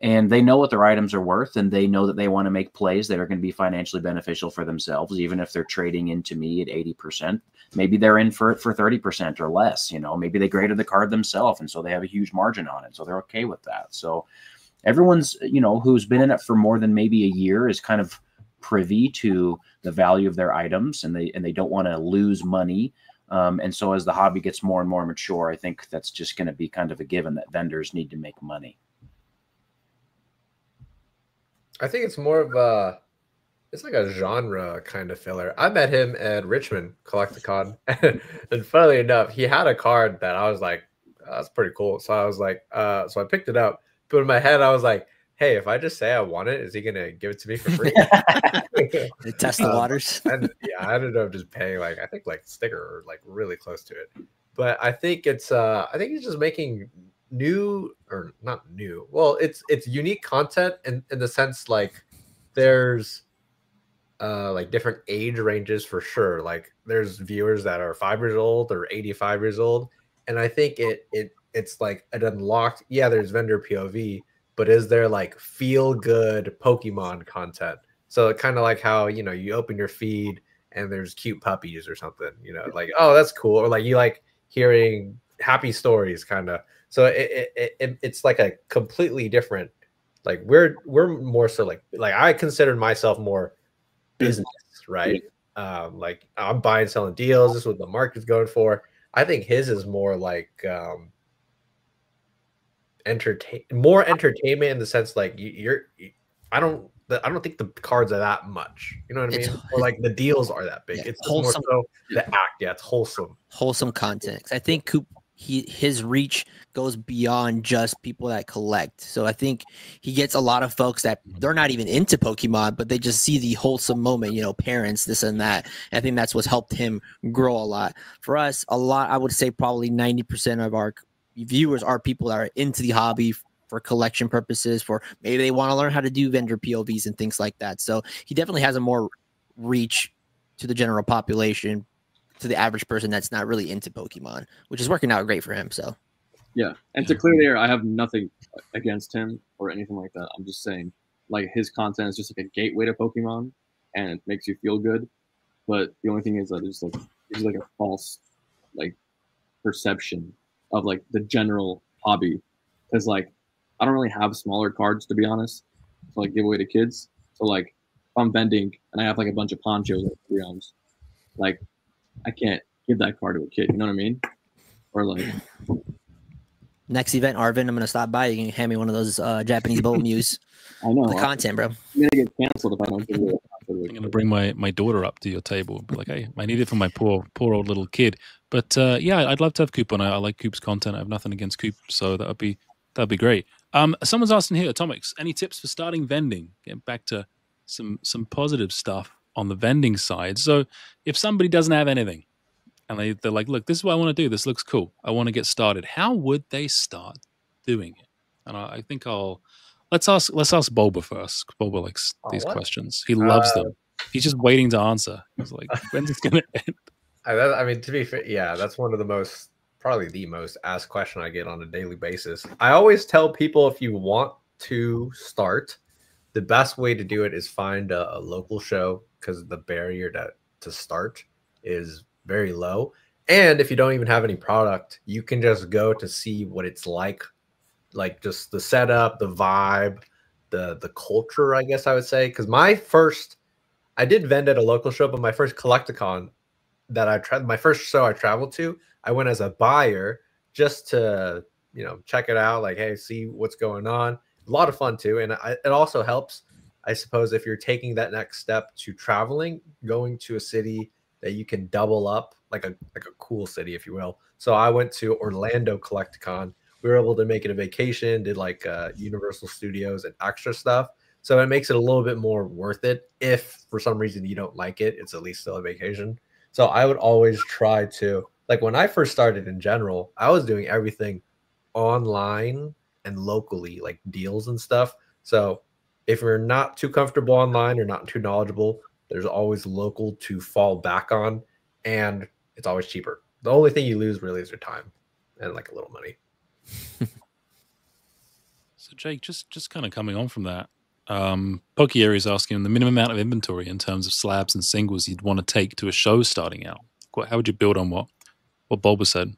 and they know what their items are worth, and they know that they want to make plays that are going to be financially beneficial for themselves, even if they're trading into me at 80%. Maybe they're in for 30% or less. Maybe they graded the card themselves, and so they have a huge margin on it, so they're okay with that. So everyone's, who's been in it for more than maybe a year is kind of privy to the value of their items, and they don't want to lose money. And so as the hobby gets more and more mature, I think that's just going to be kind of a given that vendors need to make money. I think it's more of a, it's like a genre kind of filler. I met him at Richmond Collecticon, and funnily enough, he had a card that I was like, oh, that's pretty cool. So I was like, so I picked it up. But in my head, I was like, hey, if I just say I want it, is he gonna give it to me for free? They test the waters. And yeah, I ended up just paying like, I think like sticker or like really close to it. But I think it's he's just making new, or not new. Well, it's unique content in the sense like there's like different age ranges for sure. Like there's viewers that are 5 years old or 85 years old. And I think it's like it unlocked, yeah, there's vendor POV, but is there like feel good Pokemon content? So kind of like how, you know, you open your feed and there's cute puppies or something, you know, like, oh, that's cool. Or like you like hearing happy stories kind of. So it's like a completely different, like we're more so like I consider myself more business, right? Like I'm buying, selling deals. This is what the market's going for. I think his is more like more entertainment in the sense like I don't think the cards are that much. You know what I mean? Or like the deals are that big. Yeah, it's more so the act. Yeah, it's wholesome content. I think Coop, his reach goes beyond just people that collect. So I think he gets a lot of folks that they're not even into Pokemon, but they just see the wholesome moment, you know, parents, this and that. And I think that's what's helped him grow a lot. For us, I would say probably 90% of our viewers are people that are into the hobby for collection purposes, for maybe they want to learn how to do vendor POVs and things like that. So he definitely has a more reach to the general population, to the average person that's not really into Pokemon, which is working out great for him. So yeah, and to clear the air, I have nothing against him or anything like that. I'm just saying, like, his content is just like a gateway to Pokemon, and it makes you feel good. But the only thing is that it's like a false like perception of like the general hobby, because like I don't really have smaller cards, to be honest, to like give away to kids. So like if I'm vending and I have like a bunch of ponchos at 3 ounce, like I can't give that card to a kid. You know what I mean? Or like next event, Arvin, I'm gonna stop by. You can hand me one of those Japanese bowl muse. I know the content, bro. I'm gonna get canceled if I don't give it. I'm gonna bring my daughter up to your table. Be like, hey, I need it for my poor old little kid. But yeah, I'd love to have Coop on. I like Coop's content. I have nothing against Coop, so that'd be great. Someone's asking here, Atomics, any tips for starting vending? Getting back to some positive stuff on the vending side. So if somebody doesn't have anything and they're like, look, this is what I want to do. This looks cool. I want to get started. How would they start doing it? And I think let's ask Bulba first. Bulba likes these questions. He loves them. He's just waiting to answer. He's like, when's this gonna end? I mean, to be fair, yeah, that's one of the most, probably the most asked question I get on a daily basis. I always tell people, if you want to start, the best way to do it is find a local show, because the barrier to start is very low. And if you don't even have any product, you can just go to see what it's like just the setup, the vibe, the culture, I guess I would say. Because I did vend at a local show, but my first Collecticon my first show I traveled to, I went as a buyer just to, you know, check it out. Like, hey, see what's going on. A lot of fun too. And it also helps, I suppose, if you're taking that next step to traveling, going to a city that you can double up, like a cool city, if you will. So I went to Orlando Collecticon. We were able to make it a vacation, did like Universal Studios and extra stuff. So it makes it a little bit more worth it. If for some reason you don't like it, it's at least still a vacation. So I would always try to, like when I first started in general, I was doing everything online and locally, like deals and stuff. So if you're not too comfortable online or not too knowledgeable, there's always local to fall back on, and it's always cheaper. The only thing you lose really is your time and like a little money. So Jake, just kind of coming on from that, Pokieri is asking the minimum amount of inventory in terms of slabs and singles you'd want to take to a show starting out. How would you build on what Bulba said?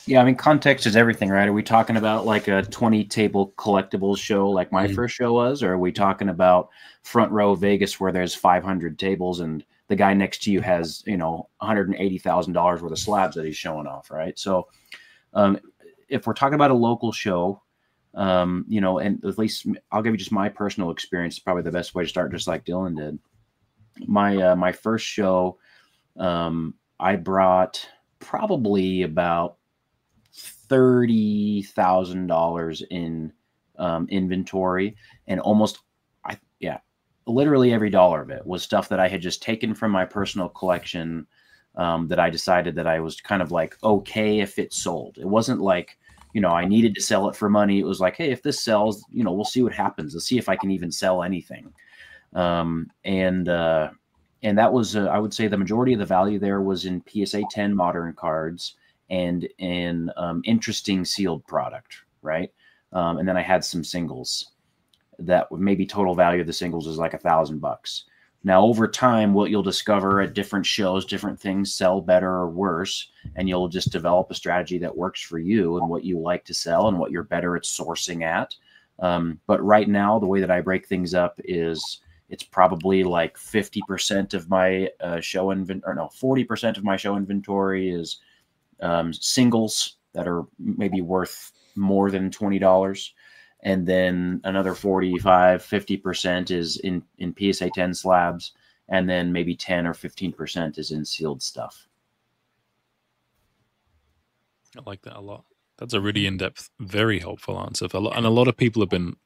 Yeah, I mean, context is everything, right? Are we talking about like a 20-table collectibles show like my first show was? Or are we talking about front row Vegas where there's 500 tables and the guy next to you has, you know, $180,000 worth of slabs that he's showing off, right? So if we're talking about a local show, You know, and at least I'll give you just my personal experience. It's probably the best way to start, just like Dylan did. My first show, I brought probably about $30,000 in inventory, and literally every dollar of it was stuff that I had just taken from my personal collection, that I decided that I was kind of like okay if it sold. It wasn't like, you know, I needed to sell it for money. It was like, hey, if this sells, you know, we'll see what happens. Let's see if I can even sell anything. And that was, I would say the majority of the value there was in PSA 10 modern cards and in interesting sealed product, right? And then I had some singles that maybe total value of the singles is like $1,000. Now, over time, what you'll discover at different shows, different things sell better or worse, and you'll just develop a strategy that works for you and what you like to sell and what you're better at sourcing at. But right now, the way that I break things up is it's probably like 50% of my show inventory, or no, 40% of my show inventory is singles that are maybe worth more than $20. And then another 50% is in PSA 10 slabs. And then maybe 10 or 15% is in sealed stuff. I like that a lot. That's a really in-depth, very helpful answer. And a lot of people have been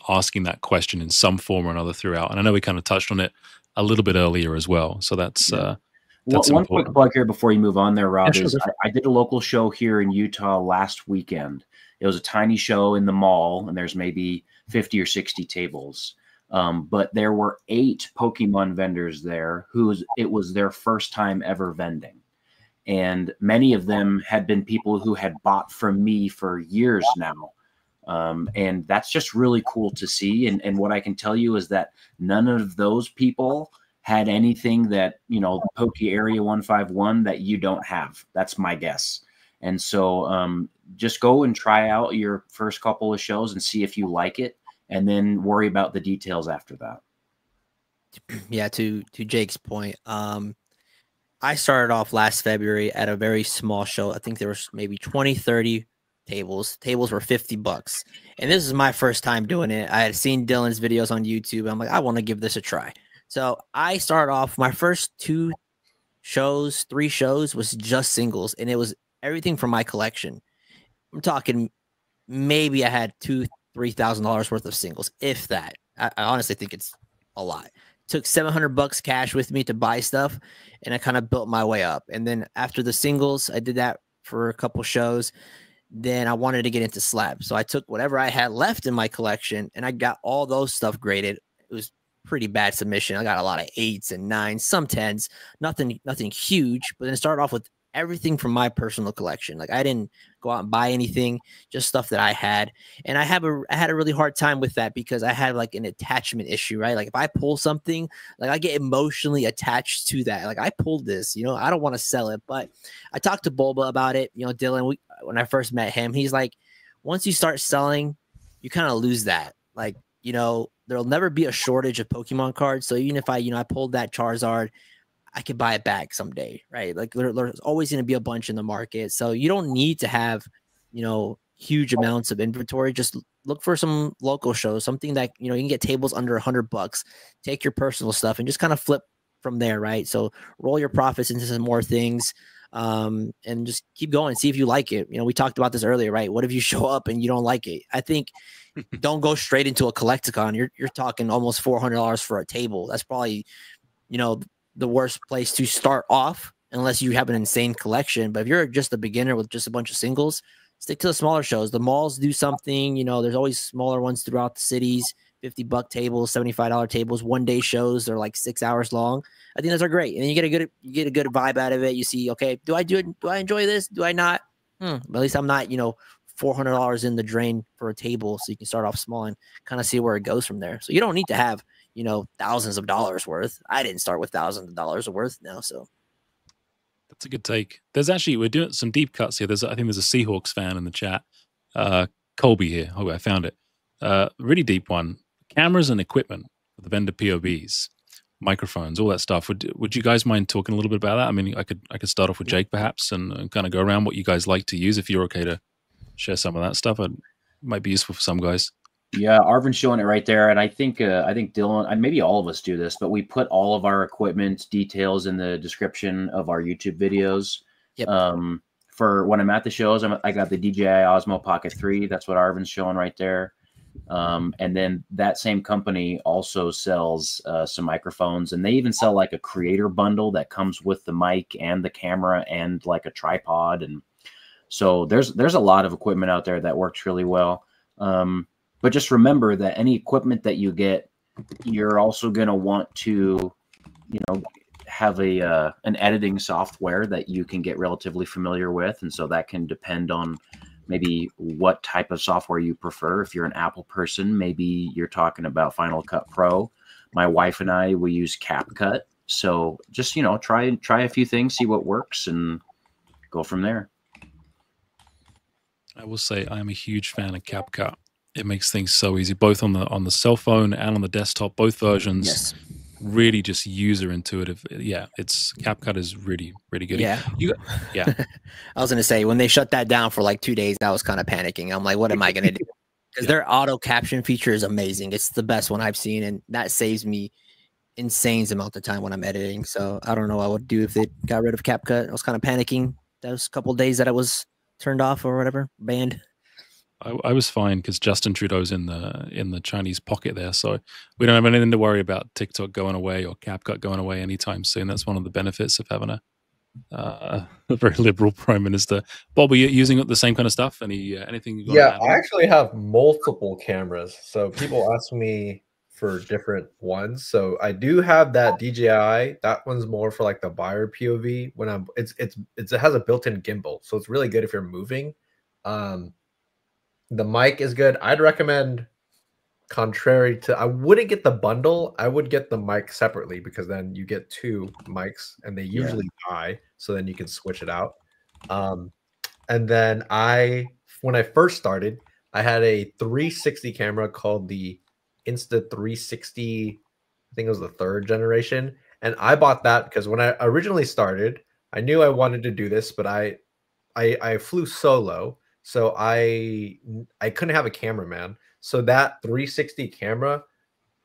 asking that question in some form or another throughout. And I know we kind of touched on it a little bit earlier as well. So that's one quick plug here before you move on there, Rob. Yeah, sure. I did a local show here in Utah last weekend. It was a tiny show in the mall, and there's maybe 50 or 60 tables. But there were 8 Pokemon vendors there it was their first time ever vending. And many of them had been people who had bought from me for years now. And that's just really cool to see. And what I can tell you is that none of those people had anything that, you know, Poke Area 151 that you don't have. That's my guess. And so just go and try out your first couple of shows and see if you like it, and then worry about the details after that. Yeah, to Jake's point, I started off last February at a very small show. I think there was maybe 20, 30 tables. Tables were $50. And this is my first time doing it. I had seen Dylan's videos on YouTube. I'm like, I want to give this a try. So I started off, my first 3 shows was just singles, and it was everything from my collection. I'm talking maybe I had $2,000-$3,000 worth of singles, if that. I honestly think it's a lot. Took $700 cash with me to buy stuff, and I kind of built my way up. And then after the singles, I did that for a couple shows. Then I wanted to get into slabs, so I took whatever I had left in my collection, and I got all those stuff graded. It was pretty bad submission. I got a lot of 8s and 9s, some 10s, nothing huge. But then it started off with everything from my personal collection. Like, I didn't go out and buy anything, just stuff that I had. And I had a really hard time with that because I had like an attachment issue, right? Like, if I pull something, like, I get emotionally attached to that. Like, I pulled this, you know, I don't want to sell it. But I talked to Bulba about it. You know, Dylan, when I first met him, he's like, once you start selling, you kind of lose that. Like, you know, there'll never be a shortage of Pokemon cards. So even if I pulled that Charizard, I could buy it back someday, right? Like, there's always going to be a bunch in the market. So you don't need to have, you know, huge amounts of inventory. Just look for some local shows, something that, you know, you can get tables under $100, take your personal stuff and just kind of flip from there, right? So roll your profits into some more things, and just keep going and see if you like it. You know, we talked about this earlier, right? What if you show up and you don't like it? I think don't go straight into a Collecticon. You're talking almost $400 for a table. That's probably, you know, the worst place to start off unless you have an insane collection. But if you're just a beginner with just a bunch of singles, stick to the smaller shows. The malls do something, you know, there's always smaller ones throughout the cities, $50 tables, $75 tables, 1-day shows. They're like 6 hours long. I think those are great. And you get a good vibe out of it. You see, okay, do I do it? Do I enjoy this? Do I not? But at least I'm not, you know, $400 in the drain for a table. So you can start off small and kind of see where it goes from there. So you don't need to have, you know, thousands of dollars worth. I didn't start with thousands of dollars worth now. So that's a good take. There's actually, we're doing some deep cuts here. I think there's a Seahawks fan in the chat. Colby here. Oh, I found it. Really deep one. Cameras and equipment for the vendor POVs, microphones, all that stuff. Would you guys mind talking a little bit about that? I mean, I could start off with Jake perhaps and kind of go around what you guys like to use if you're okay to share some of that stuff. might be useful for some guys. Yeah, Arvin's showing it right there, and I think Dylan, and maybe all of us do this, but we put all of our equipment details in the description of our YouTube videos. Yep. For when I'm at the shows, I got the DJI Osmo Pocket 3. That's what Arvin's showing right there. And then that same company also sells some microphones, and they even sell like a creator bundle that comes with the mic and the camera and like a tripod. And so there's a lot of equipment out there that works really well. But just remember that any equipment that you get, you're also going to want to, have an editing software that you can get relatively familiar with. And so that can depend on maybe what type of software you prefer. If you're an Apple person, maybe you're talking about Final Cut Pro. My wife and I, we use CapCut. So just, try a few things, see what works, and go from there. I will say I'm a huge fan of CapCut. It makes things so easy, both on the cell phone and on the desktop. Both versions, Yes. really just user intuitive. Yeah, CapCut is really, really good. Yeah. Yeah. I was gonna say when they shut that down for like 2 days, I was kind of panicking. I'm like, what am I gonna do? Because their auto caption feature is amazing. It's the best one I've seen, and that saves me insane amount of time when I'm editing. So I don't know what I would do if they got rid of CapCut. I was kind of panicking those couple days that it was turned off or whatever, banned. I was fine because Justin Trudeau's in the Chinese pocket there, so we don't have anything to worry about TikTok going away or CapCut going away anytime soon. That's one of the benefits of having a very liberal prime minister. Bob, are you using the same kind of stuff? Anything? You Yeah, I actually have multiple cameras, so people ask me for different ones. So I do have that DJI. That one's more for like the buyer POV. When it has a built-in gimbal, so it's really good if you're moving. The mic is good. I'd recommend, contrary to, I wouldn't get the bundle. I would get the mic separately because then you get 2 mics and they usually die. So then you can switch it out. And then when I first started, I had a 360 camera called the Insta360. I think it was the 3rd generation. And I bought that because when I originally started, I knew I wanted to do this, but I flew solo. So I couldn't have a cameraman. So that 360 camera,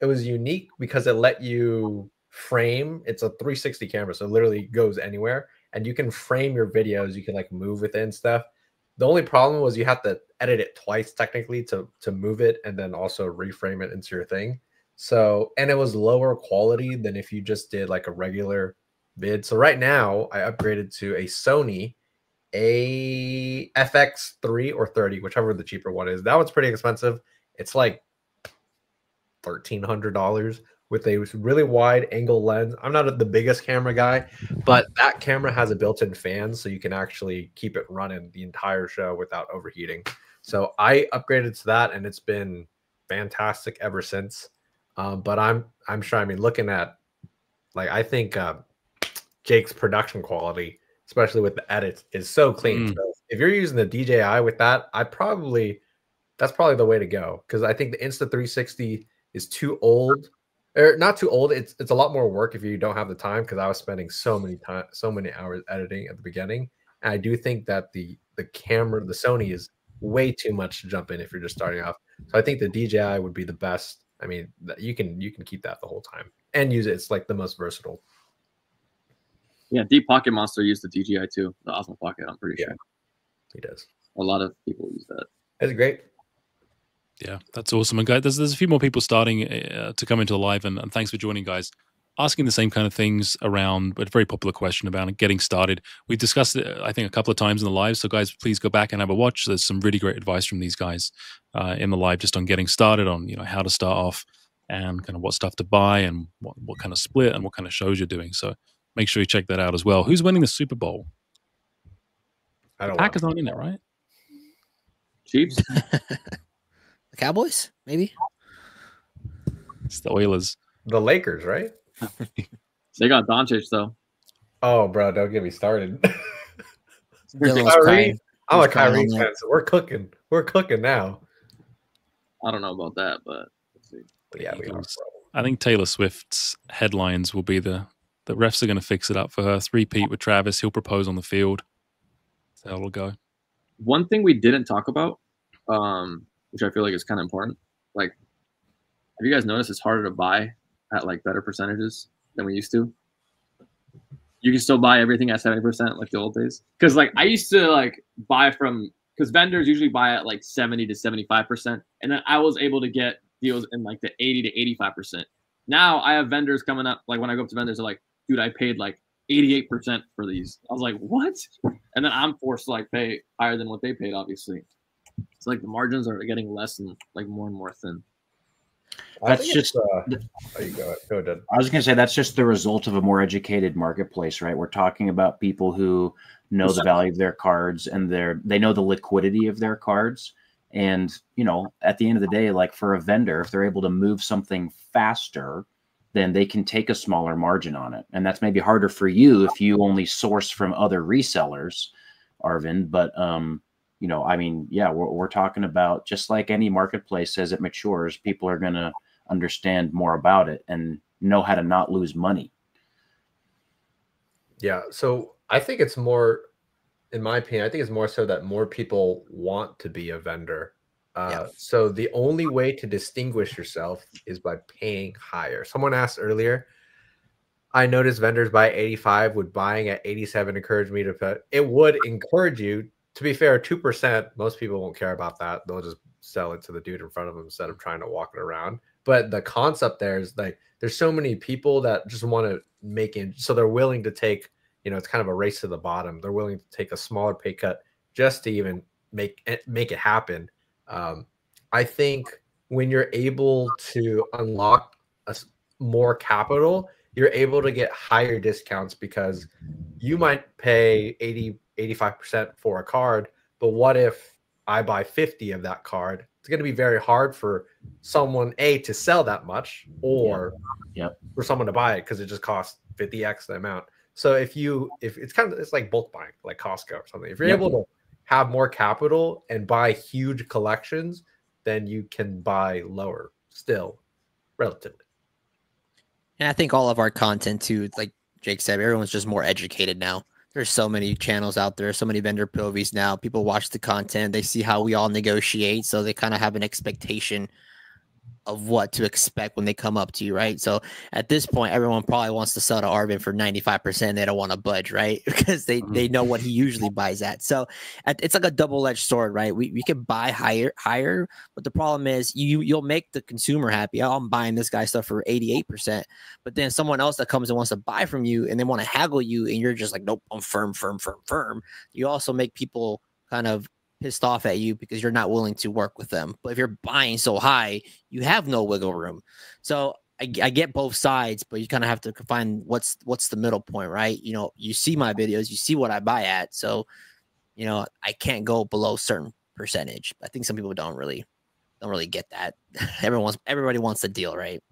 it was unique because it let you frame. It's a 360 camera, so it literally goes anywhere, and you can frame your videos. You can like move with it and stuff. The only problem was you have to edit it twice technically to move it and then also reframe it into your thing. So, and it was lower quality than if you just did like a regular vid. So right now I upgraded to a Sony a FX3 or 30, whichever the cheaper one is. That one's pretty expensive. It's like $1,300 with a really wide angle lens. I'm not the biggest camera guy, but that camera has a built-in fan, so you can actually keep it running the entire show without overheating. So I upgraded to that, and it's been fantastic ever since. But I'm sure. I mean, looking at I think Jake's production quality, especially with the edits, is so clean. So if you're using the DJI with that, that's probably the way to go, because I think the Insta360 is too old, or not too old. It's a lot more work if you don't have the time, because I was spending so many hours editing at the beginning, and I do think that the camera, the Sony, is way too much to jump in if you're just starting off. So I think the DJI would be the best. I mean, you can keep that the whole time and use it. It's like the most versatile. Yeah, Deep Pocket Monster used the DJI too, the Osmo Pocket. I'm pretty sure he does. A lot of people use that. That's great. Yeah, that's awesome. And guys, there's a few more people starting to come into the live, and thanks for joining, guys. Asking the same kind of things around, but a very popular question about getting started. We discussed it, I think, a couple of times in the live. So, guys, please go back and have a watch. There's some really great advice from these guys in the live, just on getting started, on how to start off, and kind of what stuff to buy, and what kind of split, and what kind of shows you're doing. So, make sure you check that out as well. Who's winning the Super Bowl? I don't. Packers aren't in it, right? Chiefs. The Cowboys, maybe. It's the Oilers. The Lakers, right? They got Doncic though. Oh, bro, don't get me started. Kyrie, I'm a Kyrie fan, so we're cooking. We're cooking now. I don't know about that, but let's see. But yeah, we are. I think Taylor Swift's headlines will be the refs are going to fix it up for her. 3-peat with Travis. He'll propose on the field. So it'll go. One thing we didn't talk about which I feel like is kind of important. Like, have you guys noticed it's harder to buy at like better percentages than we used to? You can still buy everything at 70% like the old days. Because like I used to like buy from, because vendors usually buy at like 70 to 75%, and then I was able to get deals in like the 80 to 85%. Now I have vendors coming up, like when I go up to vendors, they're like, dude, I paid like 88% for these. I was like, what? And then I'm forced to like pay higher than what they paid, obviously. It's like the margins are getting less and like more and more thin. That's just. You go ahead. I was going to say that's just the result of a more educated marketplace, right? We're talking about people who know the value of their cards and they know the liquidity of their cards. And, you know, at the end of the day, like for a vendor, if they're able to move something faster, then they can take a smaller margin on it. And that's maybe harder for you if you only source from other resellers, Arvin. But, you know, I mean, yeah, we're talking about just like any marketplace as it matures, people are going to understand more about it and know how to not lose money. Yeah. So I think it's more, in my opinion, I think it's more so that more people want to be a vendor. So the only way to distinguish yourself is by paying higher. Someone asked earlier, I noticed vendors buy 85, would buying at 87 encourage me to put, it would encourage you. To be fair, 2%, most people won't care about that. They'll just sell it to the dude in front of them instead of trying to walk it around. But the concept there is like, there's so many people that just want to make it. So they're willing to take, you know, it's kind of a race to the bottom. They're willing to take a smaller pay cut just to even make it happen. I think when you're able to unlock more capital, you're able to get higher discounts because you might pay 85% for a card, but what if I buy 50 of that card? It's going to be very hard for someone to sell that much, or for someone to buy it because it just costs 50x the amount. So if it's like bulk buying, like Costco or something. If you're able to have more capital and buy huge collections, then you can buy lower still, relatively. And I think all of our content too, like Jake said, everyone's just more educated now. There's so many channels out there, so many vendor POVs now. People watch the content, they see how we all negotiate, so they kind of have an expectation of what to expect when they come up to you, right? So at this point, everyone probably wants to sell to Arvin for 95%. They don't want to budge, right? Because they know what he usually buys at. So it's like a double-edged sword, right? We can buy higher, but the problem is you'll make the consumer happy. Oh, I'm buying this guy's stuff for 88%, but then someone else that comes and wants to buy from you and they want to haggle you, and you're just like, nope, I'm firm. You also make people kind of pissed off at you because you're not willing to work with them. But if you're buying so high, you have no wiggle room. So I get both sides, but you kind of have to find what's the middle point, right? You know, you see my videos, you see what I buy at. So, you know, I can't go below certain percentage. I think some people don't really get that. Everybody wants the deal, right?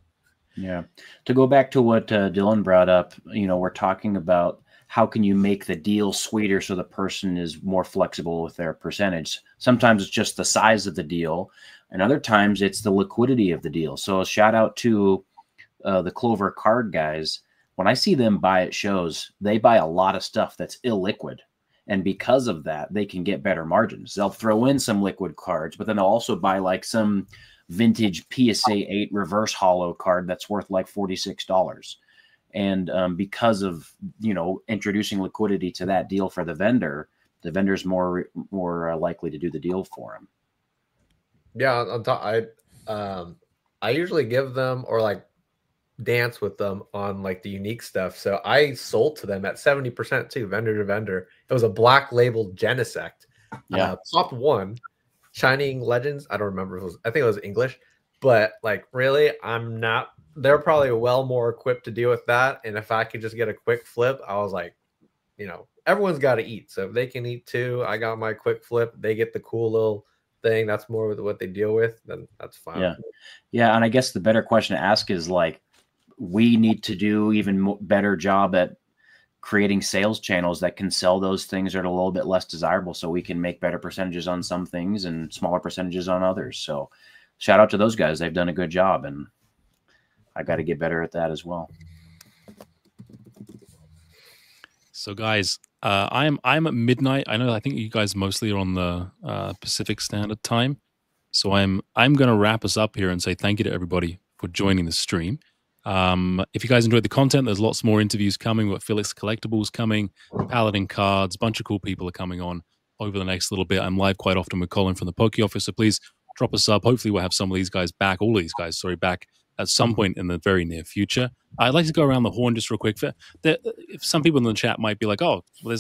Yeah. To go back to what Dylan brought up, you know, we're talking about how can you make the deal sweeter so the person is more flexible with their percentage. Sometimes it's just the size of the deal, and other times it's the liquidity of the deal. So a shout out to the Clover card guys. When I see them buy at shows, they buy a lot of stuff that's illiquid. And because of that, they can get better margins. They'll throw in some liquid cards, but then they'll also buy like some vintage PSA 8 reverse hollow card that's worth like $46. And because of, you know, introducing liquidity to that deal for the vendor's more likely to do the deal for him. Yeah, I usually give them or like dance with them on like the unique stuff. So I sold to them at 70% too, vendor to vendor. It was a black labeled Genesect. Pop 1, Shining Legends. I don't remember if it was, I think it was English, but like really, they're probably well more equipped to deal with that. And if I could just get a quick flip, I was like, you know, everyone's got to eat. So if they can eat too, I got my quick flip. They get the cool little thing. That's more with what they deal with. Then that's fine. Yeah. Yeah. And I guess the better question to ask is like, we need to do even better job at creating sales channels that can sell those things that are a little bit less desirable, so we can make better percentages on some things and smaller percentages on others. So shout out to those guys. They've done a good job, and I got to get better at that as well. So guys, I'm at midnight. I think you guys mostly are on the Pacific Standard Time. So I'm going to wrap us up here and say thank you to everybody for joining the stream. If you guys enjoyed the content, there's lots more interviews coming. We've got Felix Collectibles coming, Paladin Cards, bunch of cool people are coming on over the next little bit. I'm live quite often with Colin from the Poke Office, so please drop a sub. Hopefully we'll have some of these guys back, all of these guys, sorry, back at some point in the very near future. I'd like to go around the horn just real quick. If some people in the chat might be like, oh, well,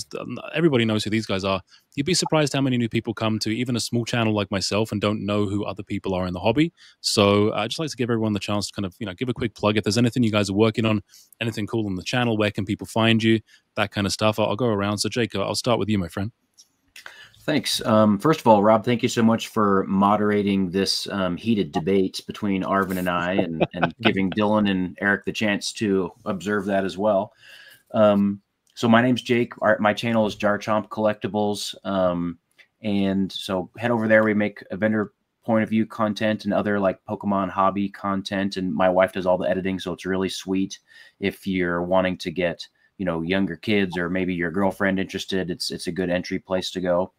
everybody knows who these guys are. You'd be surprised how many new people come to even a small channel like myself and don't know who other people are in the hobby. So I'd just like to give everyone the chance to kind of, give a quick plug. If there's anything you guys are working on, anything cool on the channel, where can people find you, that kind of stuff. I'll go around. So Jake, I'll start with you, my friend. Thanks. First of all, Rob, thank you so much for moderating this heated debate between Arvin and I, and giving Dylan and Eric the chance to observe that as well. So my name's Jake. My channel is Jarchmop Collectibles. And so head over there. We make a vendor point of view content and other like Pokemon hobby content. And my wife does all the editing. So it's really sweet if you're wanting to get, younger kids or maybe your girlfriend interested. It's a good entry place to go.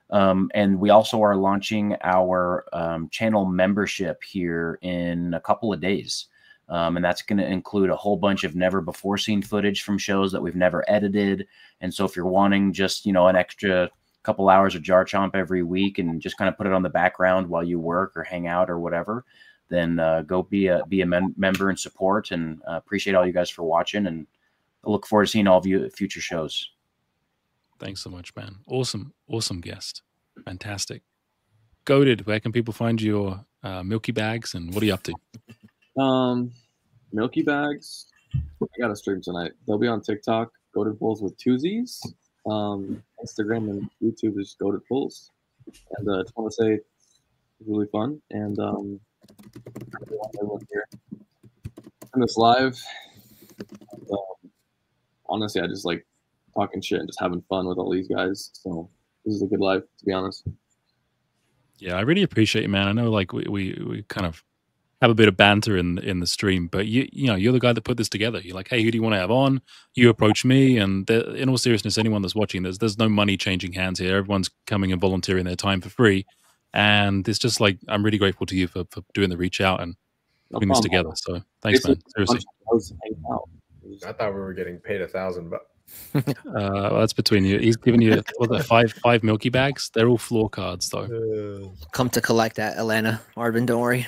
And we also are launching our channel membership here in a couple of days. And that's going to include a whole bunch of never before seen footage from shows that we've never edited. And so if you're wanting just, an extra couple hours of Jarchmop every week and just kind of put it on the background while you work or hang out or whatever, then go be a member and support, and appreciate all you guys for watching. And I look forward to seeing all of you at future shows. Thanks so much, man. Awesome guest. Fantastic. Goated, where can people find your Milky Bags, and what are you up to? Milky Bags. I got a stream tonight. They'll be on TikTok, Goated Pullz with two Z's. Instagram and YouTube is Goated Pullz. And I just want to say it's really fun. And everyone here in this live. And, honestly, I just like talking shit and just having fun with all these guys. So this is a good life, to be honest. Yeah, I really appreciate it, man. I know like we kind of have a bit of banter in the stream, but you're the guy that put this together. You're like, hey, who do you want to have on? You approach me, and in all seriousness, anyone that's watching, there's no money changing hands here. Everyone's coming and volunteering their time for free. And it's just like, I'm really grateful to you for doing the reach out and putting this together. So thanks, man. Seriously. I thought we were getting paid $1,000, but well, that's between you. He's giving you five Milky Bags. They're all floor cards, though. Come to collect that, Atlanta. Arvin, don't worry.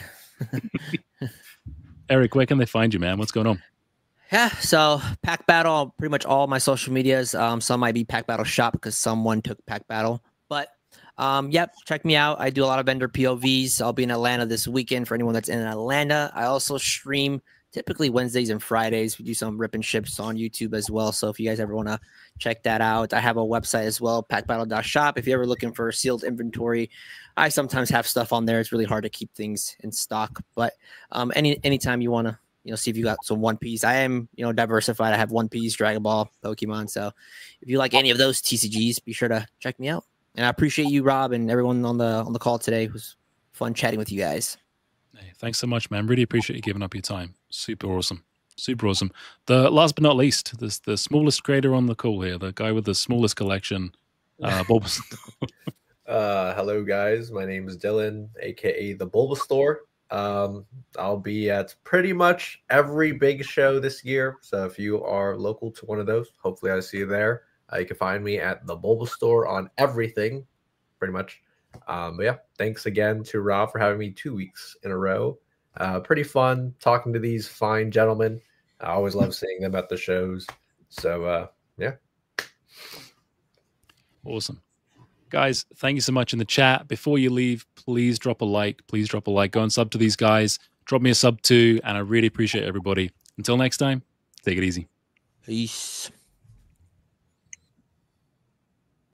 Eric, where can they find you, man? What's going on? Yeah, so Pack Battle, pretty much all my social medias. Some might be Pack Battle Shop because someone took Pack Battle. But yep, check me out. I do a lot of vendor POVs. I'll be in Atlanta this weekend for anyone that's in Atlanta. I also stream typically Wednesdays and Fridays. We do some rip and ships on YouTube as well. So if you guys ever want to check that out, I have a website as well, packbattle.shop. If you're ever looking for sealed inventory, I sometimes have stuff on there. It's really hard to keep things in stock. But anytime you want to, see if you got some One Piece. I am, diversified. I have One Piece, Dragon Ball, Pokemon. So if you like any of those TCGs, be sure to check me out. And I appreciate you, Rob, and everyone on the call today. It was fun chatting with you guys. Hey, thanks so much, man. Really appreciate you giving up your time. Super awesome. The last but not least, the smallest creator on the call here, the guy with the smallest collection, Bulbastore. Hello, guys. My name is Dylan, aka the Bulbastore. I'll be at pretty much every big show this year. So if you are local to one of those, hopefully I see you there. You can find me at the Bulbastore on everything, pretty much. But yeah, thanks again to Rob for having me 2 weeks in a row. Pretty fun talking to these fine gentlemen. I always love seeing them at the shows. So yeah. Awesome. Guys, thank you so much in the chat. Before you leave, please drop a like. Go and sub to these guys. Drop me a sub too, and I really appreciate everybody. Until next time, take it easy. Peace.